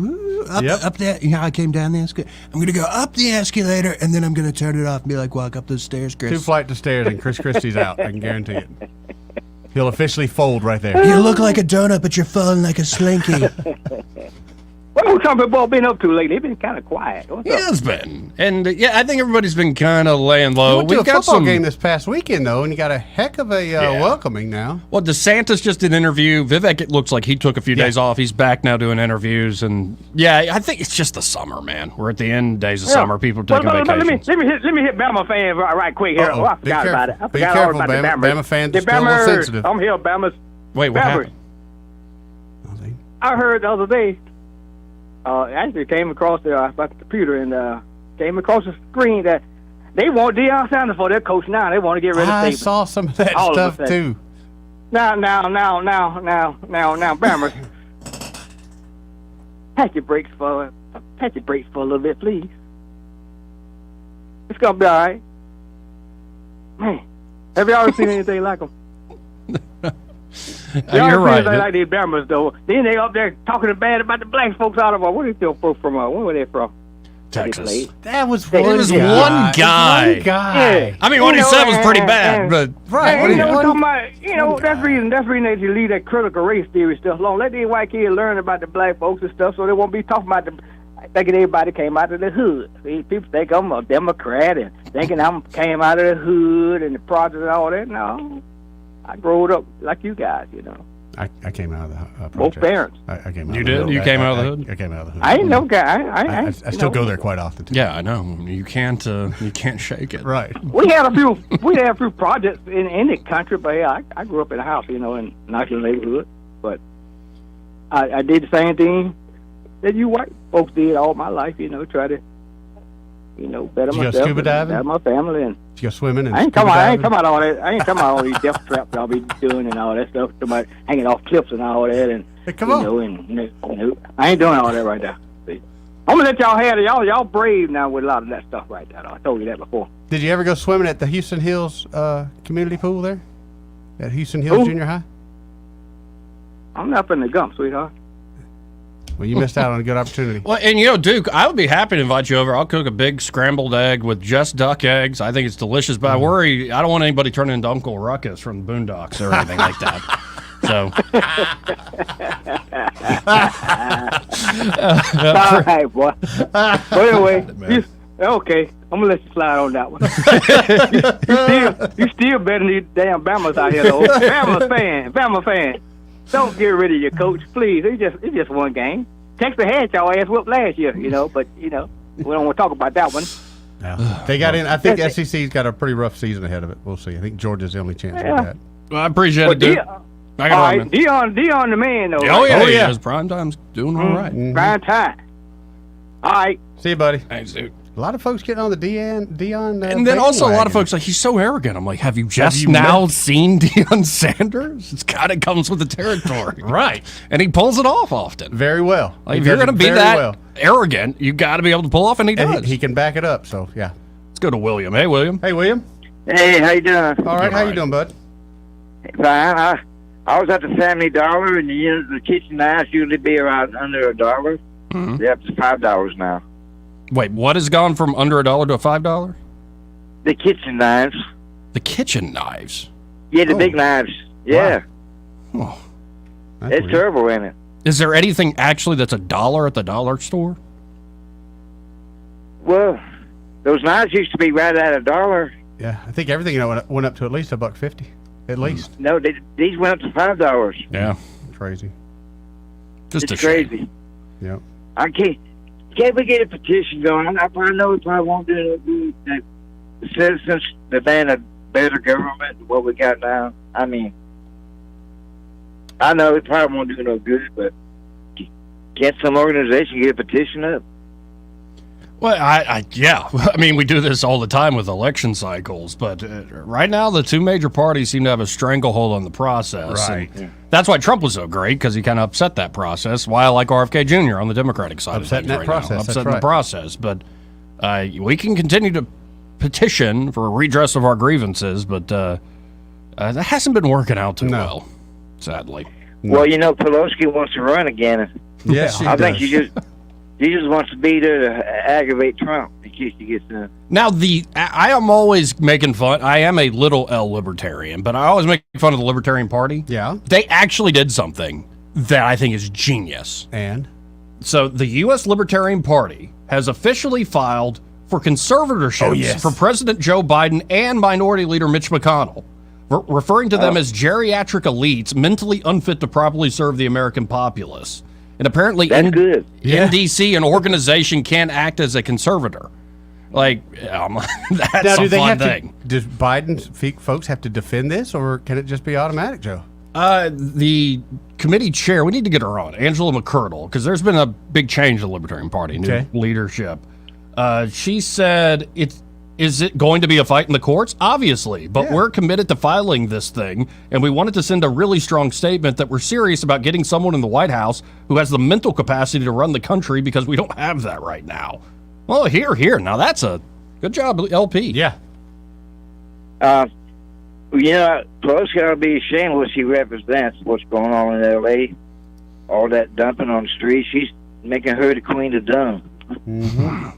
up there? I came down the escalator. I'm going to go up the escalator, and then I'm going to turn it off and be like, walk up those stairs, Chris. 2 flights of stairs, and Chris Christie's out. I can guarantee it. He'll officially fold right there. You look like a donut, but you're falling like a slinky. What's some people been up to lately? They've been kind of quiet. What's Yeah, up? it's been. And yeah, I think everybody's been kind of laying low. Went to a football game this past weekend, though, and you got a heck of a welcoming now. Well, DeSantis just did an interview. Vivek, it looks like he took a few days off. He's back now doing interviews. And yeah, I think it's just the summer, man. We're at the end days of summer. People are taking vacations. Let me hit Bama fans right quick here. Uh-oh. Oh, I forgot about it. I Be forgot careful, all about Bama. the Bama fans The still a little Bama- sensitive. I'm here, Bama's. Wait, what Bama. happened? I heard the other day. Actually came across the computer and came across the screen that they want Deion Sanders for their coach now. They want to get rid of I Saban. saw some of that All of stuff a sudden. too. Now, Bama. Patch your brakes for a little bit, please. It's gonna be all right. Man, have you ever seen anything like them? You're right. They like these Bama's though. Then they up there talking bad about the black folks out of where they still from? Where were they from? Texas. That was It one was guy. one guy. It was one guy. Yeah. I mean, what he said was pretty bad, but Hey, talking about, that's reason they should leave that critical race theory stuff alone. Let these white kids learn about the black folks and stuff, so they won't be talking about thinking everybody came out of the hood. See, people think I'm a Democrat and thinking I came out of the hood and the project and all that. No, I grew up like you guys, I came out of the project. Both parents. I came out You of the did? hood. You came out of the hood? I came out of the hood. I ain't no guy. I still go there quite often. Too. Yeah, I know. You can't shake it. Right. We had a few projects in the country, but yeah, I grew up in a house, in a nice little neighborhood. But I did the same thing that you white folks did all my life, try to, better Did you go myself, scuba diving? better my family, and Did you go swimming and I ain't scuba diving? talking about all that. I ain't talking about all these death traps y'all be doing and all that stuff. Talking about hanging off cliffs and all that, and Hey, come on. I ain't doing all that right now. See? I'm gonna let y'all have it. Y'all brave now with a lot of that stuff right there. I told you that before. Did you ever go swimming at the Houston Hills community pool there? At Houston Hills Who? Junior High? I'm not in the gump, sweetheart. Well, you missed out on a good opportunity. Well, and Duke, I would be happy to invite you over. I'll cook a big scrambled egg with just duck eggs. I think it's delicious, but I worry I don't want anybody turning into Uncle Ruckus from the Boondocks or anything like that. So, all right, boy. But anyway, okay, I'm gonna let you slide on that one. you still better than these damn Bama's out here, though. Bama fan. Don't get rid of your coach, please. It's just one game. Texas had y'all ass whooped last year, but we don't want to talk about that one. Yeah. They got in. I think SEC's got a pretty rough season ahead of it. We'll see. I think Georgia's the only chance we got. well, I appreciate it, Duke. I All got right, Dion the man, though. Oh, yeah, right? yeah. His prime time's doing all right. Prime time. All right. See you, buddy. Thanks, Duke. A lot of folks getting on the Dion. And then also a lot of folks like, he's so arrogant. I'm like, have you just now seen Deion Sanders? It's kind of comes with the territory. Right. And he pulls it off often. Very well. Like, He if you're does going it to be very that well. arrogant, you got to be able to pull off, and he does. He can back it up, so yeah. Let's go to William. Hey, William. Hey, William. Hey, how you doing? All right, how you doing, bud? Fine. I was at the Family Dollar, and the kitchen knives usually be around under $1. Mm-hmm. They're up to $5 now. Wait, what has gone from under $1 to $5? The kitchen knives. The kitchen knives? Yeah, the big knives. Yeah. Oh. It's terrible, isn't it? Is there anything actually that's $1 at the dollar store? Well, those knives used to be right at $1. Yeah, I think everything went up to at least $1.50, at least. No, these went up to $5. Yeah. Crazy. Just it's crazy. Yep. I can't we get a petition going? I know we probably won't do it. The citizens demand a better government than what we got now. I mean, I know it probably won't do no good, but can't some organization get a petition up? Well, yeah. I mean, we do this all the time with election cycles, but right now the two major parties seem to have a stranglehold on the process. Right. And that's why Trump was so great, because he kind of upset that process. Why I like RFK Jr. on the Democratic side Upsetting of things that process, now. that's Upsetting right. the process. But we can continue to petition for a redress of our grievances, but that hasn't been working out too well, sadly. Well, Pelosi wants to run again. Yes, she I does. think she just wants to be there to aggravate Trump in case he gets in. Now, I am always making fun. I am a little L libertarian, but I always make fun of the Libertarian Party. Yeah. They actually did something that I think is genius. And? So the U.S. Libertarian Party has officially filed for conservatorships for President Joe Biden and Minority Leader Mitch McConnell, referring to them as geriatric elites mentally unfit to properly serve the American populace. And apparently in D.C., an organization can't act as a conservator. Like, that's now, a fun thing. Does Biden's folks have to defend this, or can it just be automatic, Joe? The committee chair, we need to get her on, Angela McCurdle, because there's been a big change in the Libertarian Party, new leadership. She said, is it going to be a fight in the courts? Obviously, but we're committed to filing this thing, and we wanted to send a really strong statement that we're serious about getting someone in the White House who has the mental capacity to run the country, because we don't have that right now. Well, here. Now that's a good job, LP. Yeah. Plus gotta be ashamed what she represents, what's going on in L.A., all that dumping on the street. She's making her the queen of dumb. Mm-hmm.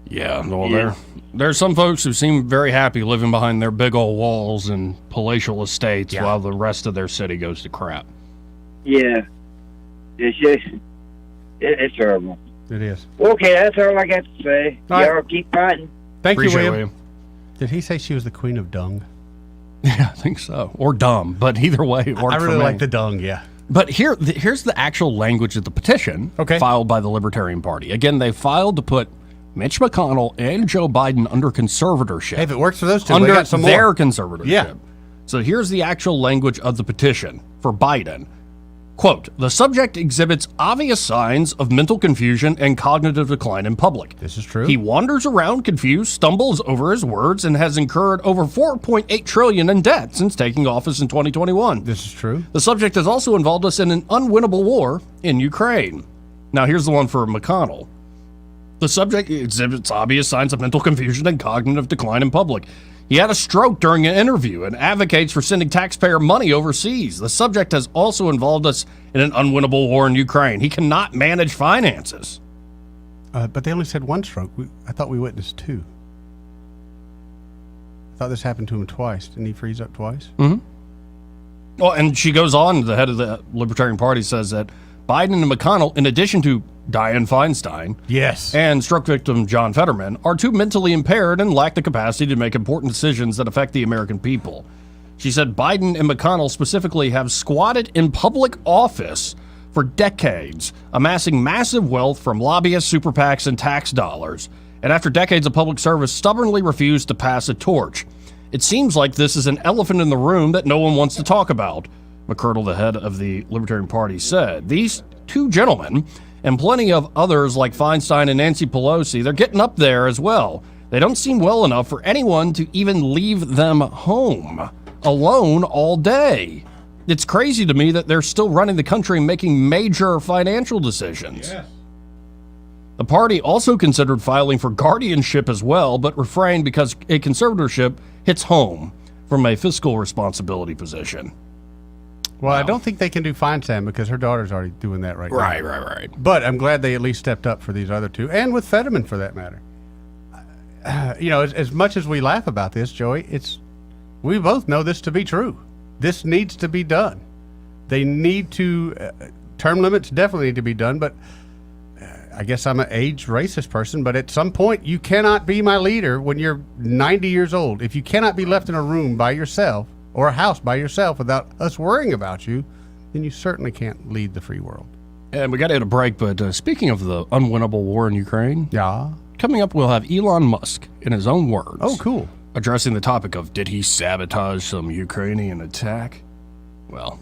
Yeah, well, there's some folks who seem very happy living behind their big old walls and palatial estates while the rest of their city goes to crap. Yeah. It's terrible. It is. Okay, that's all I got to say. Y'all keep fighting. Thank you, William. Did he say she was the queen of dung? Yeah, I think so. Or dumb, but either way, it worked I really for me. like the dung, yeah. But here's the actual language of the petition filed by the Libertarian Party. Again, they filed to put Mitch McConnell and Joe Biden under conservatorship. Hey, if it works for those two, under we got some more. their conservatorship. Yeah. So here's the actual language of the petition for Biden. Quote, the subject exhibits obvious signs of mental confusion and cognitive decline in public. This is true. He wanders around confused, stumbles over his words, and has incurred over $4.8 trillion in debt since taking office in 2021. This is true. The subject has also involved us in an unwinnable war in Ukraine. Now here's the one for McConnell. The subject exhibits obvious signs of mental confusion and cognitive decline in public. He had a stroke during an interview and advocates for sending taxpayer money overseas. The subject has also involved us in an unwinnable war in Ukraine. He cannot manage finances. But they only said one stroke. I thought we witnessed two. I thought this happened to him twice. Didn't he freeze up twice? Mm-hmm. Well, and she goes on, the head of the Libertarian Party says that Biden and McConnell, in addition to Dianne Feinstein and stroke victim John Fetterman, are too mentally impaired and lack the capacity to make important decisions that affect the American people. She said Biden and McConnell specifically have squatted in public office for decades, amassing massive wealth from lobbyists, super PACs, and tax dollars, and after decades of public service stubbornly refused to pass a torch. It seems like this is an elephant in the room that no one wants to talk about, McCurdle, the head of the Libertarian Party, said. These two gentlemen, and plenty of others like Feinstein and Nancy Pelosi, they're getting up there as well. They don't seem well enough for anyone to even leave them home alone all day. It's crazy to me that they're still running the country and making major financial decisions. Yes. The party also considered filing for guardianship as well, but refrained because a conservatorship hits home from a fiscal responsibility position. Well, I don't think they can do Feinstein because her daughter's already doing that right now. Right. But I'm glad they at least stepped up for these other two, and with Fetterman for that matter. As much as we laugh about this, Joey, we both know this to be true. This needs to be done. They need to, term limits definitely need to be done, but I guess I'm an age racist person, but at some point you cannot be my leader when you're 90 years old. If you cannot be left in a room by yourself, or a house by yourself without us worrying about you, then you certainly can't lead the free world. And we got to hit a break, but speaking of the unwinnable war in Ukraine, coming up we'll have Elon Musk, in his own words. Oh, cool. Addressing the topic of, did he sabotage some Ukrainian attack? Well,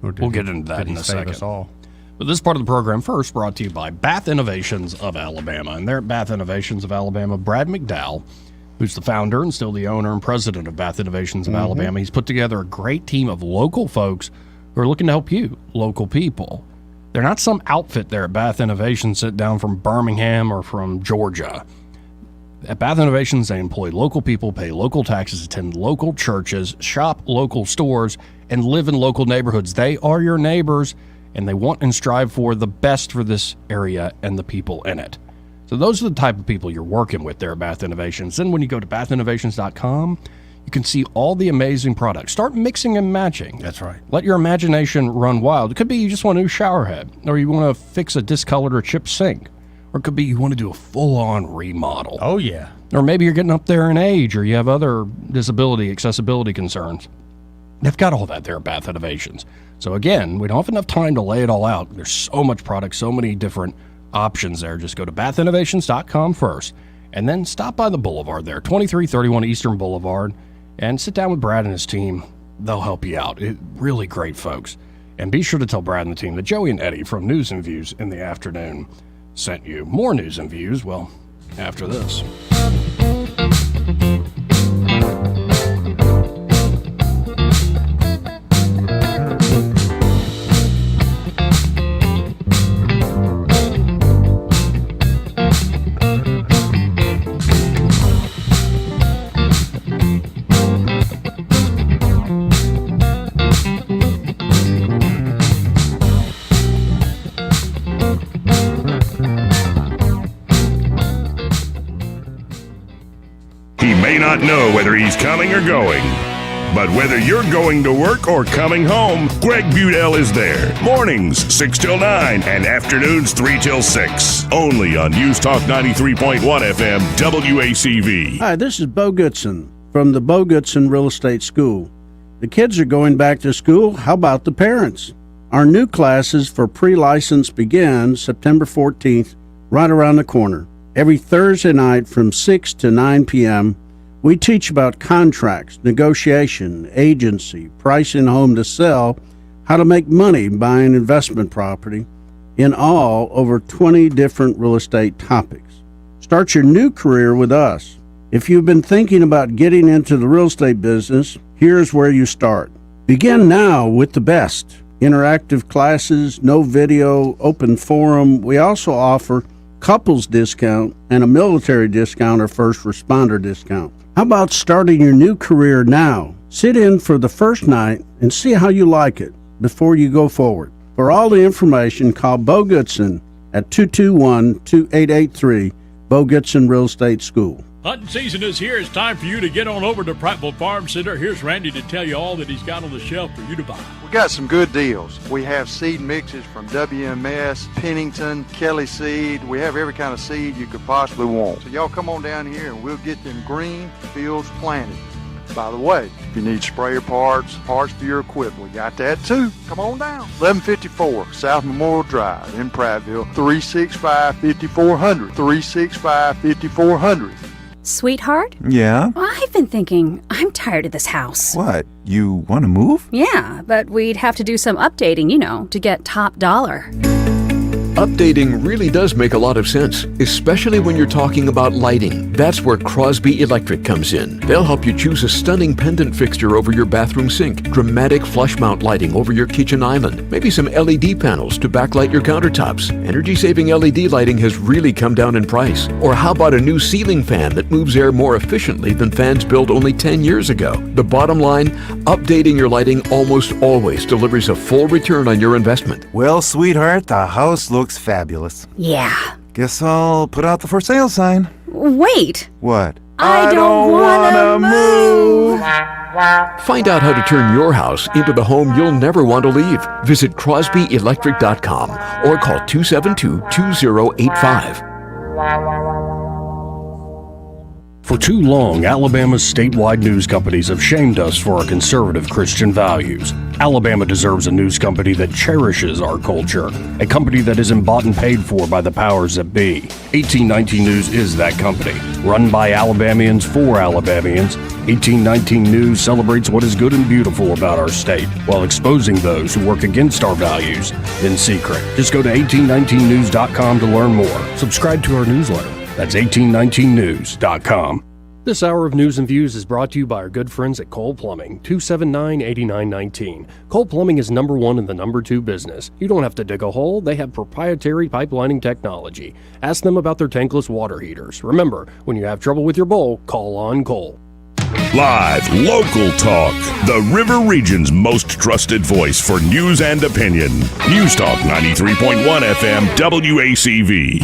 we'll get into that in a second. Us all? But this part of the program first brought to you by Bath Innovations of Alabama. And there at Bath Innovations of Alabama, Brad McDowell, who's the founder and still the owner and president of Bath Innovations of Alabama. He's put together a great team of local folks who are looking to help you, local people. They're not some outfit there at Bath Innovations sent down from Birmingham or from Georgia. At Bath Innovations, they employ local people, pay local taxes, attend local churches, shop local stores, and live in local neighborhoods. They are your neighbors, and they want and strive for the best for this area and the people in it. So those are the type of people you're working with there at Bath Innovations. Then when you go to bathinnovations.com, you You can see all the amazing products. Start mixing and matching. That's right. Let your imagination run wild. It could be you just want a new shower head, or you want to fix a discolored or chipped sink, or it could be you want to do a full-on remodel. Oh, yeah. Or maybe you're getting up there in age, or you have other disability, accessibility concerns. They've got all that there at Bath Innovations. So again, we don't have enough time to lay it all out. There's so much product, so many different options there. Just go to bathinnovations.com first, and then stop by the Boulevard there, 2331 Eastern Boulevard, and sit down with Brad and his team. They'll help you out. Really great folks. And be sure to tell Brad and the team that Joey and Eddie from News and Views in the Afternoon sent you. More News and Views, well, after this. Not know whether he's coming or going. But whether you're going to work or coming home, Greg Budell is there. Mornings, 6 till 9, and afternoons, 3 till 6. Only on News Talk 93.1 FM, WACV. Hi, this is Bo Goodson from the Bo Goodson Real Estate School. The kids are going back to school. How about the parents? Our new classes for pre-license begin September 14th, right around the corner. Every Thursday night from 6 to 9 p.m., we teach about contracts, negotiation, agency, pricing a home to sell, how to make money buying investment property, in all over 20 different real estate topics. Start your new career with us. If you've been thinking about getting into the real estate business, here's where you start. Begin now with the best. Interactive classes, no video, open forum. We also offer couples discount and a military discount or first responder discount. How about starting your new career now? Sit in for the first night and see how you like it before you go forward. For all the information, call Bo Goodson at 221-2883, Bo Goodson Real Estate School. Hunting season is here. It's time for you to get on over to Prattville Farm Center. Here's Randy to tell you all that he's got on the shelf for you to buy. We got some good deals. We have seed mixes from WMS, Pennington, Kelly Seed. We have every kind of seed you could possibly want. So y'all come on down here and we'll get them green fields planted. By the way, if you need sprayer parts for your equipment, we got that too. Come on down. 1154 South Memorial Drive in Prattville, 365-5400, 365-5400. Sweetheart? Yeah? Well, I've been thinking, I'm tired of this house. What? You want to move? Yeah, but we'd have to do some updating, to get top dollar. Updating really does make a lot of sense, especially when you're talking about lighting. That's where Crosby Electric comes in. They'll help you choose a stunning pendant fixture over your bathroom sink, dramatic flush mount lighting over your kitchen island, maybe some LED panels to backlight your countertops. Energy-saving LED lighting has really come down in price. Or how about a new ceiling fan that moves air more efficiently than fans built only 10 years ago? The bottom line, updating your lighting almost always delivers a full return on your investment. Well, sweetheart, the house looks fabulous. Yeah. Guess I'll put out the for sale sign. Wait. What? I don't want to move. Find out how to turn your house into the home you'll never want to leave. Visit crosbyelectric.com or call 272-2085. For too long, Alabama's statewide news companies have shamed us for our conservative Christian values. Alabama deserves a news company that cherishes our culture, a company that isn't bought and paid for by the powers that be. 1819 News is that company. Run by Alabamians for Alabamians, 1819 News celebrates what is good and beautiful about our state, while exposing those who work against our values in secret. Just go to 1819news.com to learn more. Subscribe to our newsletter. That's 1819news.com. This hour of News and Views is brought to you by our good friends at Cole Plumbing, 279-8919. Cole Plumbing is number one in the number two business. You don't have to dig a hole. They have proprietary pipelining technology. Ask them about their tankless water heaters. Remember, when you have trouble with your bowl, call on Cole. Live, local talk. The River Region's most trusted voice for news and opinion. News Talk 93.1 FM, WACV.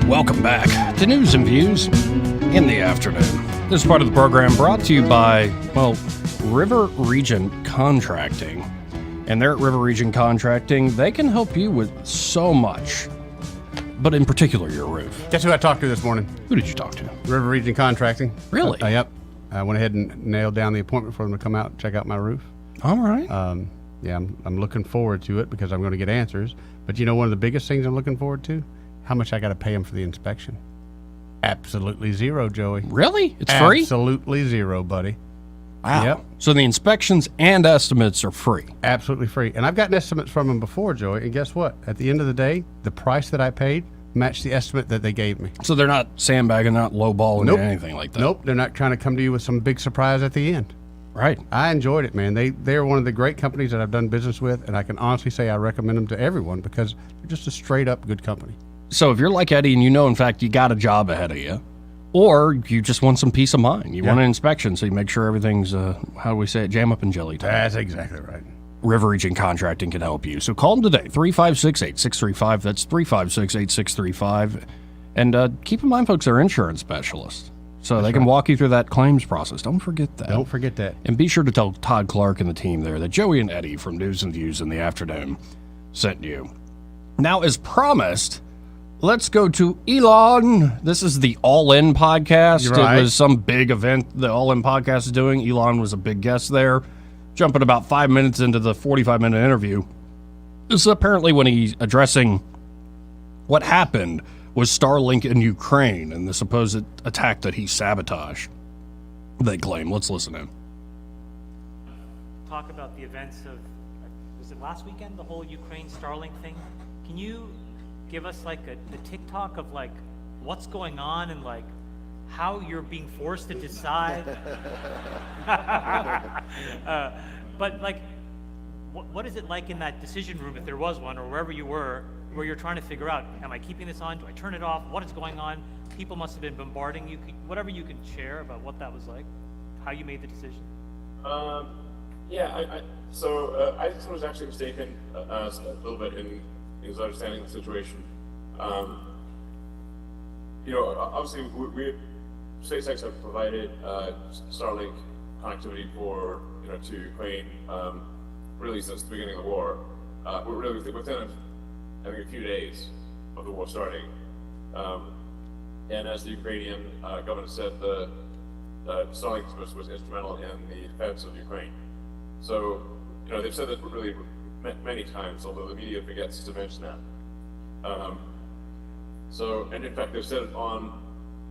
Welcome back to News and Views in the afternoon. This part of the program brought to you by, River Region Contracting. And they're at River Region Contracting. They can help you with so much, but in particular your roof. Guess who I talked to this morning? Who did you talk to? River Region Contracting. Really? Yep. I went ahead and nailed down the appointment for them to come out and check out my roof. All right. Yeah, I'm looking forward to it because I'm going to get answers. But you know, one of the biggest things I'm looking forward to? How much I got to pay them for the inspection. Absolutely zero, Joey. Really? It's free? Absolutely zero, buddy. Wow. Yep. So the inspections and estimates are free. Absolutely free. And I've gotten estimates from them before, Joey. And guess what? At the end of the day, the price that I paid matched the estimate that they gave me. So they're not sandbagging, not lowballing Nope. or anything like that? Nope. They're not trying to come to you with some big surprise at the end. Right. I enjoyed it, man. They're one of the great companies that I've done business with, and I can honestly say I recommend them to everyone because they're just a straight-up good company. So if you're like Eddie and you know, in fact, you got a job ahead of you, or you just want some peace of mind, you want an inspection so you make sure everything's, how do we say it, jam up and jelly time. That's exactly right. River Region Contracting can help you. So call them today, 356-8635. That's 356-8635. And keep in mind, folks, they're insurance specialists. So they can walk you through that claims process. Don't forget that. Don't forget that. And be sure to tell Todd Clark and the team there that Joey and Eddie from News and Views in the afternoon sent you. Now, as promised, let's go to Elon. This is the All In podcast. Right. It was some big event the All In podcast is doing. Elon was a big guest there. Jumping about 5 minutes into the 45-minute interview. This is apparently when he's addressing what happened with Starlink in Ukraine and the supposed attack that he sabotaged. They claim. Let's listen in. Talk about the events of, was it last weekend, the whole Ukraine Starlink thing? Can you give us like a TikTok of like what's going on and like how you're being forced to decide? But like, what is it like in that decision room, if there was one, or wherever you were, where you're trying to figure out, am I keeping this on? Do I turn it off? What is going on? People must have been bombarding you. Whatever you can share about what that was like, how you made the decision. I was actually mistaken a little bit in his understanding of the situation. Obviously, SpaceX have provided Starlink connectivity for to Ukraine really since the beginning of the war. We're really within I think a few days of the war starting, and as the Ukrainian government said, the Starlink was instrumental in the defense of Ukraine. So they've said that really many times, although the media forgets to mention that. And in fact, they've said it on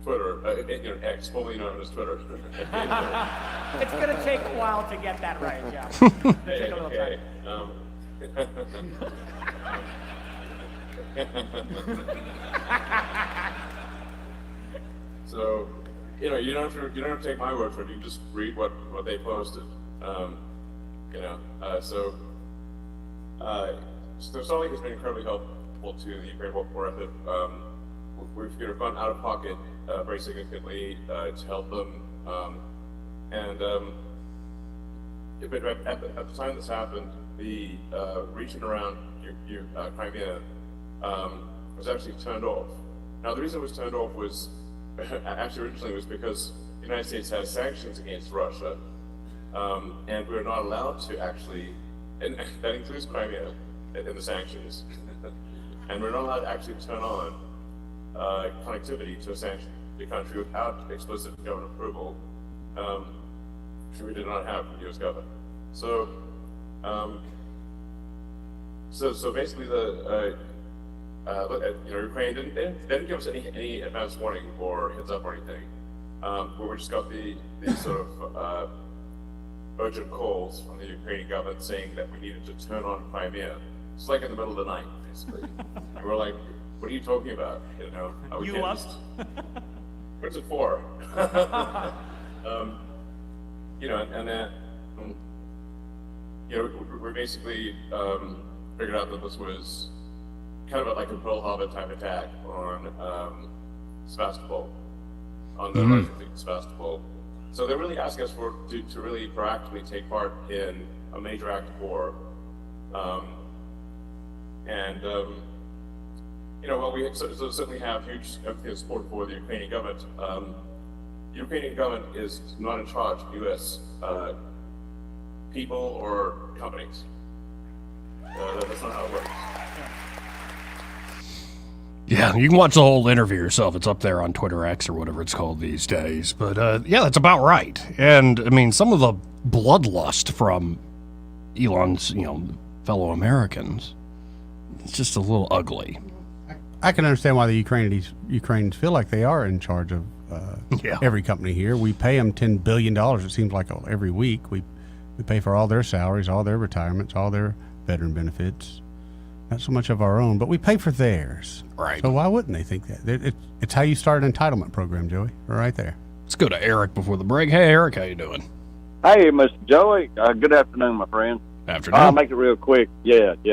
Twitter, X, formerly known as Twitter. It's going to take a while to get that right, yeah. Take a little time. So, you don't have to take my word for it. You just read what they posted. So Starlink has been incredibly helpful to the Ukraine war effort. We've gone out of pocket very significantly to help them, but at the time this happened, the region around Crimea was actually turned off. Now, the reason it was turned off was actually originally was because the United States has sanctions against Russia, and we're not allowed to actually, and that includes Crimea in the sanctions, and we're not allowed to actually turn on connectivity to a sanctioned country without explicit government approval, which we did not have from the U.S. government. So basically, Ukraine didn't give us any advance warning or heads up or anything. We just got the sort of urgent calls from the Ukrainian government saying that we needed to turn on Crimea. It's like in the middle of the night, basically. And we're like, what are you talking about? Are we lost? What's it for? And then, we basically figured out that this was kind of like a Pearl Harbor type attack on Sebastopol, on the Russian Sebastopol. So they're really asking us to really proactively take part in a major act of war, well, we certainly have huge support for the Ukrainian government. The Ukrainian government is not in charge of U.S. People or companies. That's not how it works. Yeah, you can watch the whole interview yourself. It's up there on Twitter X or whatever it's called these days. But yeah, that's about right. And I mean, some of the bloodlust from Elon's, fellow Americans, it's just a little ugly. I can understand why the Ukrainians feel like they are in charge of every company here. We pay them $10 billion, it seems like, every week. We pay for all their salaries, all their retirements, all their veteran benefits. Not so much of our own, but we pay for theirs. Right. So why wouldn't they think that? It's how you start an entitlement program, Joey. Right there. Let's go to Eric before the break. Hey, Eric, how you doing? Hey, Mr. Joey. Good afternoon, my friend. Afternoon. I'll make it real quick. Yeah. We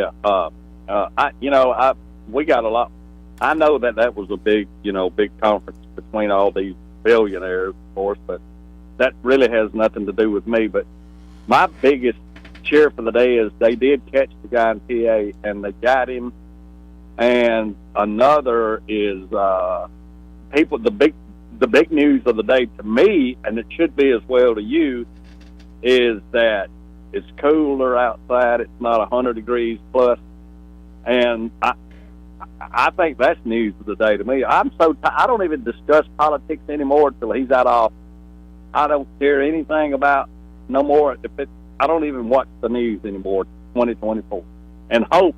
got a lot. I know that was a big conference between all these billionaires, of course, but that really has nothing to do with me. But my biggest cheer for the day is they did catch the guy in PA and they got him. And another is people. The big news of the day to me, and it should be as well to you, is that it's cooler outside. It's not 100 degrees plus, and I think that's news of the day to me. I don't even discuss politics anymore until he's out of office. I don't care anything about no more. I don't even watch the news anymore. 2024, and hope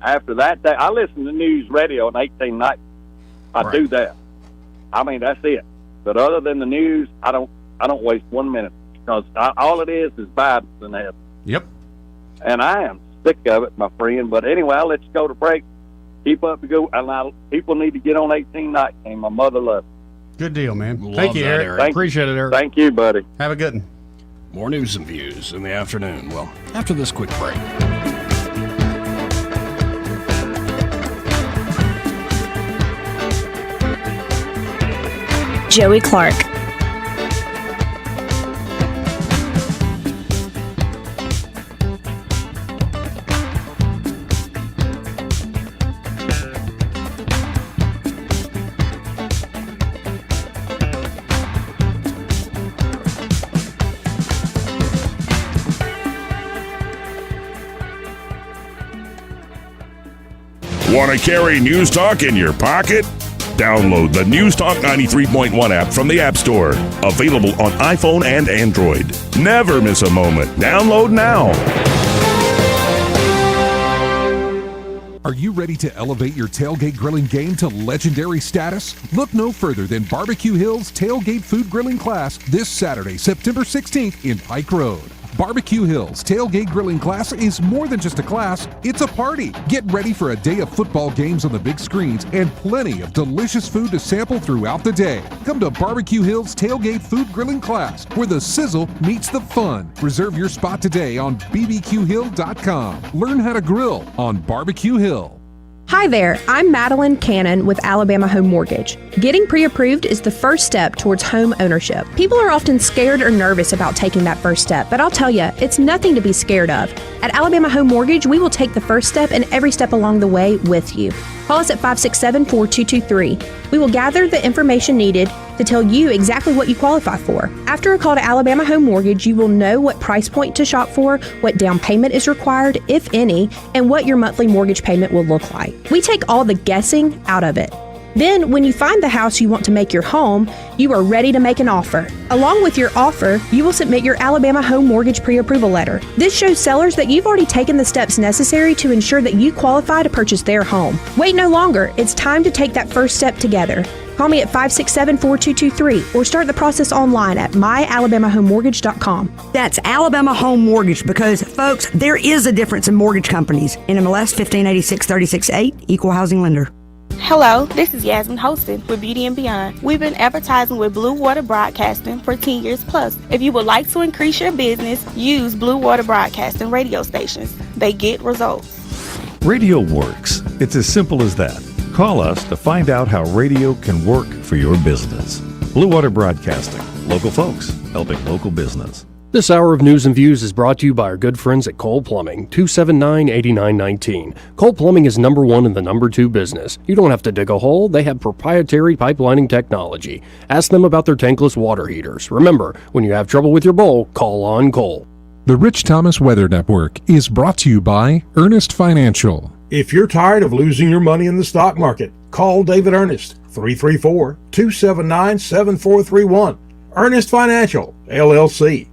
after that day. I listen to news radio on 18 nights. I do that. I mean, that's it. But other than the news, I don't waste 1 minute because all it is Biden's in heaven. Yep. And I am sick of it, my friend. But anyway, I'll let you go to break. Keep up the go. People need to get on 18 night team. My mother loves it. Good deal, man. Love Thank you, that, Eric. Appreciate it, Eric. Thank you, buddy. Have a good one. More news and views in the afternoon. Well, after this quick break. Joey Clark. Want to carry News Talk in your pocket? Download the News Talk 93.1 app from the App Store. Available on iPhone and Android. Never miss a moment. Download now. Are you ready to elevate your tailgate grilling game to legendary status? Look no further than Barbecue Hill's Tailgate Food Grilling Class this Saturday, September 16th in Pike Road. Barbecue Hill's Tailgate Grilling Class is more than just a class, it's a party. Get ready for a day of football games on the big screens and plenty of delicious food to sample throughout the day. Come to Barbecue Hill's Tailgate Food Grilling Class, where the sizzle meets the fun. Reserve your spot today on bbqhill.com. Learn how to grill on Barbecue Hill. Hi there, I'm Madeline Cannon with Alabama Home Mortgage. Getting pre-approved is the first step towards home ownership. People are often scared or nervous about taking that first step, but I'll tell you, it's nothing to be scared of. At Alabama Home Mortgage, we will take the first step and every step along the way with you. Call us at 567-4223. We will gather the information needed to tell you exactly what you qualify for. After a call to Alabama Home Mortgage, you will know what price point to shop for, what down payment is required, if any, and what your monthly mortgage payment will look like. We take all the guessing out of it. Then, when you find the house you want to make your home, you are ready to make an offer. Along with your offer, you will submit your Alabama Home Mortgage pre-approval letter. This shows sellers that you've already taken the steps necessary to ensure that you qualify to purchase their home. Wait no longer. It's time to take that first step together. Call me at 567-4223 or start the process online at myalabamahomemortgage.com. That's Alabama Home Mortgage because, folks, there is a difference in mortgage companies. NMLS 1586-36-8, Equal Housing Lender. Hello, this is Yasmin Holston with Beauty and Beyond. We've been advertising with Blue Water Broadcasting for 10 years plus. If you would like to increase your business, use Blue Water Broadcasting radio stations. They get results. Radio works. It's as simple as that. Call us to find out how radio can work for your business. Blue Water Broadcasting. Local folks helping local business. This hour of News and Views is brought to you by our good friends at Cole Plumbing, 279-8919. Cole Plumbing is number one in the number two business. You don't have to dig a hole. They have proprietary pipelining technology. Ask them about their tankless water heaters. Remember, when you have trouble with your bowl, call on Cole. The Rich Thomas Weather Network is brought to you by Earnest Financial. If you're tired of losing your money in the stock market, call David Earnest, 334-279-7431. Earnest Financial, LLC.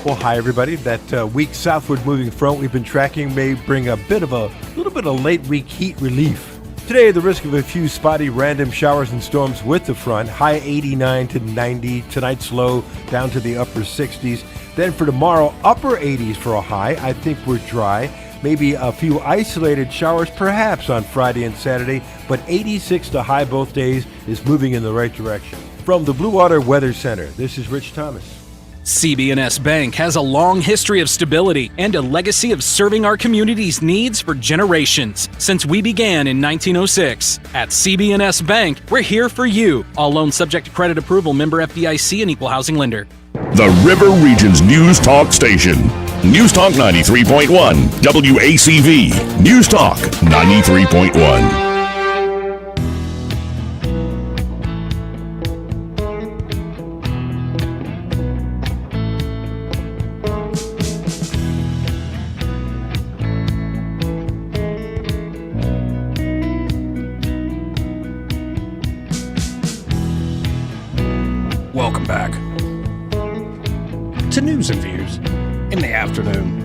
Well, hi, everybody. That weak southward moving front we've been tracking may bring a little bit of late week heat relief. Today, the risk of a few spotty random showers and storms with the front, high 89 to 90. Tonight's low down to the upper 60s. Then for tomorrow, upper 80s for a high. I think we're dry. Maybe a few isolated showers, perhaps on Friday and Saturday, but 86 to high both days is moving in the right direction. From the Blue Water Weather Center, this is Rich Thomas. CB&S Bank has a long history of stability and a legacy of serving our community's needs for generations since we began in 1906. At CB&S Bank, we're here for you. All loans subject to credit approval, member FDIC, and equal housing lender. The River Region's News Talk Station. News Talk 93.1, WACV. News Talk 93.1. Welcome back to News and Views in the afternoon.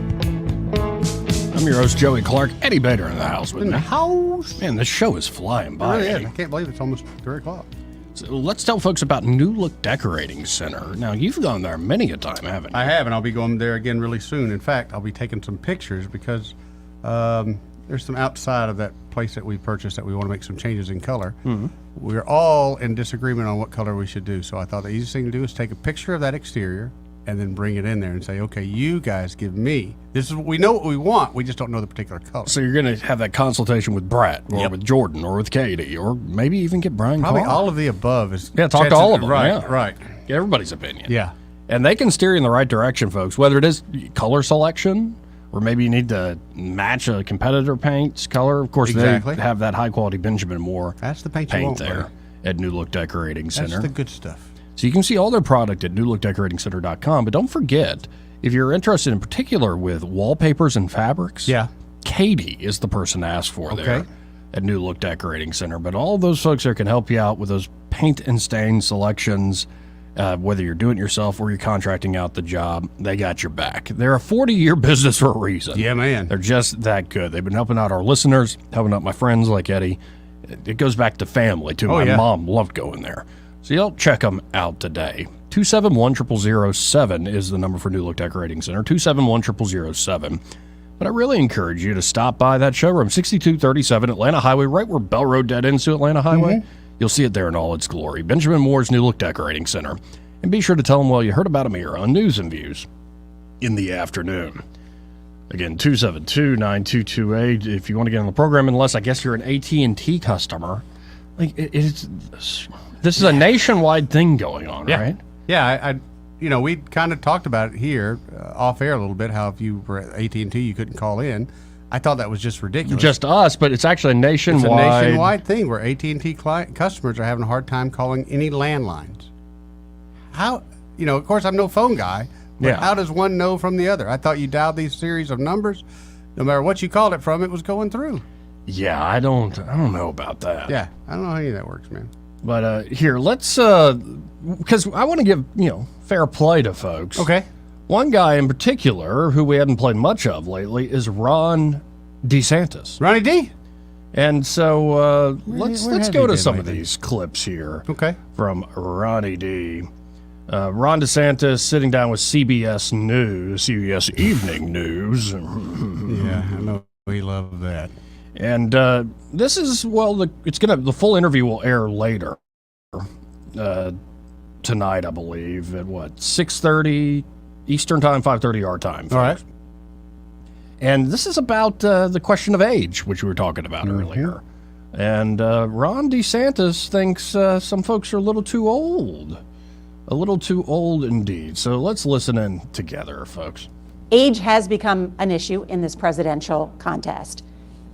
I'm your host, Joey Clark. Eddie Bader in the house with me. House. Man, this show is flying by. Really is. Eddie. I can't believe it's almost 3 o'clock. So let's tell folks about New Look Decorating Center. Now, you've gone there many a time, haven't you? I have, and I'll be going there again really soon. In fact, I'll be taking some pictures because there's some outside of that place that we purchased that we want to make some changes in color. Mm-hmm. We're all in disagreement on what color we should do. So I thought the easiest thing to do is take a picture of that exterior and then bring it in there and say, okay, you guys give me, this is what we know what we want. We just don't know the particular color. So you're going to have that consultation with Brett or with Jordan or with Katie or maybe even get Brian Probably Carr. all of the above. Is Talk to all of them. Right, yeah. right. Get everybody's opinion. Yeah. And they can steer you in the right direction, folks, whether it is color selection or maybe you need to match a competitor paint's color. Of course, Exactly. they have that high-quality Benjamin Moore That's the paint you want, there buddy. at New Look Decorating Center. That's the good stuff. So you can see all their product at newlookdecoratingcenter.com. But don't forget, if you're interested in particular with wallpapers and fabrics, Katie is the person to ask for there at New Look Decorating Center. But all those folks there can help you out with those paint and stain selections, whether you're doing it yourself or you're contracting out the job. They got your back. They're a 40-year business for a reason. Yeah, man. They're just that good. They've been helping out our listeners, helping out my friends like Eddie. It goes back to family, too. My mom loved going there. So you'll check them out today. 271-0007 is the number for New Look Decorating Center, 271-0007. But I really encourage you to stop by that showroom, 6237 Atlanta Highway, right where Bell Road dead ends to Atlanta Highway. Mm-hmm. You'll see it there in all its glory. Benjamin Moore's New Look Decorating Center. And be sure to tell them, well, you heard about them here on News and Views in the afternoon. Again, 272-9228 if you want to get on the program, unless I guess you're an AT&T customer. Like this is a nationwide thing going on, right? Yeah, we kind of talked about it here off air a little bit. How if you were at AT&T, you couldn't call in. I thought that was just ridiculous. Just us, but it's actually a nationwide. It's a nationwide thing where AT&T customers are having a hard time calling any landlines. How? Of course, I'm no phone guy. But how does one know from the other? I thought you dialed these series of numbers. No matter what you called it from, it was going through. Yeah, I don't know about that. Yeah, I don't know how any of that works, man. But here, let's because I want to give fair play to folks. Okay. One guy in particular who we haven't played much of lately is Ron DeSantis. Ronnie D. And so let's go to some of lately? these clips here. Okay. From Ronnie D. Ron DeSantis sitting down with CBS News, CBS Evening News. Yeah, I know we love that. And this is the full interview will air later tonight, I believe, at 6:30 Eastern time, 5:30 our time. All right. And this is about the question of age, which we were talking about earlier. And Ron DeSantis thinks some folks are a little too old. A little too old indeed. So let's listen in together, folks. Age has become an issue in this presidential contest.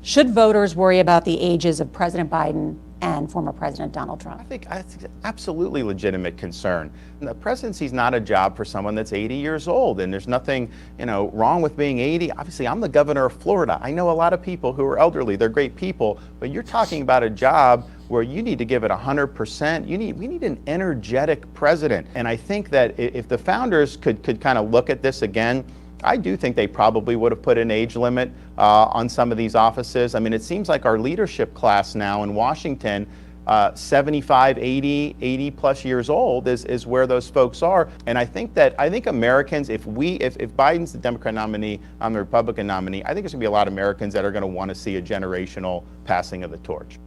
Should voters worry about the ages of President Biden and former President Donald Trump? I think that's absolutely legitimate concern. The presidency is not a job for someone that's 80 years old, and there's nothing, wrong with being 80. Obviously, I'm the governor of Florida. I know a lot of people who are elderly. They're great people, but you're talking about a job where you need to give it 100%. We need an energetic president. And I think that if the founders could kind of look at this again, I do think they probably would have put an age limit on some of these offices. I mean, it seems like our leadership class now in Washington, 75, 80 plus years old is where those folks are. And I think Americans, if Biden's the Democrat nominee, I'm the Republican nominee, I think there's gonna be a lot of Americans that are gonna want to see a generational passing of the torch.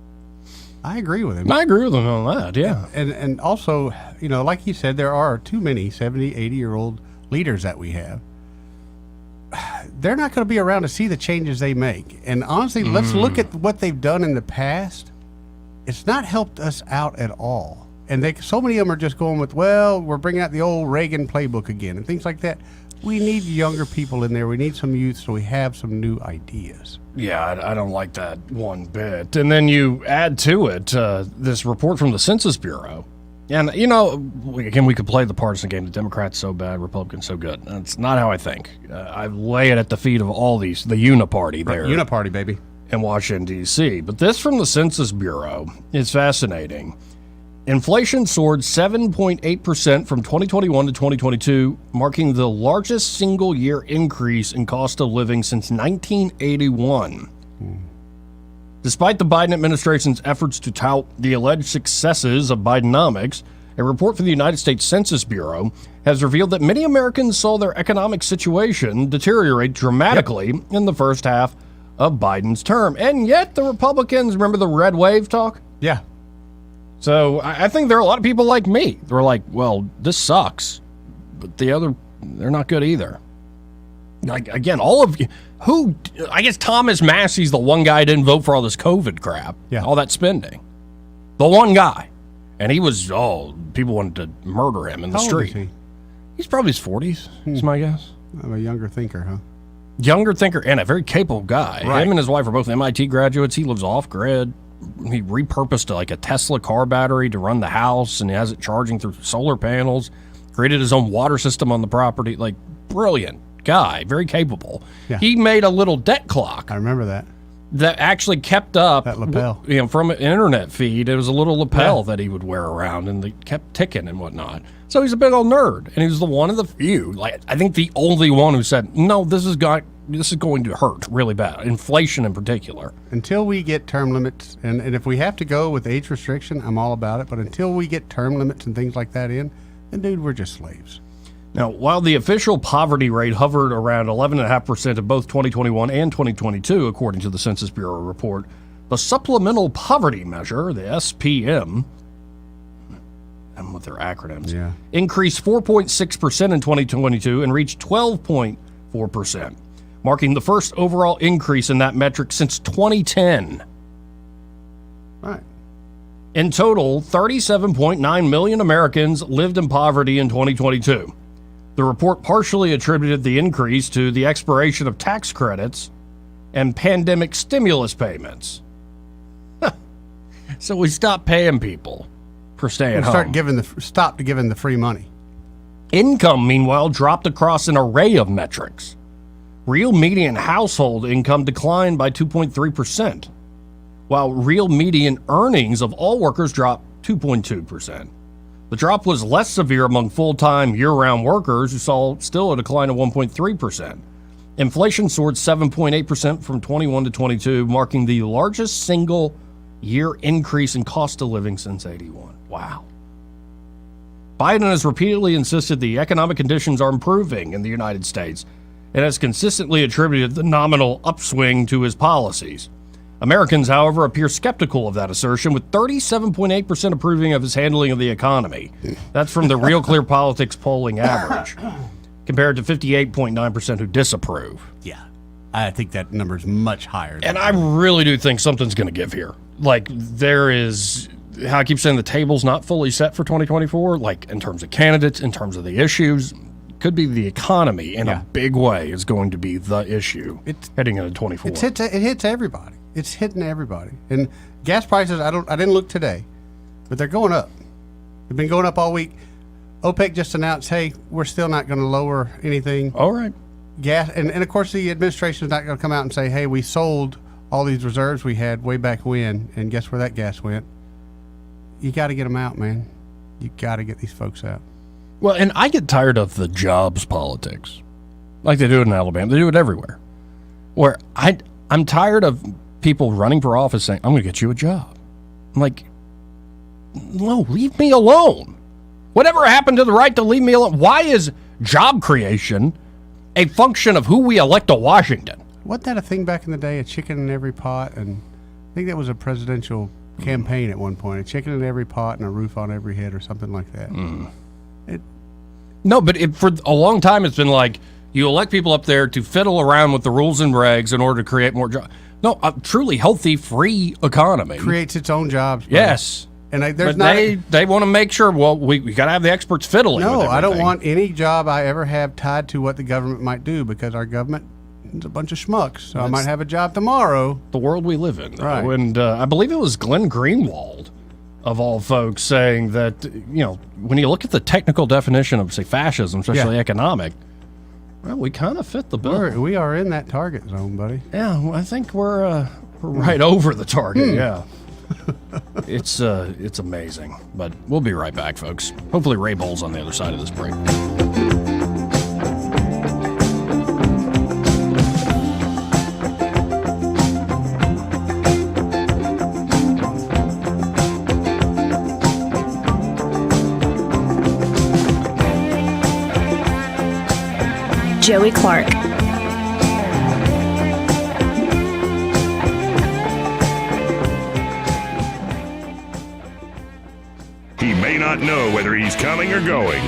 I agree with him. I agree with him on that, yeah. And also, like he said, there are too many 70, 80-year-old leaders that we have. They're not going to be around to see the changes they make. And honestly, let's look at what they've done in the past. It's not helped us out at all. And so many of them are just going with, well, we're bringing out the old Reagan playbook again and things like that. We need younger people in there. We need some youth so we have some new ideas. Yeah, I don't like that one bit. And then you add to it this report from the Census Bureau. And, again, we could play the partisan game. The Democrats so bad, Republicans so good. That's not how I think. I lay it at the feet of all these, the Uniparty there. Uniparty, baby. In Washington, D.C. But this from the Census Bureau is fascinating. Inflation soared 7.8% from 2021 to 2022, marking the largest single-year increase in cost of living since 1981. Despite the Biden administration's efforts to tout the alleged successes of Bidenomics, a report from the United States Census Bureau has revealed that many Americans saw their economic situation deteriorate dramatically in the first half of Biden's term. And yet the Republicans, remember the red wave talk? Yeah. So I think there are a lot of people like me. They're like, well, this sucks, but they're not good either. Like, again, all of you, I guess Thomas Massey's the one guy who didn't vote for all this COVID crap, all that spending. The one guy. And he was, people wanted to murder him in the street. How old is he? He's probably his 40s, is my guess. I'm a younger thinker, huh? Younger thinker and a very capable guy. Right. Him and his wife are both MIT graduates. He lives off-grid. He repurposed a Tesla car battery to run the house, and he has it charging through solar panels. Created his own water system on the property. Like, brilliant guy, very capable. Yeah. He made a little debt clock. I remember that. That actually kept up that lapel. From an internet feed. It was a little lapel that he would wear around, and they kept ticking and whatnot. So he's a big old nerd, and he was the one of the few, I think the only one who said, no, this is going to hurt really bad. Inflation in particular. Until we get term limits, and if we have to go with age restriction, I'm all about it. But until we get term limits and things like that in, then dude, we're just slaves. Now, while the official poverty rate hovered around 11.5% of both 2021 and 2022, according to the Census Bureau report, the Supplemental Poverty Measure, the SPM, and with their acronyms, increased 4.6% in 2022 and reached 12.4%, marking the first overall increase in that metric since 2010. Right. In total, 37.9 million Americans lived in poverty in 2022. The report partially attributed the increase to the expiration of tax credits and pandemic stimulus payments. So we stopped paying people for staying home. Stop giving the free money. Income, meanwhile, dropped across an array of metrics. Real median household income declined by 2.3%, while real median earnings of all workers dropped 2.2%. The drop was less severe among full-time, year-round workers who saw still a decline of 1.3%. Inflation soared 7.8% from 21 to 22, marking the largest single-year increase in cost of living since 81. Wow. Biden has repeatedly insisted the economic conditions are improving in the United States and has consistently attributed the nominal upswing to his policies. Americans, however, appear skeptical of that assertion, with 37.8% approving of his handling of the economy. That's from the Real Clear Politics polling average, compared to 58.9% who disapprove. Yeah, I think that number is much higher. And I really do think something's going to give here. like there is, how I keep saying the table's not fully set for 2024, like in terms of candidates, in terms of the issues. Could be the economy in a big way is going to be the issue heading into 24. It hits everybody. It's hitting everybody. And gas prices, I didn't look today, but they're going up. They've been going up all week. OPEC just announced, hey, we're still not going to lower anything. All right. Gas, and of course the administration is not going to come out and say, hey, we sold all these reserves we had way back when, and guess where that gas went? You got to get them out, man. You got to get these folks out. Well, and I get tired of the jobs politics, like they do it in Alabama. They do it everywhere. Where I'm tired of people running for office saying, I'm going to get you a job. I'm like, no, leave me alone. Whatever happened to the right to leave me alone? Why is job creation a function of who we elect to Washington? Wasn't that a thing back in the day, a chicken in every pot? And I think that was a presidential campaign at one point, a chicken in every pot and a roof on every head or something like that. No, but for a long time it's been like you elect people up there to fiddle around with the rules and regs in order to create more jobs. No, a truly healthy, free economy creates its own jobs. Bro. Yes. And they want to make sure, well, we got to have the experts fiddling with everything. I don't want any job I ever have tied to what the government might do, because our government is a bunch of schmucks. So I might have a job tomorrow. The world we live in, though. Right. And I believe it was Glenn Greenwald, of all folks, saying that, when you look at the technical definition of, say, fascism, especially economic, well, we kind of fit the bill. We are in that target zone, buddy. Yeah, well, I think we're right over the target, yeah. It's amazing. But we'll be right back, folks. Hopefully Ray Bowles on the other side of this break. Joey Clark. He may not know whether he's coming or going,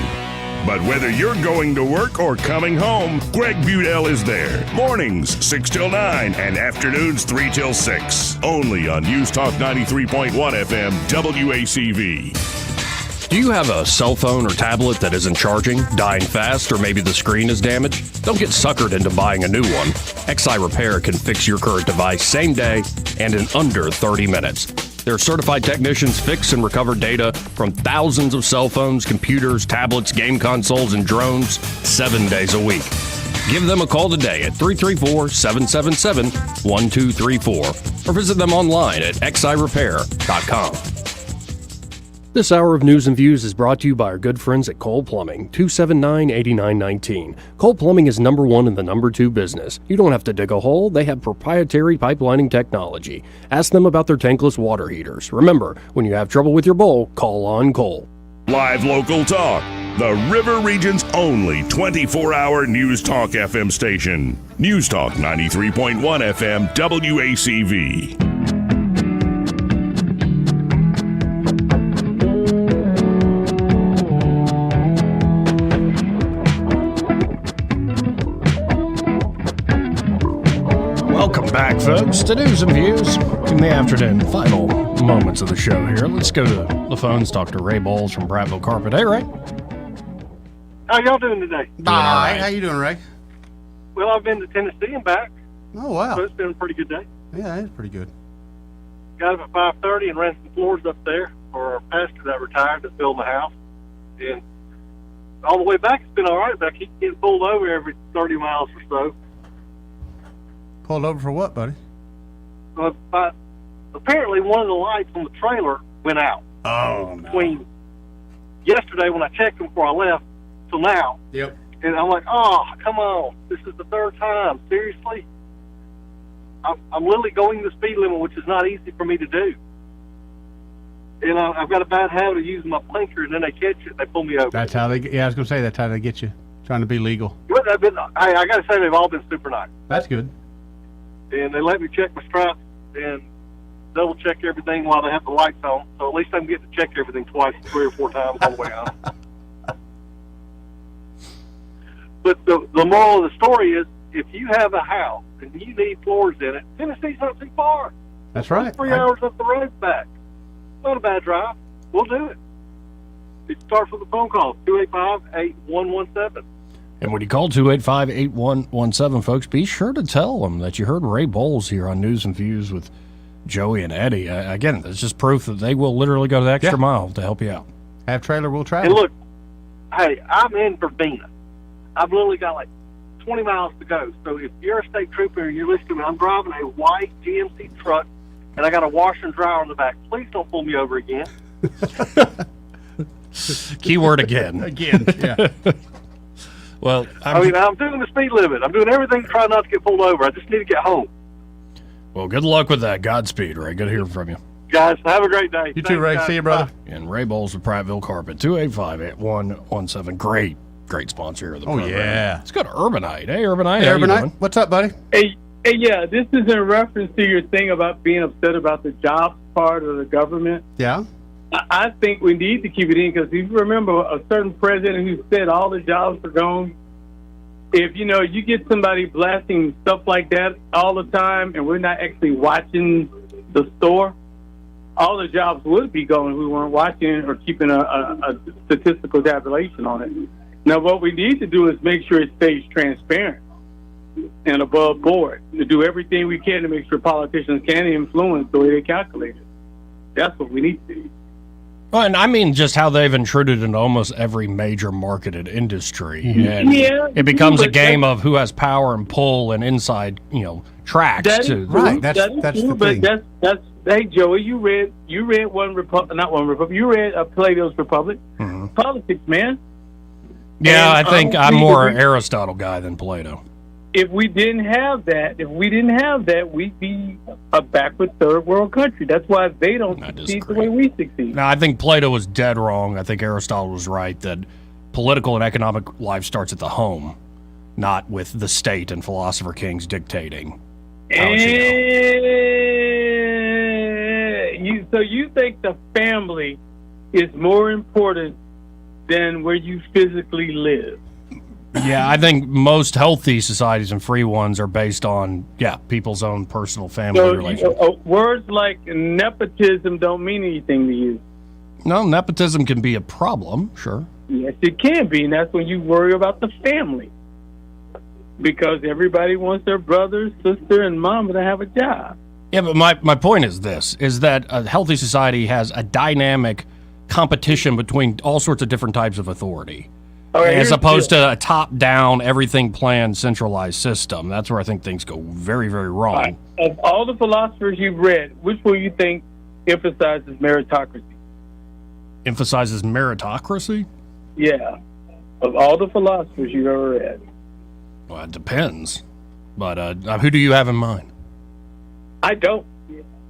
but whether you're going to work or coming home, Greg Budell is there. Mornings 6 till 9 and afternoons 3 till 6. Only on News Talk 93.1 FM WACV. Do you have a cell phone or tablet that isn't charging, dying fast, or maybe the screen is damaged? Don't get suckered into buying a new one. XI Repair can fix your current device same day and in under 30 minutes. Their certified technicians fix and recover data from thousands of cell phones, computers, tablets, game consoles, and drones 7 days a week. Give them a call today at 334-777-1234 or visit them online at xirepair.com. This hour of News and Views is brought to you by our good friends at Cole Plumbing, 279-8919. Cole Plumbing is number one in the number two business. You don't have to dig a hole. They have proprietary pipelining technology. Ask them about their tankless water heaters. Remember, when you have trouble with your bowl, call on Cole. Live local talk. The River Region's only 24-hour News Talk FM station. News Talk 93.1 FM WACV. Welcome back, folks, to News and Views in the afternoon. Final moments of the show here. Let's go to the phones, talk to Ray Bowles from Prattville Carpet. Hey, Ray. How y'all doing today? Hi, how you doing, Ray? Well, I've been to Tennessee and back. Oh, wow. So it's been a pretty good day. Yeah, it's pretty good. Got up at 5:30 and ran some floors up there for a pastor that retired that built my house. And all the way back, it's been all right, but I keep getting pulled over every 30 miles or so. Pulled over for what, buddy? But apparently one of the lights on the trailer went out. Oh, Between yesterday when I checked them before I left till now. Yep. And I'm like, oh, come on. This is the third time. Seriously? I'm literally going the speed limit, which is not easy for me to do. And I've got a bad habit of using my blinker, and then they catch it, they pull me over. That's how they get, I was going to say, that's how they get you, trying to be legal. But I got to say, they've all been super nice. That's good. And they let me check my stripes and double check everything while they have the lights on. So at least I'm getting to check everything twice, 3 or 4 times all the way on. But the moral of the story is, if you have a house and you need floors in it, Tennessee's not too far. That's right. 3 hours up the road back. Not a bad drive. We'll do it. It starts with a phone call, 285-8117. And when you call 285-8117, folks, be sure to tell them that you heard Ray Bowles here on News and Views with Joey and Eddie. Again, it's just proof that they will literally go the extra mile to help you out. Have trailer, we'll travel. And look, hey, I'm in Verbena. I've literally got like 20 miles to go. So if you're a state trooper and you're listening to me, I'm driving a white GMC truck, and I got a washer and dryer on the back. Please don't pull me over again. Keyword again. Again, yeah. Well, I'm doing the speed limit. I'm doing everything to try not to get pulled over. I just need to get home. Well, good luck with that. Godspeed, Ray. Good hearing from you. Guys, have a great day. You too, Ray. Guys. See you, brother. And Ray Bowles with Prattville Carpet, 285-8117. Great sponsor here of the program. Yeah. Let's go to Urbanite. Hey, Urbanite. Hey, how you Urbanite. doing? What's up, buddy? Hey, yeah, this is in reference to your thing about being upset about the jobs part of the government. Yeah. I think we need to keep it in because if you remember a certain president who said all the jobs are gone, if, you get somebody blasting stuff like that all the time and we're not actually watching the store, all the jobs would be gone if we weren't watching or keeping a statistical tabulation on it. Now, what we need to do is make sure it stays transparent and above board, to do everything we can to make sure politicians can influence the way they calculate it. That's what we need to do. Well, and I mean just how they've intruded into almost every major marketed industry. And it becomes a game of who has power and pull and inside, tracks. That is true. Right. That's the but thing. That's hey Joey, you read you read Plato's Republic. Politics, man. Yeah, And I think I'm honestly, more an Aristotle guy than Plato. If we didn't have that, we'd be a backward third world country. That's why they don't succeed the way we succeed. Now, I think Plato was dead wrong. I think Aristotle was right that political and economic life starts at the home, not with the state and philosopher kings dictating. So you think the family is more important than where you physically live? Yeah, I think most healthy societies and free ones are based on, people's own personal family relations. Words like nepotism don't mean anything to you. No, nepotism can be a problem, sure. Yes, it can be, and that's when you worry about the family. Because everybody wants their brother, sister, and mama to have a job. Yeah, but my point is this, is that a healthy society has a dynamic competition between all sorts of different types of authority. Right, as opposed to a top-down, everything planned, centralized system. That's where I think things go very, very wrong. Right. Of all the philosophers you've read, which one you think emphasizes meritocracy? Emphasizes meritocracy? Yeah. Of all the philosophers you've ever read. Well, it depends. But who do you have in mind? I don't.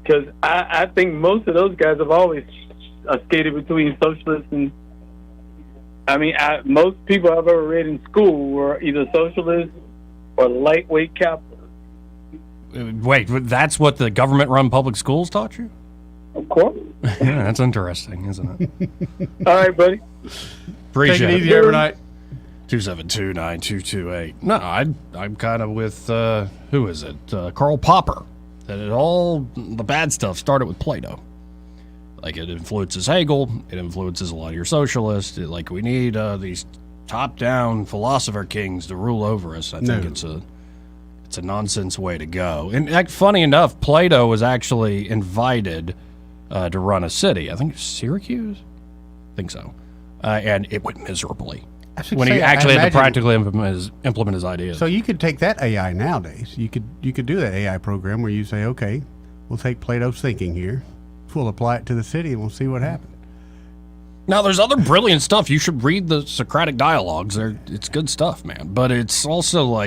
Because I think most of those guys have always skated between socialists and... most people I've ever read in school were either socialists or lightweight capitalists. Wait, that's what the government-run public schools taught you? Of course. Yeah, that's interesting, isn't it? All right, buddy. Appreciate Take it easy, Urbanite. 272-9228. No, I'm kind of with, who is it? Karl Popper. That the bad stuff started with Plato. Like, it influences Hegel, it influences a lot of your socialists. We need these top-down philosopher kings to rule over us. I think it's a nonsense way to go. And funny enough, Plato was actually invited to run a city. I think it's Syracuse? I think so. And it went miserably. When he actually had to practically implement his ideas. So you could take that AI nowadays. You could do that AI program where you say, okay, we'll take Plato's thinking here. We'll apply it to the city and we'll see what happens. Now, there's other brilliant stuff. You should read the Socratic dialogues. It's good stuff, man. But it's also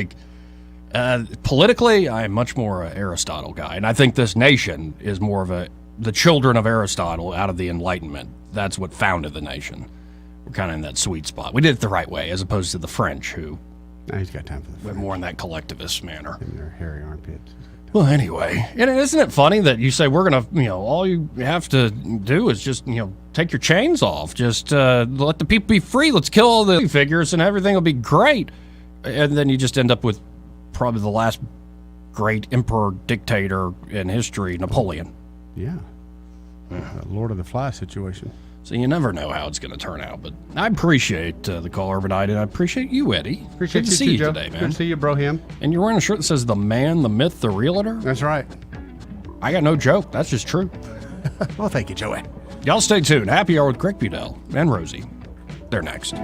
politically, I'm much more an Aristotle guy. And I think this nation is more of the children of Aristotle out of the Enlightenment. That's what founded the nation. We're kind of in that sweet spot. We did it the right way, as opposed to the French, who he's got time for the went more in that collectivist manner. And their hairy armpits. Well, anyway, and isn't it funny that you say we're going to, all you have to do is just, take your chains off. Just let the people be free. Let's kill all the figures and everything will be great. And then you just end up with probably the last great emperor dictator in history, Napoleon. Yeah. Lord of the Fly situation. So you never know how it's going to turn out. But I appreciate the call overnight, and I appreciate you, Eddie. Appreciate Good to you see too, you Joe. today, man. Good to see you, bro. Him. And you're wearing a shirt that says "The Man, the Myth, the Realtor." That's right. I got no joke. That's just true. Well, thank you, Joey. Y'all stay tuned. Happy Hour with Greg Budell and Rosie. They're next.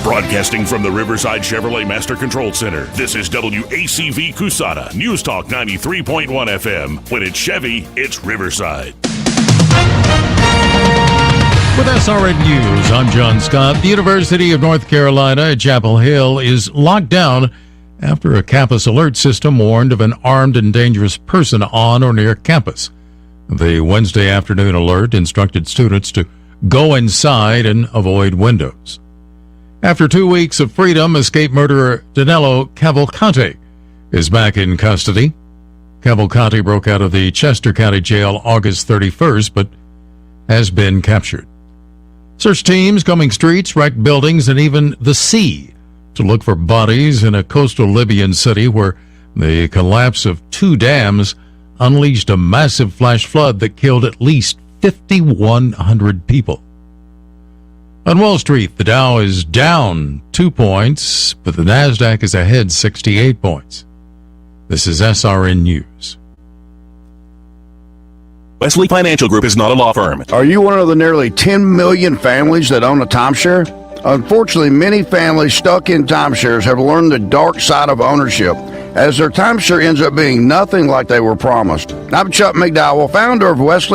Broadcasting from the Riverside Chevrolet Master Control Center, this is WACV Cusada, News Talk 93.1 FM. When it's Chevy, it's Riverside. With SRN News, I'm John Scott. The University of North Carolina at Chapel Hill is locked down after a campus alert system warned of an armed and dangerous person on or near campus. The Wednesday afternoon alert instructed students to go inside and avoid windows. After 2 weeks of freedom, escaped murderer Danilo Cavalcante is back in custody. Cavalcante broke out of the Chester County Jail August 31st, but has been captured. Search teams combing streets, wrecked buildings, and even the sea to look for bodies in a coastal Libyan city where the collapse of 2 dams unleashed a massive flash flood that killed at least 5,100 people. On Wall Street, the Dow is down 2 points, but the Nasdaq is ahead 68 points. This is SRN News. Wesley Financial Group is not a law firm. Are you one of the nearly 10 million families that own a timeshare? Unfortunately, many families stuck in timeshares have learned the dark side of ownership, as their timeshare ends up being nothing like they were promised. I'm Chuck McDowell, founder of Wesley